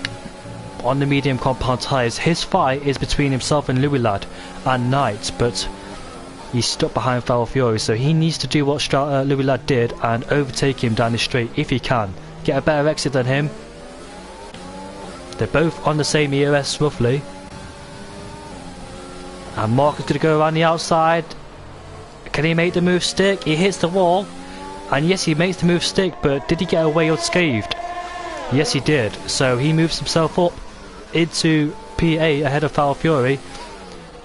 on the medium compound tyres. His fight is between himself and Louis Lad and Knight, but he's stuck behind Foul Fury, so he needs to do what Louis Lad did and overtake him down the straight if he can. Get a better exit than him. They're both on the same EOS roughly. And Mark is going to go around the outside. Can he make the move stick? He hits the wall. And yes, he makes the move stick, but did he get away unscathed? Yes, he did. So he moves himself up into P8 ahead of Foul Fury,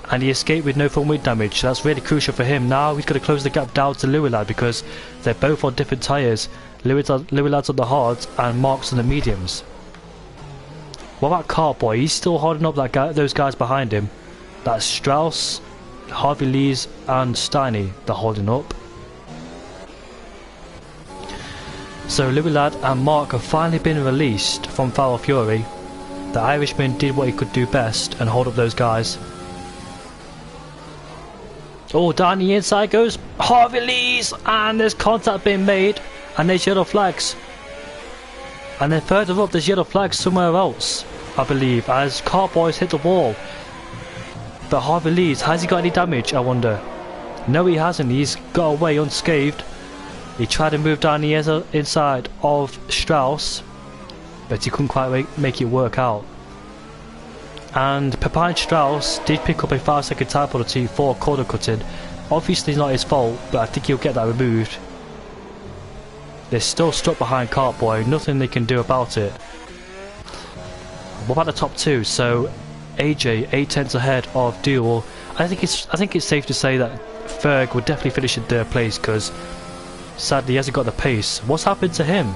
and he escaped with no front wing damage. So that's really crucial for him. Now he's got to close the gap down to Louis Lad because they're both on different tyres. Louis Lad's on the hards and Mark's on the mediums. What about Cartboy? He's still holding up those guys behind him. That's Strauss, Harvey Lees and Steiny they're holding up. So Louis Lad and Mark have finally been released from Foul Fury. The Irishman did what he could do best and hold up those guys. Oh, down the inside goes Harvey Lees, and there's contact being made, and there's yellow flags. And then further up there's yellow flags somewhere else, I believe, as Cartboy's hit the wall. But Harvey Lees, has he got any damage, I wonder? No, he hasn't. He's got away unscathed. He tried to move down the inside of Strauss, but he couldn't quite make it work out. And Pepijn Strauss did pick up a 5-second time penalty for corner cutting. Obviously not his fault, but I think he'll get that removed. They're still stuck behind Cartboy, nothing they can do about it. What about the top two? So AJ 8 tenths ahead of Duel. I think it's safe to say that Ferg will definitely finish in third place because sadly he hasn't got the pace. What's happened to him?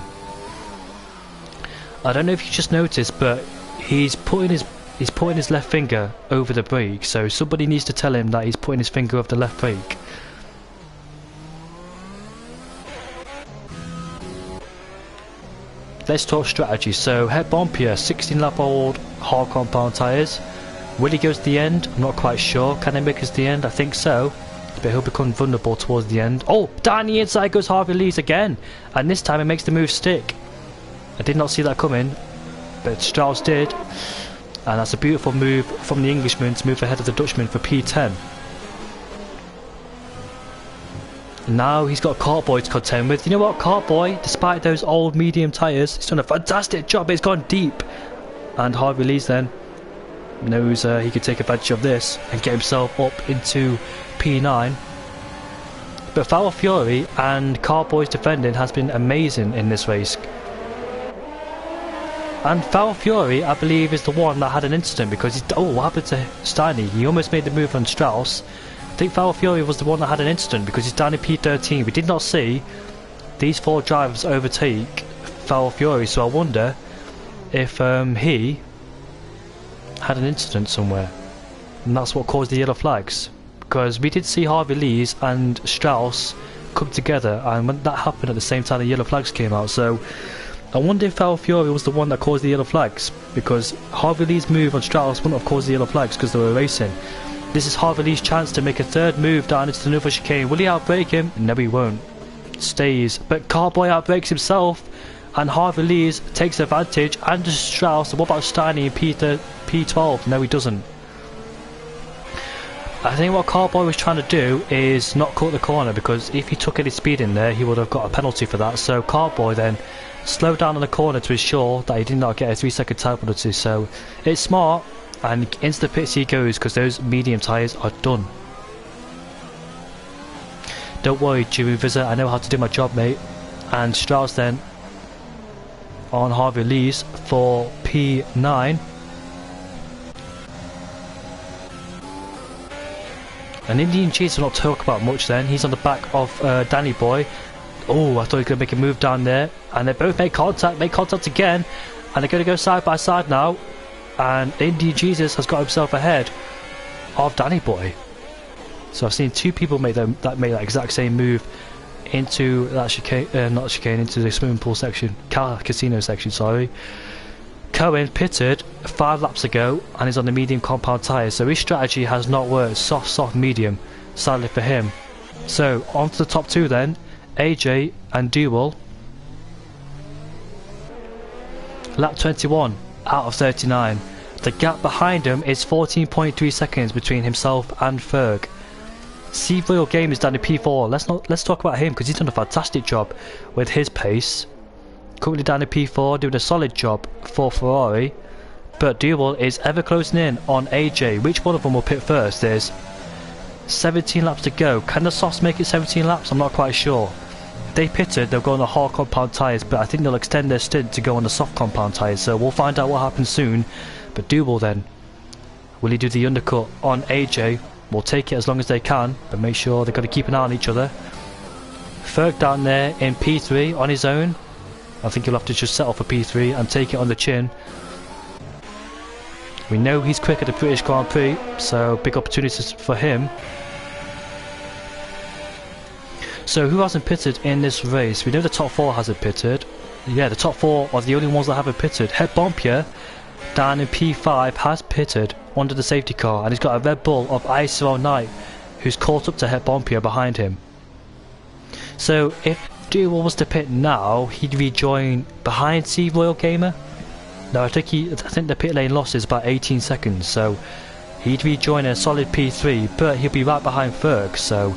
I don't know if you just noticed, but he's putting his left finger over the brake, so somebody needs to tell him that he's putting his finger over the left brake. Let's talk strategy. So Het Bompier, 16-lap-old hard compound tyres. Will he go to the end? I'm not quite sure. Can they make it to the end? I think so. But he'll become vulnerable towards the end. Oh, down the inside goes Harvey Lees again. And this time it makes the move stick. I did not see that coming, but Strauss did. And that's a beautiful move from the Englishman to move ahead of the Dutchman for P10. Now he's got Cartboy to contend with. You know what, Cartboy, despite those old medium tyres, he's done a fantastic job. It's gone deep. And Harvey Lees then knows he could take advantage of this and get himself up into P9. But Foul Fury and Carboy's defending has been amazing in this race. And Foul Fury, I believe, is the one that had an incident because he's... Oh, what happened to Steiny? He almost made the move on Strauss. I think Foul Fury was the one that had an incident because he's down in P13. We did not see these 4 drivers overtake Foul Fury, so I wonder if he had an incident somewhere. And that's what caused the yellow flags. Because we did see Harvey Lees and Strauss come together, and when that happened at the same time the yellow flags came out, so I wonder if Foul Fury was the one that caused the yellow flags, because Harvey Lee's move on Strauss wouldn't have caused the yellow flags because they were racing. This is Harvey Lee's chance to make a 3rd move down into the Nova chicane. Will he outbrake him? No, he won't. Stays, but Carboy outbreaks himself, and Harvey Lees takes advantage, and Strauss. What about Steiny in P12? No, he doesn't. I think what Carboy was trying to do is not cut the corner, because if he took any speed in there he would have got a penalty for that. So Carboy then slowed down on the corner to ensure that he did not get a 3-second tyre penalty. So it's smart, and into the pits he goes because those medium tyres are done. Don't worry, Jimmy Vizzer, I know how to do my job, mate. And Strauss then on Harvey Lees for P9. And Indian Cheese will not talk about much then. He's on the back of Danny Boy. Oh, I thought he was going to make a move down there. And they both make contact again. And they're going to go side by side now. And Indian Jesus has got himself ahead of Danny Boy. So I've seen 2 people make that exact same move into that chicane, not chicane, into the swimming pool section, casino section, sorry. Cohen pitted 5 laps ago and is on the medium compound tyres, so his strategy has not worked. Soft, medium, sadly for him. So on to the top 2 then, AJ and Duel. Lap 21 out of 39. The gap behind him is 14.3 seconds between himself and Ferg. Steve Royal Game is down to P4. Let's talk about him because he's done a fantastic job with his pace. Currently down to P4, doing a solid job for Ferrari. But Duel is ever closing in on AJ. Which one of them will pit first? There's 17 laps to go. Can the softs make it 17 laps? I'm not quite sure. If they pitted, they'll go on the hard compound tyres, but I think they'll extend their stint to go on the soft compound tyres. So we'll find out what happens soon. But Duel then, will he do the undercut on AJ? We'll take it as long as they can, but make sure they've got to keep an eye on each other. Ferg down there in P3 on his own. I think he'll have to just settle for P3 and take it on the chin. We know he's quick at the British Grand Prix, so big opportunities for him. So who hasn't pitted in this race? We know the top 4 hasn't pitted. Yeah, the top 4 are the only ones that haven't pitted. Het Bompier down in P5 has pitted under the safety car, and he's got a Red Bull of ICRL Knight who's caught up to Het Bompier behind him. So if Duel was to pit now, he'd rejoin behind Steve Royal Gamer. No, I think the pit lane loss is about 18 seconds, so he'd rejoin a solid P3, but he'll be right behind Ferg. So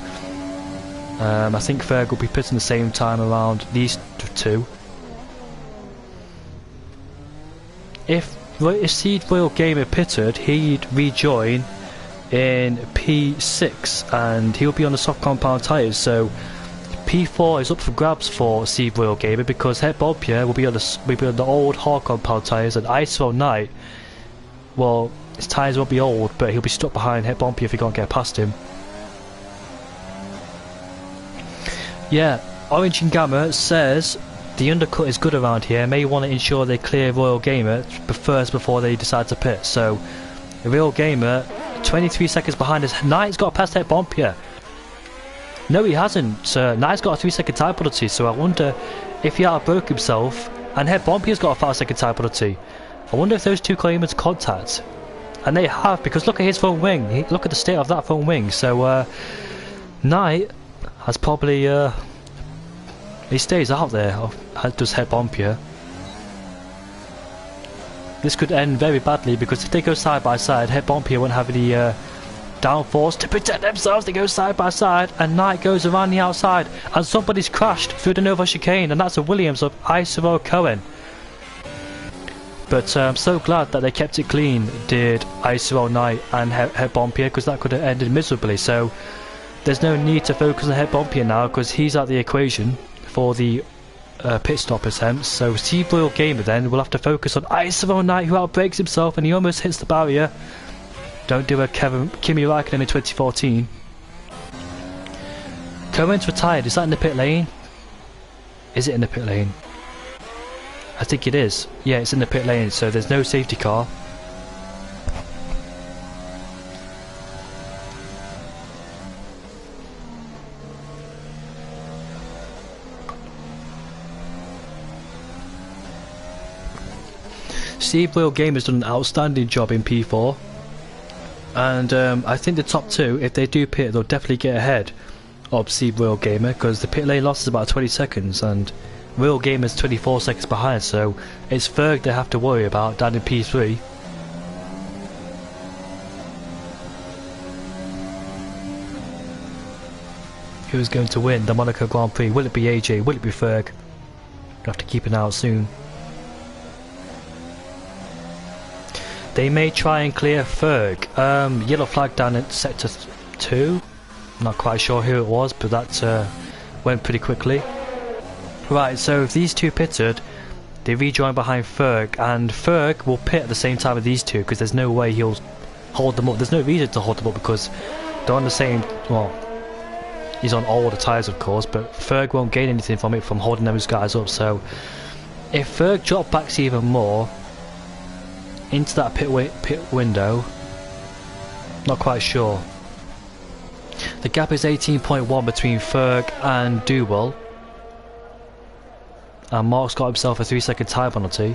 I think Ferg will be pitting the same time around these 2. If Steve Royal Gamer pitted, he'd rejoin in P6 and he'll be on the soft compound tyres. So P4 is up for grabs for Steve Royal Gamer because Het Bompier will be on the old hard compound tyres, and ICRL Knight, well, his tyres won't be old, but he'll be stuck behind Het Bompier if he can't get past him. Yeah, Orange and Gamma says the undercut is good around here. May want to ensure they clear Royal Gamer first before they decide to pit. So the Royal Gamer 23 seconds behind us. Knight's got past Het Bompier. No, he hasn't. Knight's got a 3-second time penalty, so I wonder if he outbroke himself. And Het Bompier's got a 5-second time penalty. I wonder if those 2 claim into contact. And they have, because look at his front wing. Look at the state of that front wing. So Knight has probably he stays out there, does Het Bompier. This could end very badly because if they go side by side, Het Bompier won't have any downforce to protect themselves. They go side by side and Knight goes around the outside and somebody's crashed through the Nova chicane, and that's a Williams of ICRL Cohen. But I'm so glad that they kept it clean, did ICRL Knight and Het Bompier, because that could have ended miserably. So there's no need to focus on head bump here now because he's out the equation for the pit stop attempts. So Steve Royal Gamer then will have to focus on Ice Knight, who outbreaks himself and he almost hits the barrier. Don't do a Kimi Räikkönen in 2014. Cohen's retired. Is that in the pit lane? Is it in the pit lane? I think it is. Yeah, it's in the pit lane, so there's no safety car. Steve Royal Gamer has done an outstanding job in P4. And I think the top two, if they do pit, they'll definitely get ahead of Steve Royal Gamer, because the pit lane loss is about 20 seconds and Royal Gamer's 24 seconds behind, so it's Ferg they have to worry about down in P3. Who's going to win the Monaco Grand Prix? Will it be AJ? Will it be Ferg? We'll have to keep an eye out soon. They may try and clear Ferg. Yellow flag down at sector 2. Not quite sure who it was, but that went pretty quickly. Right, so if these two pitted, they rejoin behind Ferg, and Ferg will pit at the same time with these two because there's no way he'll hold them up. There's no reason to hold them up because they're on the same, well, he's on older tyres of course, but Ferg won't gain anything from it from holding those guys up. So if Ferg drop backs even more into that pit window, not quite sure. The gap is 18.1 between Ferg and Duwell, and Mark's got himself a 3-second time penalty.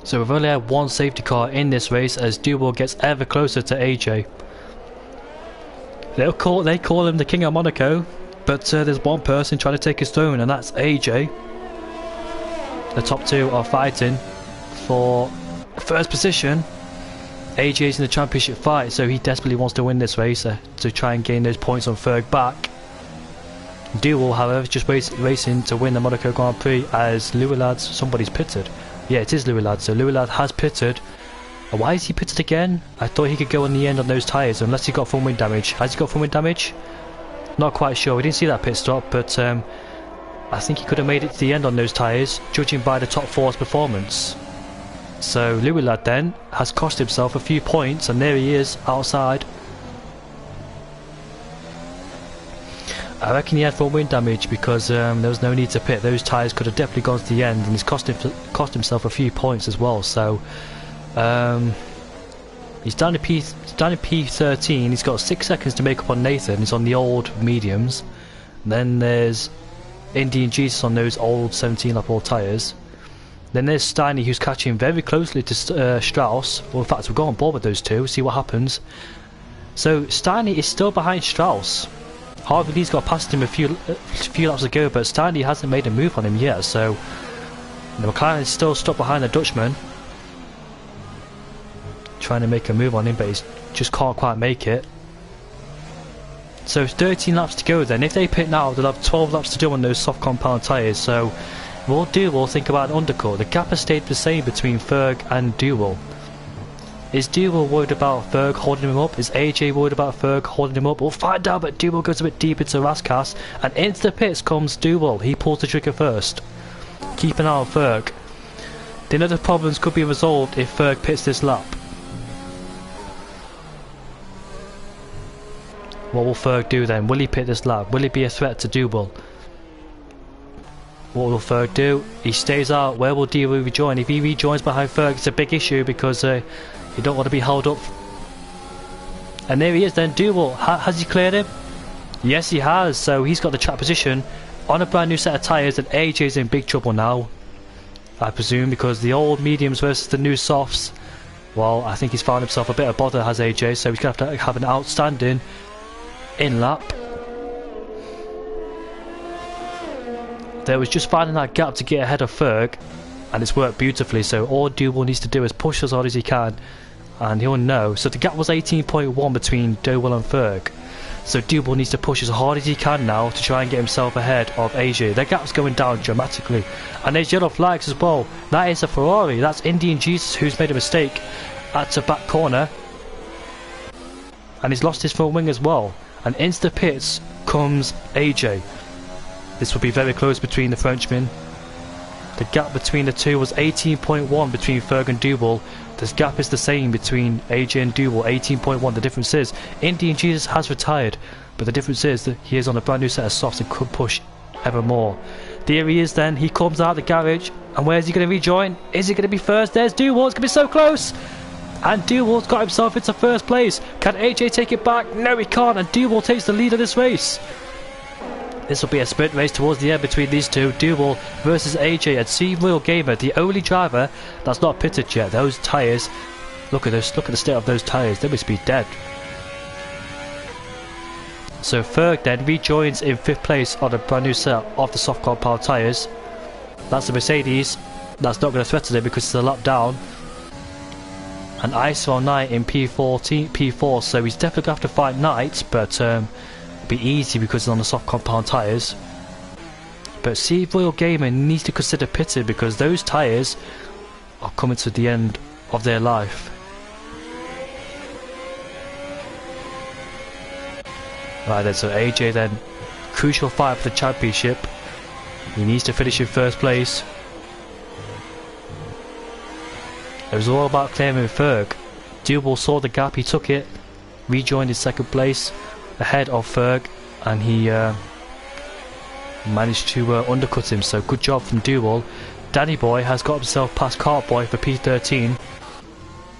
So we've only had one safety car in this race as Duwell gets ever closer to AJ. They call him the King of Monaco, but there's one person trying to take his throne, and that's AJ. The top two are fighting for first position. AJ's in the championship fight, so he desperately wants to win this race to try and gain those points on Ferg back. Duwell, however, just racing to win the Monaco Grand Prix as Louis somebody's pitted. Yeah, it is Louis, so Louis has pitted. Why is he pitted again? I thought he could go on the end on those tyres unless he got front wing damage. Has he got front wing damage? Not quite sure. We didn't see that pit stop, but I think he could have made it to the end on those tyres, judging by the top four's performance. So Louis then has cost himself a few points, and there he is outside. I reckon he had front wing damage because there was no need to pit. Those tyres could have definitely gone to the end, and he's cost himself a few points as well. So he's down to P13. He's got 6 seconds to make up on Nathan. He's on the old mediums. And then there's Indian Jesus on those old 17-lap old tyres. Then there's Steiny, who's catching very closely to Strauss. Well, in fact, we'll go on board with those two, see what happens. So Steiny is still behind Strauss. Harvey-Lee's got past him a few laps ago, but Steiny hasn't made a move on him yet. So the McLaren is still stuck behind the Dutchman, trying to make a move on him, but he just can't quite make it. So 13 laps to go then. If they pit now, they'll have 12 laps to do on those soft compound tyres. So we'll think about an undercut. The gap has stayed the same between Ferg and Duwell. Is Duwell worried about Ferg holding him up? Is AJ worried about Ferg holding him up? We'll find out, but Duwell goes a bit deep into Raskas, and into the pits comes Duwell. He pulls the trigger first. Keep an eye on Ferg. The other problems could be resolved if Ferg pits this lap. What will Ferg do then? Will he pit this lap? Will he be a threat to Duwell? What will Ferg do? He stays out. Where will Duwell rejoin? If he rejoins behind Ferg, it's a big issue because you don't want to be held up. And there he is then, Duwell. Has he cleared him? Yes, he has. So he's got the track position on a brand new set of tyres, and AJ's in big trouble now, I presume, because the old mediums versus the new softs. Well, I think he's found himself a bit of bother, has AJ, so he's going to have an outstanding in-lap. There was just finding that gap to get ahead of Ferg, and it's worked beautifully. So all Duwell needs to do is push as hard as he can, and he'll know. So the gap was 18.1 between Duwell and Ferg. So Duwell needs to push as hard as he can now to try and get himself ahead of AJ. Their gap's going down dramatically. And there's yellow flags as well. That is a Ferrari. That's Indian Jesus who's made a mistake. at the back corner. And he's lost his front wing as well. And into the pits comes AJ. This will be very close between the Frenchmen. The gap between the two was 18.1 between Ferg and Duval. This gap is the same between AJ and Duval, 18.1. The difference is Indian Jesus has retired, but the difference is that he is on a brand new set of softs and could push ever more. There he is then. He comes out the garage, and where's he going to rejoin? Is he going to be first? There's Duval. It's going to be so close. And Duval's got himself into first place. Can AJ take it back? No, he can't. And Duval takes the lead of this race. This will be a sprint race towards the end between these two. Duval versus AJ and C Royal Gamer, the only driver that's not pitted yet. Those tyres, look at this, look at the state of those tyres. They must be dead. So Ferg then rejoins in 5th place on a brand new set of the soft compound tyres. That's the Mercedes. That's not going to threaten him because it's a lap down. And ISO Knight in P4, so he's definitely going to have to fight Knight, but be easy because it's on the soft compound tyres. But C Royal Gamer needs to consider pitting because those tyres are coming to the end of their life. Right then, so AJ then, crucial fight for the championship. He needs to finish in 1st place. It was all about claiming Ferg. Duval saw the gap, he took it, rejoined in 2nd place ahead of Ferg, and he managed to undercut him, so good job from Duval. Danny Boy has got himself past Cartboy for P13.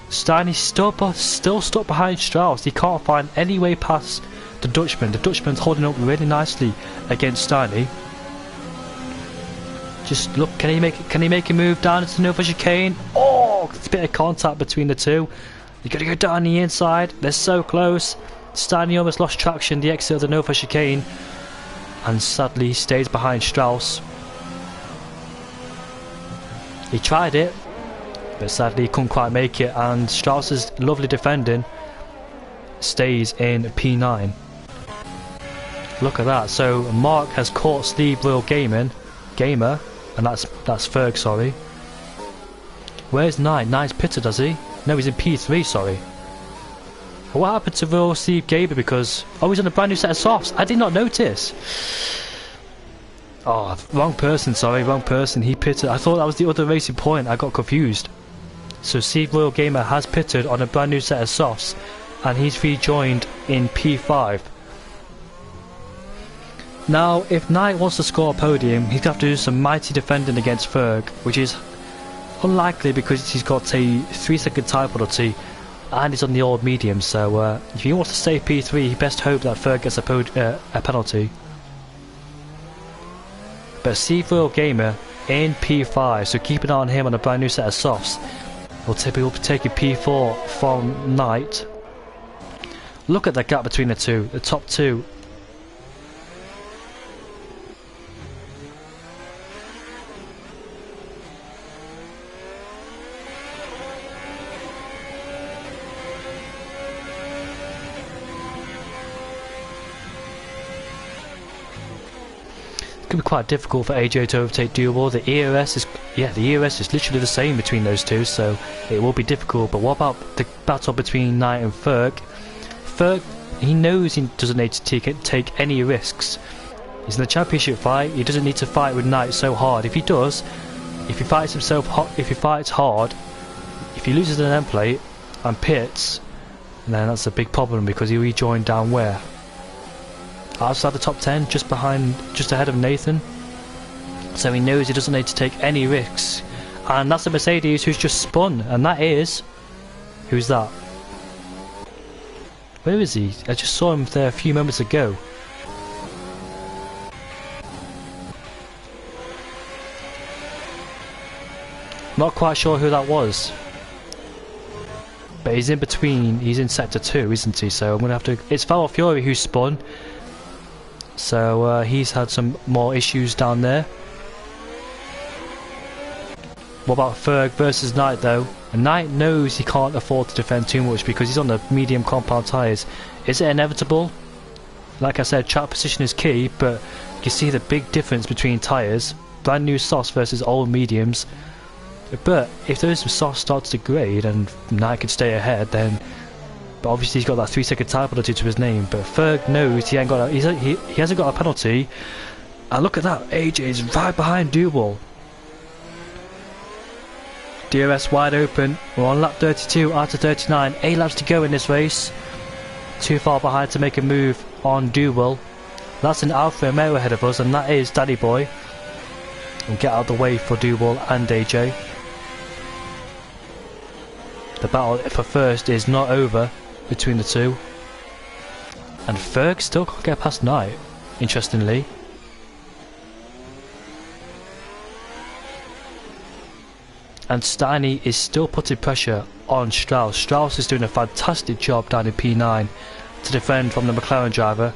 Steiny's still stuck behind Strauss. He can't find any way past the Dutchman. The Dutchman's holding up really nicely against Steiny. Just look, can he make a move down into Nova Chicane? Oh, it's a bit of contact between the two. You're gonna go down the inside. They're so close. Steiny almost lost traction the exit of the Nova Chicane, and sadly stays behind Strauss. He tried it, but sadly he couldn't quite make it, and Strauss's lovely defending stays in P9. Look at that. So Mark has caught Steve Royal Gamer, and that's Ferg, sorry. Where's Knight? Knight's pitted, does he? No, he's in P3, sorry. What happened to Royal Steve Gamer? Because he's on a brand new set of softs. I did not notice. Oh, wrong person, sorry, wrong person. He pitted. I thought that was the other racing point. I got confused. So Steve Royal Gamer has pitted on a brand new set of softs, and he's rejoined in P5. Now, if Knight wants to score a podium, he's going to have to do some mighty defending against Ferg, which is unlikely because he's got a 3-second tyre penalty and he's on the old medium, so if he wants to stay P3, he best hope that Ferg gets a penalty. But Steve Royal Gamer in P5, so keep an eye on him on a brand new set of softs. We'll be taking P4 from Knight. Look at the gap between the two, the top two. It could be quite difficult for AJ to overtake Duval. The EOS is literally the same between those two, so it will be difficult. But what about the battle between Knight and Ferg? Ferg, he knows he doesn't need to take any risks. He's in a championship fight. He doesn't need to fight with Knight so hard. If he does, if he fights hard, if he loses an end plate and pits, then that's a big problem because he rejoined down where? Outside the top 10, just ahead of Nathan. So he knows he doesn't need to take any risks. And that's a Mercedes who's just spun, and that is... Who's that? Where is he? I just saw him there a few moments ago. Not quite sure who that was. But he's in between, he's in sector 2, isn't he? So I'm going to have to... It's Feral Fury who spun. So he's had some more issues down there. What about Ferg versus Knight though? And Knight knows he can't afford to defend too much because he's on the medium compound tyres. Is it inevitable? Like I said, track position is key, but you see the big difference between tyres. Brand new softs versus old mediums. But if those soft starts to degrade and Knight could stay ahead, then but obviously he's got that 3-second time penalty to his name. But Ferg knows he ain't got he hasn't got a penalty. And look at that, AJ is right behind Duval. DRS wide open. We're on lap 32 out of 39. 8 laps to go in this race. Too far behind to make a move on Duval. That's an Alfa Romeo ahead of us, and that is Daddy Boy. And get out of the way for Duval and AJ. The battle for first is not over between the two. And Ferg still can't get past Knight, interestingly. And Steiny is still putting pressure on Strauss. Strauss is doing a fantastic job down in P9 to defend from the McLaren driver.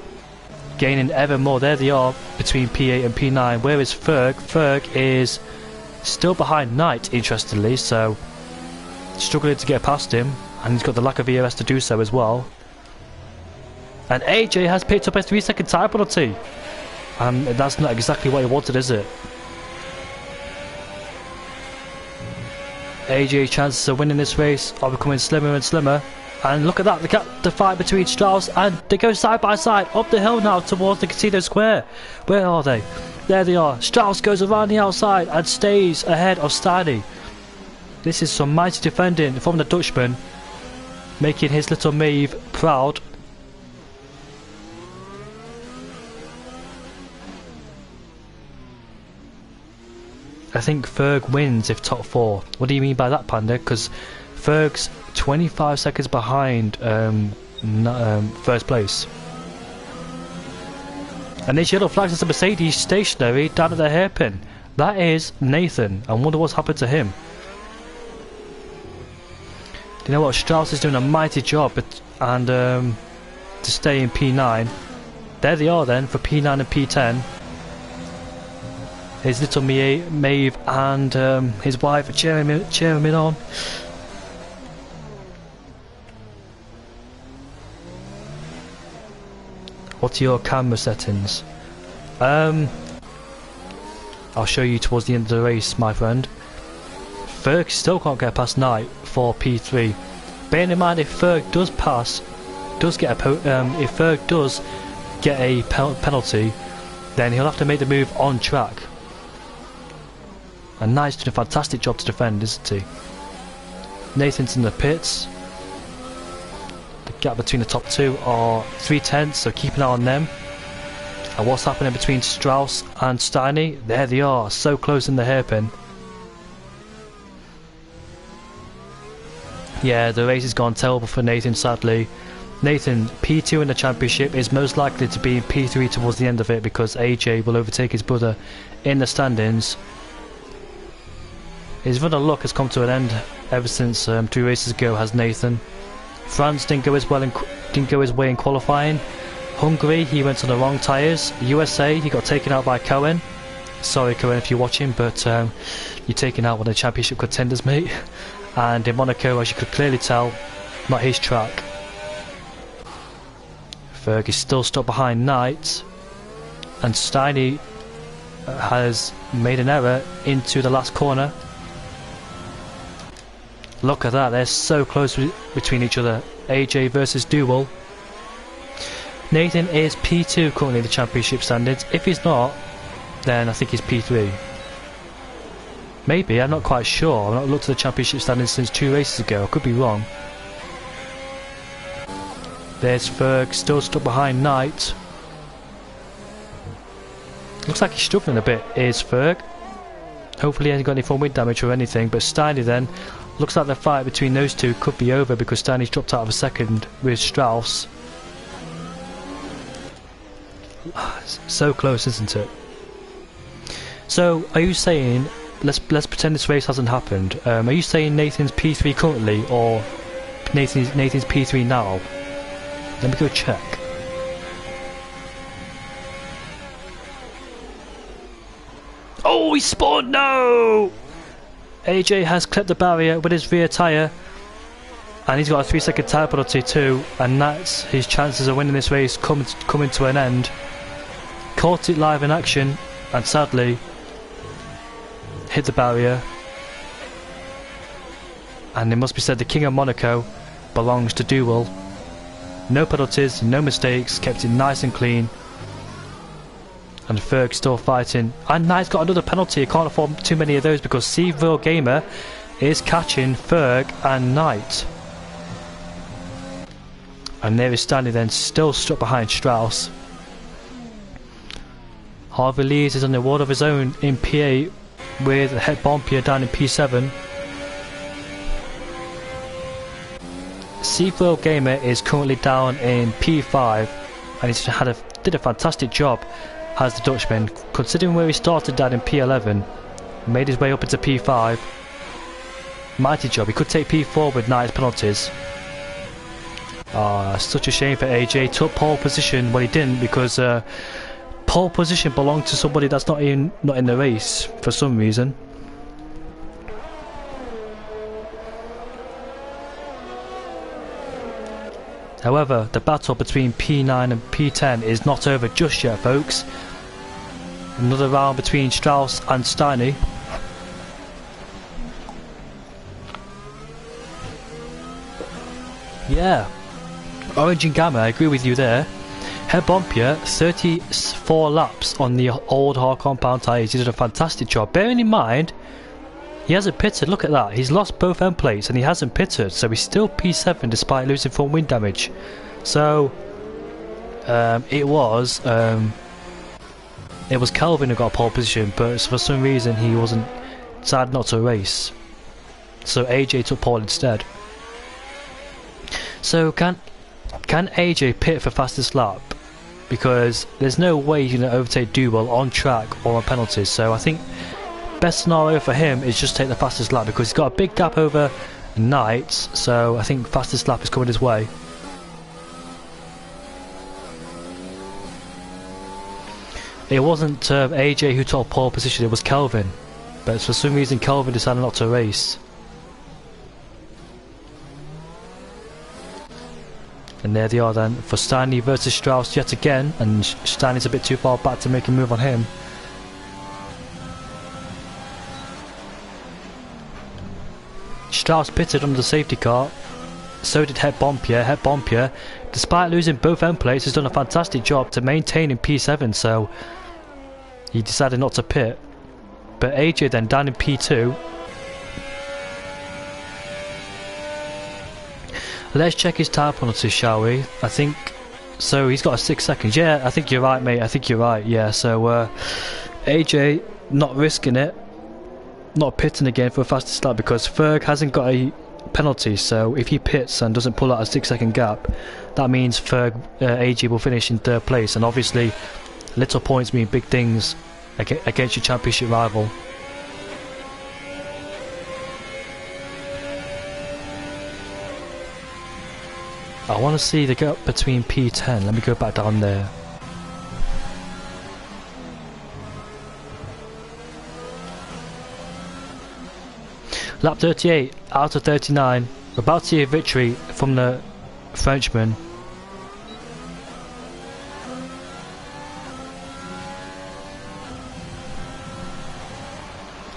Gaining ever more. There they are between P8 and P9. Where is Ferg? Ferg is still behind Knight, interestingly, so struggling to get past him. And he's got the lack of ERS to do so as well. And AJ has picked up a 3-second time penalty. And that's not exactly what he wanted, is it? AJ's chances of winning this race are becoming slimmer and slimmer. And look at that, look at the fight between Strauss, and they go side by side up the hill now towards the Casino Square. Where are they? There they are. Strauss goes around the outside and stays ahead of Steiny. This is some mighty defending from the Dutchman, making his little Maeve proud. I think Ferg wins if top 4. What do you mean by that, Panda? Because Ferg's 25 seconds behind first place. And this yellow flag is a Mercedes stationary down at the hairpin. That is Nathan. I wonder what's happened to him. You know what? Strauss is doing a mighty job to stay in P9. There they are then for P9 and P10. His little Maeve and his wife are cheering him on. What are your camera settings? I'll show you towards the end of the race, my friend. Ferg still can't get past Knight for P3. Bearing in mind, if Ferg does get a penalty, then he'll have to make the move on track. And Knight's doing a fantastic job to defend, isn't he? Nathan's in the pits. The gap between the top 2 are 3/10, so keep an eye on them. And what's happening between Strauss and Steiny? There they are, so close in the hairpin. Yeah, the race has gone terrible for Nathan, sadly. Nathan, P2 in the championship, is most likely to be in P3 towards the end of it because AJ will overtake his brother in the standings. His run of luck has come to an end ever since 2 races ago, has Nathan. France didn't go his way in qualifying. Hungary, he went on the wrong tyres. USA, he got taken out by Cohen. Sorry Cohen if you're watching, but you're taking out one of the championship contenders, mate. And in Monaco, as you could clearly tell, not his track. Ferg is still stuck behind Knight. And Steiny has made an error into the last corner. Look at that, they're so close between each other. AJ versus Duval. Nathan is P2 currently in the championship standings. If he's not, then I think he's P3. Maybe, I'm not quite sure. I've not looked at the championship standings since 2 races ago. I could be wrong. There's Ferg, still stuck behind Knight. Looks like he's struggling a bit, is Ferg. Hopefully he hasn't got any front wing damage or anything, but Steiny then, looks like the fight between those two could be over because Steiny's dropped out of a second with Strauss. So close, isn't it? So, are you saying, let's pretend this race hasn't happened, are you saying Nathan's P3 currently, or Nathan's P3 now? Let me go check. Oh, he spawned! No! AJ has clipped the barrier with his rear tyre, and he's got a 3-second tyre penalty too, and that's his chances of winning this race coming to an end. Caught it live in action, and sadly hit the barrier. And it must be said the King of Monaco belongs to Duel. No penalties, no mistakes, kept it nice and clean. And Ferg's still fighting. And Knight's got another penalty. I can't afford too many of those because CRL Gamer is catching Ferg and Knight. And there is Stanley then, still stuck behind Strauss. Harvey Lees is on the ward of his own in P8 with Het Bompier down in P7. CRL Gamer is currently down in P5 and he's did a fantastic job as the Dutchman, considering where he started down in P11, made his way up into P5. Mighty job. He could take P4 with Knight's penalties. Such a shame for AJ. Took pole position, well he didn't, because pole position belonged to somebody that's not in the race for some reason. However, the battle between P9 and P10 is not over just yet, folks. Another round between Strauss and Steiny. Yeah, Orange and Gamma, I agree with you there. Het Bompier, 34 laps on the old hard compound tyres. He did a fantastic job. Bearing in mind, he hasn't pitted. Look at that. He's lost both end plates and he hasn't pitted. So he's still P7 despite losing front wing damage. So it was Kelvin who got pole position, but for some reason he decided not to race. So AJ took pole instead. So can AJ pit for fastest lap? Because there's no way he's going to overtake Duel on track or on penalties. So I think best scenario for him is just take the fastest lap because he's got a big gap over Knight. So I think fastest lap is coming his way. It wasn't AJ who took pole position, it was Kelvin. But for some reason Kelvin decided not to race. And there they are then for Stanley versus Strauss yet again, and Stanley's a bit too far back to make a move on him. Strauss pitted under the safety car, so did Het Bompier. Het Bompier, despite losing both end plates, has done a fantastic job to maintain in P7, so he decided not to pit. But AJ then down in P2. Let's check his tyre penalties, shall we? I think so. He's got a 6 seconds. Yeah, I think you're right, mate. I think you're right. Yeah. So AJ not risking it, not pitting again for a fastest lap because Ferg hasn't got a penalty. So if he pits and doesn't pull out a 6 second gap, that means Ferg AJ will finish in third place. And obviously, little points mean big things against your championship rival. I want to see the gap between P10. Let me go back down there. Lap 38 out of 39. We're about to see a victory from the Frenchman.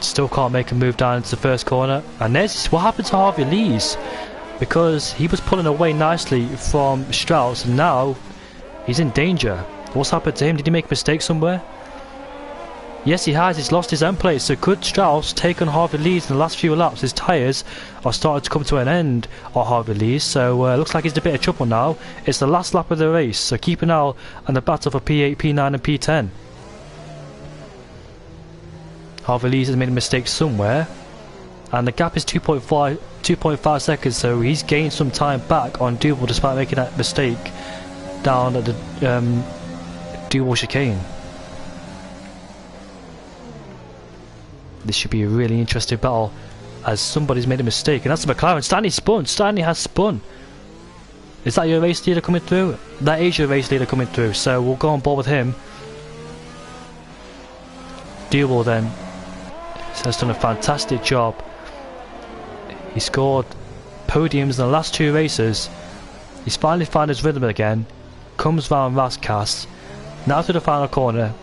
Still can't make a move down into the first corner. And there's what happened to Harvey Lees. Because he was pulling away nicely from Strauss and now he's in danger. What's happened to him? Did he make a mistake somewhere? Yes, he has. He's lost his end plate. So could Strauss take on Harvey Lees in the last few laps? His tyres are starting to come to an end on Harvey Lees. So looks like he's in a bit of trouble now. It's the last lap of the race. So keep an eye on the battle for P8, P9 and P10. Harvey Lees has made a mistake somewhere. And the gap is 2.5 seconds, so he's gained some time back on Duel despite making that mistake down at the Duel chicane. This should be a really interesting battle as somebody's made a mistake, and that's the McLaren. Stanley spun. Stanley has spun. Is that your race leader coming through? That is your race leader coming through, so we'll go on board with him. Duel then has done a fantastic job. He scored podiums in the last two races. He's finally found his rhythm again. Comes round Rascasse. Now to the final corner.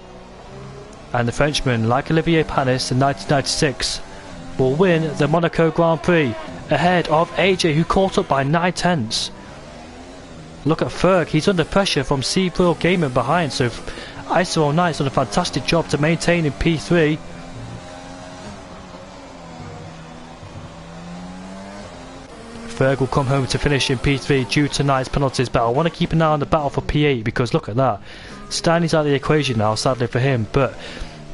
And the Frenchman, like Olivier Panis in 1996, will win the Monaco Grand Prix ahead of AJ, who caught up by 9 tenths. Look at Ferg, he's under pressure from CRL Gaming behind, so ISO Knight's done a fantastic job to maintain in P3. Ferg will come home to finish in P3 due to Knight's penalties, but I want to keep an eye on the battle for P8 because look at that. Stanley's out of the equation now, sadly for him, but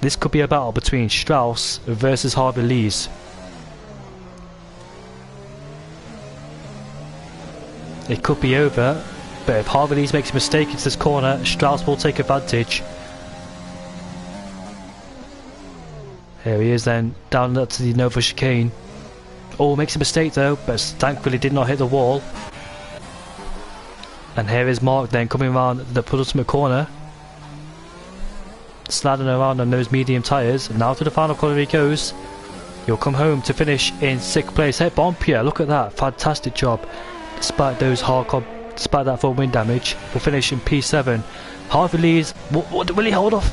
this could be a battle between Strauss versus Harvey Lees. It could be over, but if Harvey Lees makes a mistake into this corner, Strauss will take advantage. Here he is then, down to the Nova chicane. Oh, makes a mistake though, but thankfully did not hit the wall. And here is Mark then coming around the penultimate corner. Sliding around on those medium tyres. Now to the final corner he goes. He'll come home to finish in 6th place. Hey, Bompierre, look at that. Fantastic job. Despite those despite that full wind damage, we'll finish in P7. Harvey Lees, will he hold off?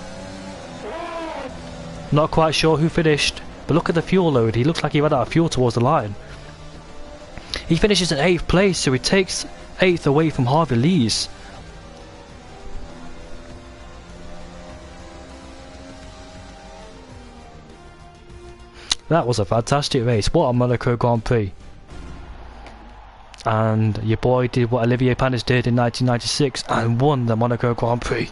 Not quite sure who finished, but look at the fuel load. He looks like he ran out of fuel towards the line. He finishes in 8th place, so he takes 8th away from Harvey Lees. That was a fantastic race. What a Monaco Grand Prix. And your boy did what Olivier Panis did in 1996 and won the Monaco Grand Prix.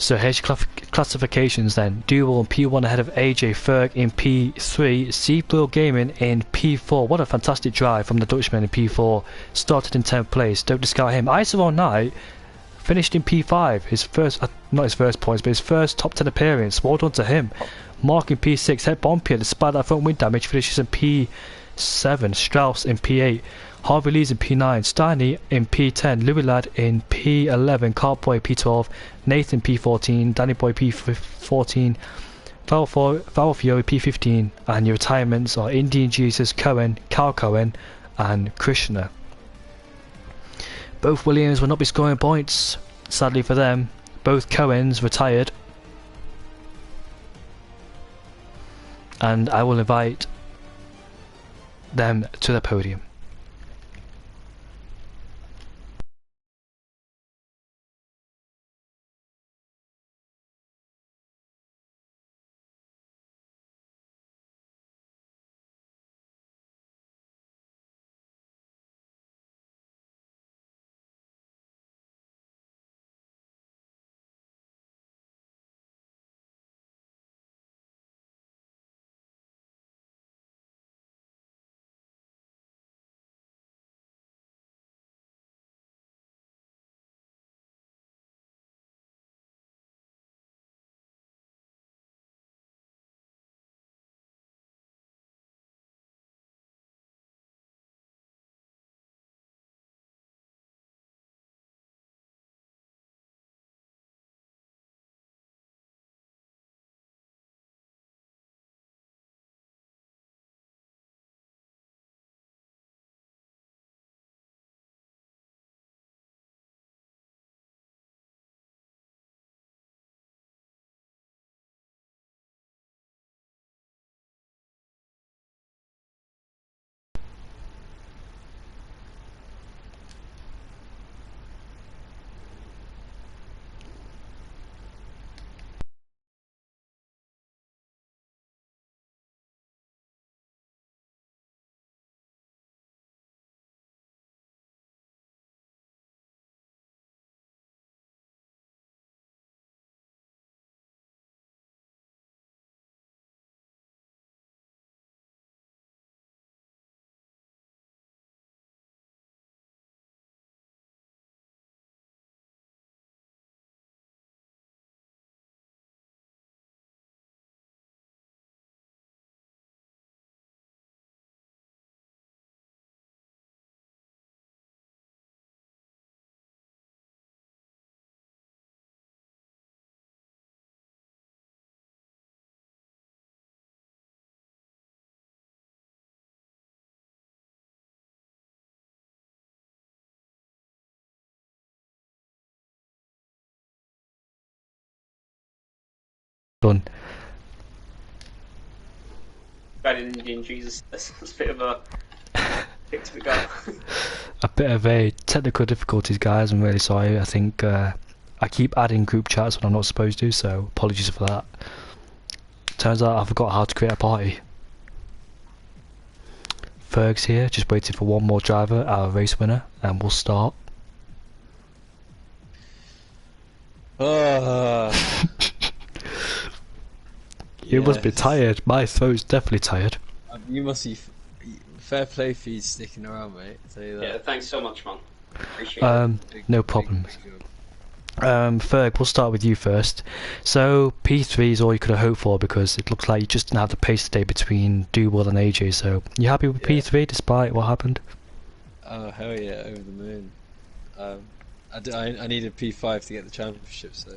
So here's your classifications then. Duel in P1 ahead of AJ Ferg in P3. CRL Gaming in P4. What a fantastic drive from the Dutchman in P4. Started in 10th place. Don't discount him. ISO Knight finished in P5. His first, not his first points, but his first top 10 appearance. Well done to him. Mark in P6. Head Bompierre, despite that front wind damage, finishes in P7. Strauss in P8. Harvey Lees in P9, Steiny in P10, Louis Ladd in P11, Cartboy P12, Nathan P14, Danny Boy P14, Val Fiore P15, and your retirements are Indian Jesus, Cohen, Carl Cohen, and Krishna. Both Williams will not be scoring points, sadly for them. Both Cohens retired. And I will invite them to the podium. Done. Red Indian Jesus. That's a bit of a kick to the gut. A bit of a technical difficulties, guys. I'm really sorry. I think I keep adding group chats when I'm not supposed to, so apologies for that. Turns out I forgot how to create a party. Ferg's here, just waiting for one more driver, our race winner, and we'll start. You must be tired. My throat's definitely tired. You must be. Fair play for you sticking around, mate. I'll tell you that. Yeah, thanks so much, man. Appreciate it. No problem. Ferg, we'll start with you first. So P3 is all you could have hoped for because it looks like you just didn't have the pace today between Duwell and AJ. So you happy with P3 despite what happened? Oh hell yeah, over the moon. I needed P5 to get the championship, so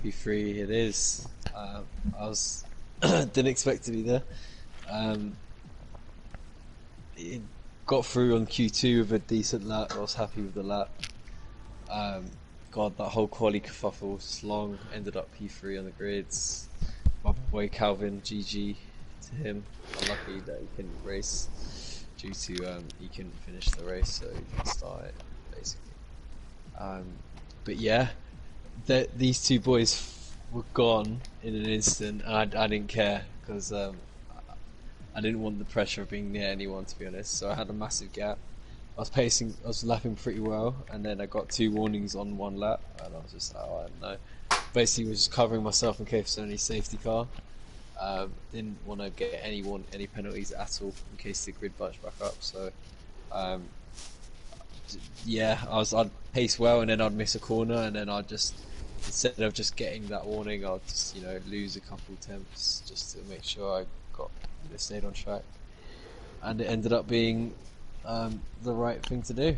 P3 it is. I was didn't expect to be there. It got through on Q2 with a decent lap. I was happy with the lap. God, that whole quali kerfuffle was long. Ended up P3 on the grids. My boy Calvin, GG to him. Unlucky that he couldn't race due to he couldn't finish the race, so he didn't start it basically. But yeah, these two boys were gone in an instant, and I didn't care because I didn't want the pressure of being near anyone, to be honest. So I had a massive gap. I was lapping pretty well, and then I got 2 warnings on 1 lap, and I was just like, oh, I don't know. Basically, was just covering myself in case there was any safety car. Didn't want to get any penalties at all in case the grid bunched back up. So, yeah, I'd pace well, and then I'd miss a corner, and then I'd just, instead of just getting that warning, I'd just lose a couple attempts just to make sure I stayed on track. And it ended up being the right thing to do.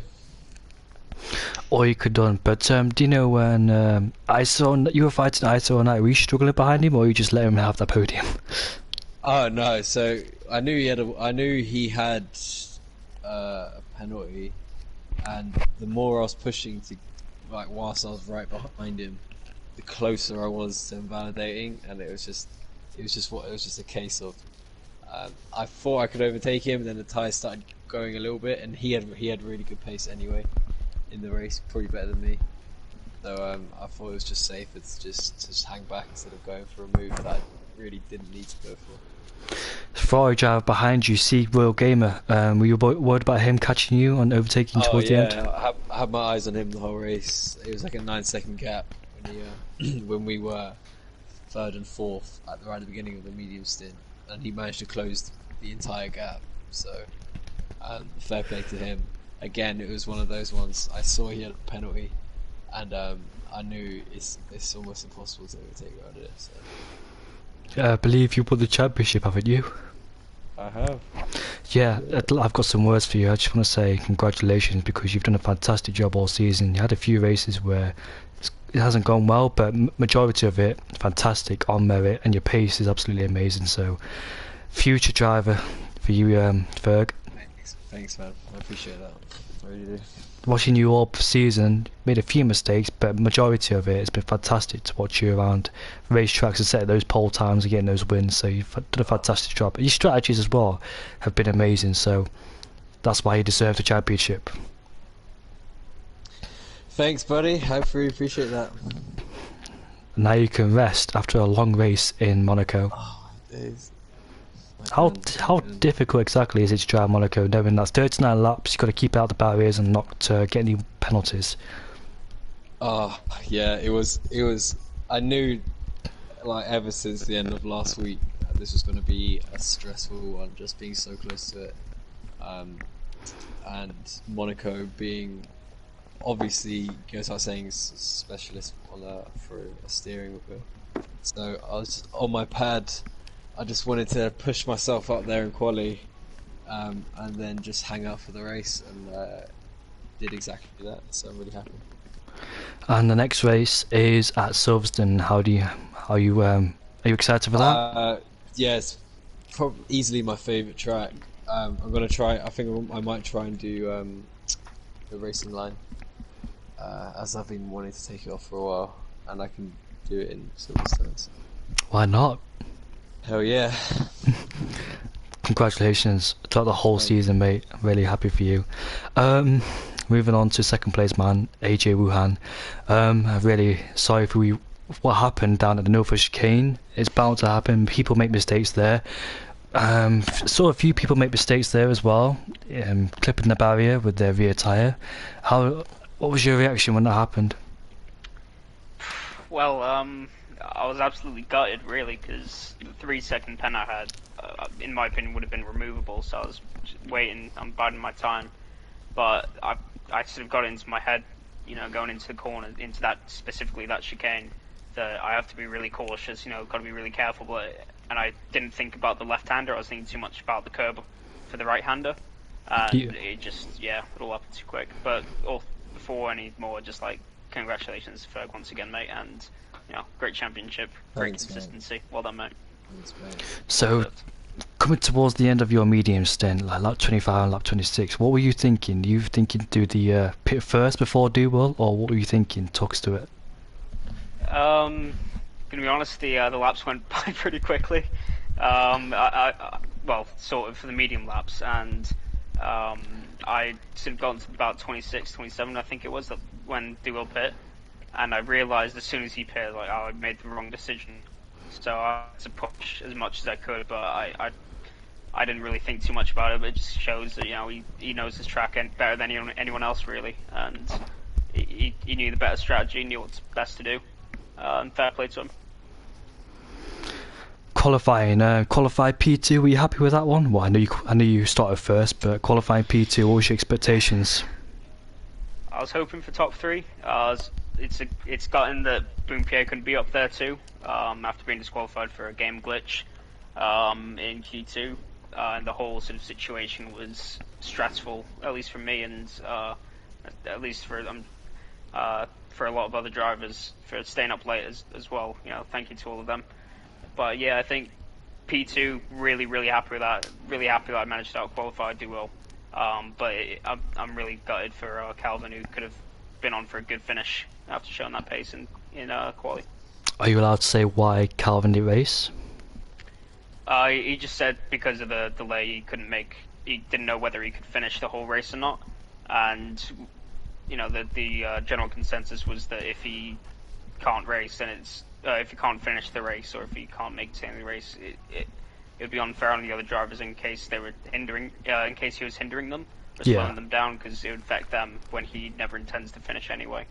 All you could done. But do you know when you were fighting ISO all night? Were you struggling behind him, or you just let him have the podium? Oh no! So I knew he had a penalty, and the more I was pushing to, like, whilst I was right behind him, the closer I was to invalidating, and it was just a case of. I thought I could overtake him, and then the tyres started going a little bit, and he had really good pace anyway in the race, probably better than me. So I thought it was just safer to just hang back instead of going for a move that I really didn't need to go for. Ferrari driver behind you, see Royal Gamer. Were you worried about him catching you and overtaking towards the end? I had my eyes on him the whole race. It was like a 9-second gap when we were 3rd and 4th right at the beginning of the medium stint. And he managed to close the entire gap, so fair play to him. Again, it was one of those ones. I saw he had a penalty, and I knew it's almost impossible to overtake around it. So. I believe you won the championship, haven't you? I have. Yeah, I've got some words for you. I just want to say congratulations because you've done a fantastic job all season. You had a few races where it hasn't gone well, but majority of it fantastic on merit, and your pace is absolutely amazing. So future driver for you, Ferg. Thanks man, I appreciate that. I really do. Watching you all season, made a few mistakes, but majority of it has been fantastic to watch you around racetracks and set those pole times and getting those wins. So you've done a fantastic job. Your strategies as well have been amazing, so that's why you deserve the championship. Thanks buddy, I really appreciate that. Now you can rest after a long race in Monaco. Oh, days. How difficult exactly is it to drive Monaco, knowing that's 39 laps, you've got to keep out the barriers and not get any penalties? Oh yeah, it was. I knew, like, ever since the end of last week, this was going to be a stressful one, just being so close to it, and Monaco being, obviously, goes without saying, specialist for a steering wheel. So I was on my pad. I just wanted to push myself up there in quali, and then just hang out for the race, and did exactly that. So I'm really happy. And the next race is at Silverstone. Are you excited for that? Yes, probably easily my favourite track. I'm gonna try. I think I might try and do the racing line, as I've been wanting to take it off for a while, and I can do it in Silverstone. Why not? Hell yeah. Congratulations throughout the whole season, mate. I'm really happy for you. Moving on to second place man, AJ Wuhan. I'm really sorry for what happened down at the Norfolk chicane. It's bound to happen. People make mistakes there. Saw a few people make mistakes there as well, clipping the barrier with their rear tyre. What was your reaction when that happened? Well, I was absolutely gutted, really, because the 3-second pen I had, in my opinion, would have been removable. So I was waiting, I'm biding my time. But I sort of got into my head, you know, going into the corner, into that specifically that chicane, that I have to be really cautious. You know, got to be really careful. And I didn't think about the left-hander. I was thinking too much about the curb for the right-hander. It just, it all happened too quick. But before any more, just like, congratulations, Ferg, once again, mate, and you know, great championship, great consistency. Mate. Well done, mate. Thanks, mate. So, coming towards the end of your medium stint, like lap 25 and lap 26, what were you thinking? You thinking do the pit first before do well, or what were you thinking? Talk us to it. Gonna be honest, the laps went by pretty quickly. Well, sort of for the medium laps, and I sort of got to about 26, 27, I think it was, when Duel pit, and I realised as soon as he pitted, like, I made the wrong decision. So I had to push as much as I could, but I didn't really think too much about it. But it just shows that, you know, he knows his track better than anyone else, really, and he knew the better strategy, knew what's best to do, and fair play to him. Qualified P2, were you happy with that one? Well, I know you started first, but qualifying P2, what was your expectations? I was hoping for top 3. It's gotten that Boom Pierre couldn't be up there too, after being disqualified for a game glitch in Q2, and the whole sort of situation was stressful, at least for me, and at least for a lot of other drivers, for staying up late as well. You know, thank you to all of them. But yeah, I think P2, really happy with that. Really happy that I managed to out-qualify Duel. But I'm really gutted for Calvin, who could have been on for a good finish after showing that pace in quali. Are you allowed to say why Calvin didn't race? He just said because of the delay, he didn't know whether he could finish the whole race or not. And you know, the general consensus was that if he can't race, then if he can't finish the race, or if he can't make it to the race, it would be unfair on the other drivers in case they were in case he was hindering them or slowing them down, because it would affect them when he never intends to finish anyway.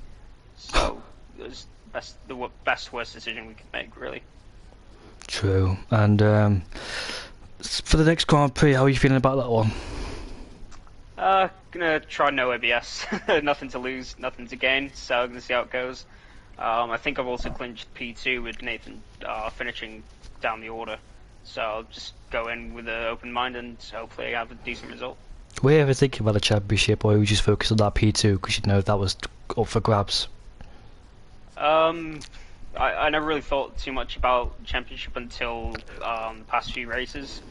So it was the best worst decision we could make, really. True. And for the next Grand Prix, how are you feeling about that one? Gonna try no ABS. Nothing to lose, nothing to gain, so gonna see how it goes. I think I've also clinched P2 with Nathan finishing down the order, so I'll just go in with an open mind and hopefully have a decent result. Were you ever thinking about a championship, or were you just focused on that P2 because you know that was up for grabs? I never really thought too much about championship until the past few races,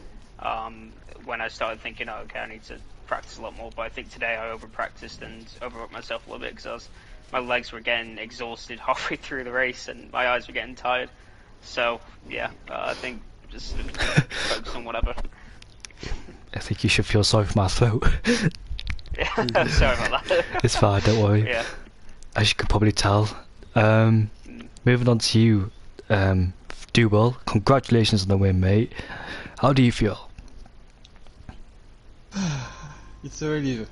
when I started thinking, oh, okay, I need to practice a lot more. But I think today I over-practiced and overworked myself a little bit, because my legs were getting exhausted halfway through the race and my eyes were getting tired. So yeah, I think just focus on whatever. I think you should feel sorry for my throat. Yeah, sorry about that. It's fine, don't worry. Yeah. As you can probably tell. Moving on to you, do well. Congratulations on the win, mate. How do you feel? It's a relief.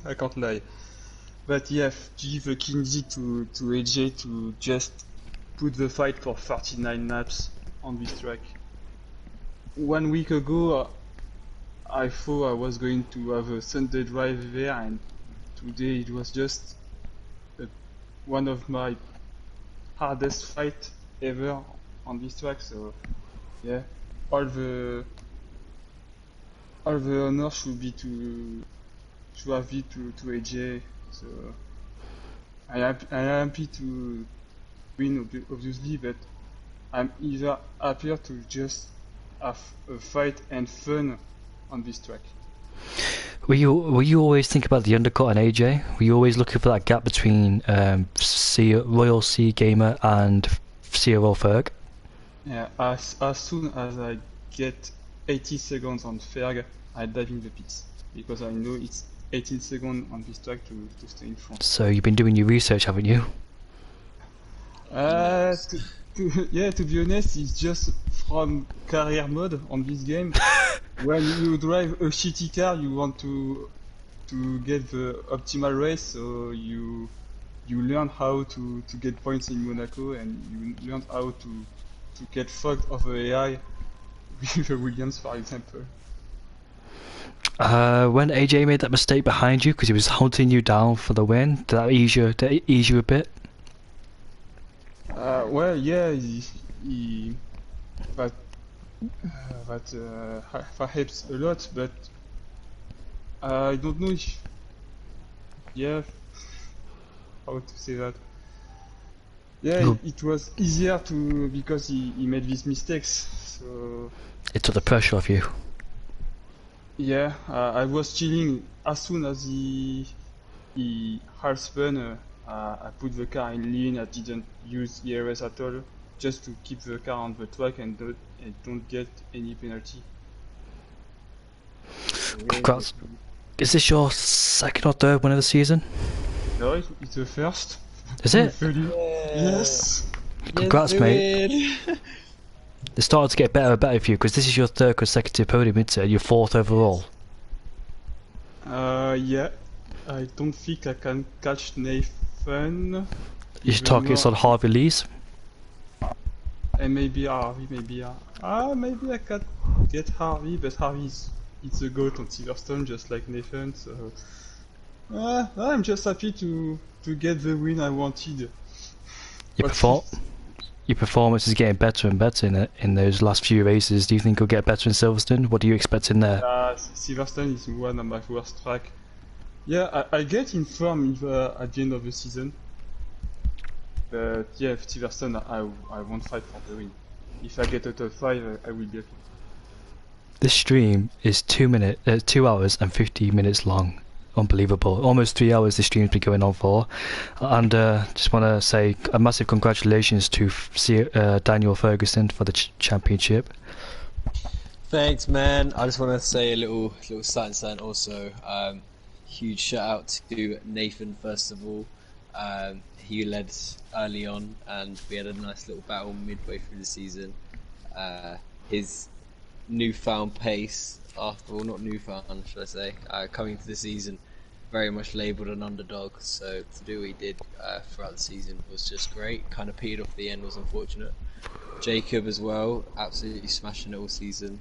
I can't lie. But yeah, give a Kinsey to AJ to just put the fight for 39 laps on this track. 1 week ago, I thought I was going to have a Sunday drive there, and today it was just one of my hardest fight ever on this track. So yeah, all the honor should have it to AJ. So I am happy to win, obviously, but I'm either happier to just have a fight and fun on this track. Were you always thinking about the undercut on AJ? Were you always looking for that gap between Royal C Gamer and CRL Ferg? Yeah, as soon as I get 80 seconds on Ferg, I dive in the pits because I know it's 18 seconds on this track to stay in front. So you've been doing your research, haven't you? Yeah, to be honest, it's just from career mode on this game. When you drive a shitty car, you want to get the optimal race, so you learn how to get points in Monaco, and you learn how to get fucked over AI with the Williams, for example. When AJ made that mistake behind you because he was hunting you down for the win, did that ease you a bit? Well, yeah, that that helps a lot, but I don't know if, yeah, how to say that. Yeah, No. it was easier to because he made these mistakes. So It took the pressure off you. yeah, I was chilling as soon as he half spun. I put the car in lean. I didn't use ERS at all, just to keep the car on the track and don't get any penalty. Congrats. Is this your second or third win of the season? No, it's the first. Is it? Yes. Congrats, Yes, mate. dude. It's starting to get better and better for you because this is your third consecutive podium, isn't it? Your fourth overall. Yeah. I don't think I can catch Nathan. You're even talking more- on Harvey Lee's. And maybe Harvey, maybe I can get Harvey, but Harvey's it's a goat on Silverstone, just like Nathan. So I'm just happy to get the win I wanted. Your But performance is getting better and better in those last few races. Do you think it'll get better in Silverstone? What do you expect in there? Silverstone is one of my worst track. Yeah, I get in form at the end of the season. But yeah, Silverstone, I won't fight for the win. If I get a top 5, I will be happy. This stream is 2 hours and 50 minutes long. Unbelievable. Almost 3 hours this stream's been going on for. And just want to say a massive congratulations to Daniel Ferguson for the championship. Thanks, man. I just want to say a little something also. Huge shout out to Nathan first of all. He led early on, and we had a nice little battle midway through the season. His newfound pace, not newfound, should I say, coming to the season, very much labelled an underdog. So to do what he did throughout the season was just great. Kind of petered off the end, was unfortunate. Jacob as well, absolutely smashing it all season.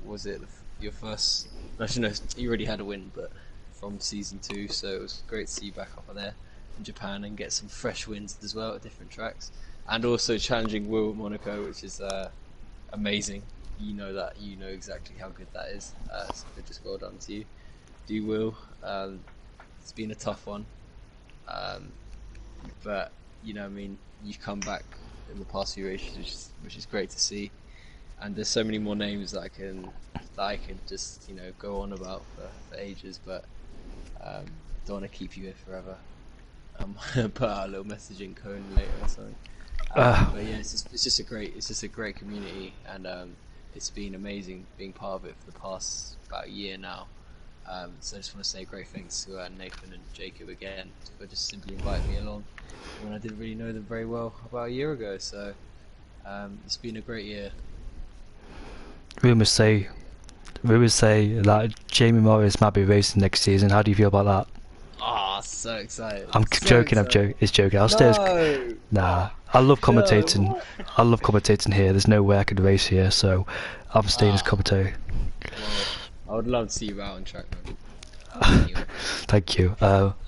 Was it your first? Actually, no, you already had a win, but from season 2, so it was great to see you back up there in Japan and get some fresh wins as well at different tracks, and also challenging Will at Monaco, which is amazing. You know exactly how good that is. So just well done to you. Do Will. It's been a tough one, but I mean, you've come back in the past few races, which is great to see. And there's so many more names that I can just go on about for ages, but don't want to keep you here forever. Put out a little message in Cone later or something. But yeah, it's just a great community, and it's been amazing being part of it for the past about a year now. So I just want to say great thanks to Nathan and Jacob again for just simply inviting me along when I didn't really know them very well about a year ago. So it's been a great year. Rumours say that Jamie Morris might be racing next season. How do you feel about that? Ah, so excited. I'm joking. It's joking. I'll stay as... Nah, I love commentating. No. I love commentating here. There's nowhere I could race here, so I'm staying as commentator. Well, I would love to see you out on track, man. Anyway. Thank you.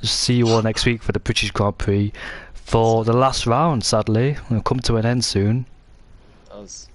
See you all next week for the British Grand Prix for the last round. Sadly, we'll come to an end soon. That was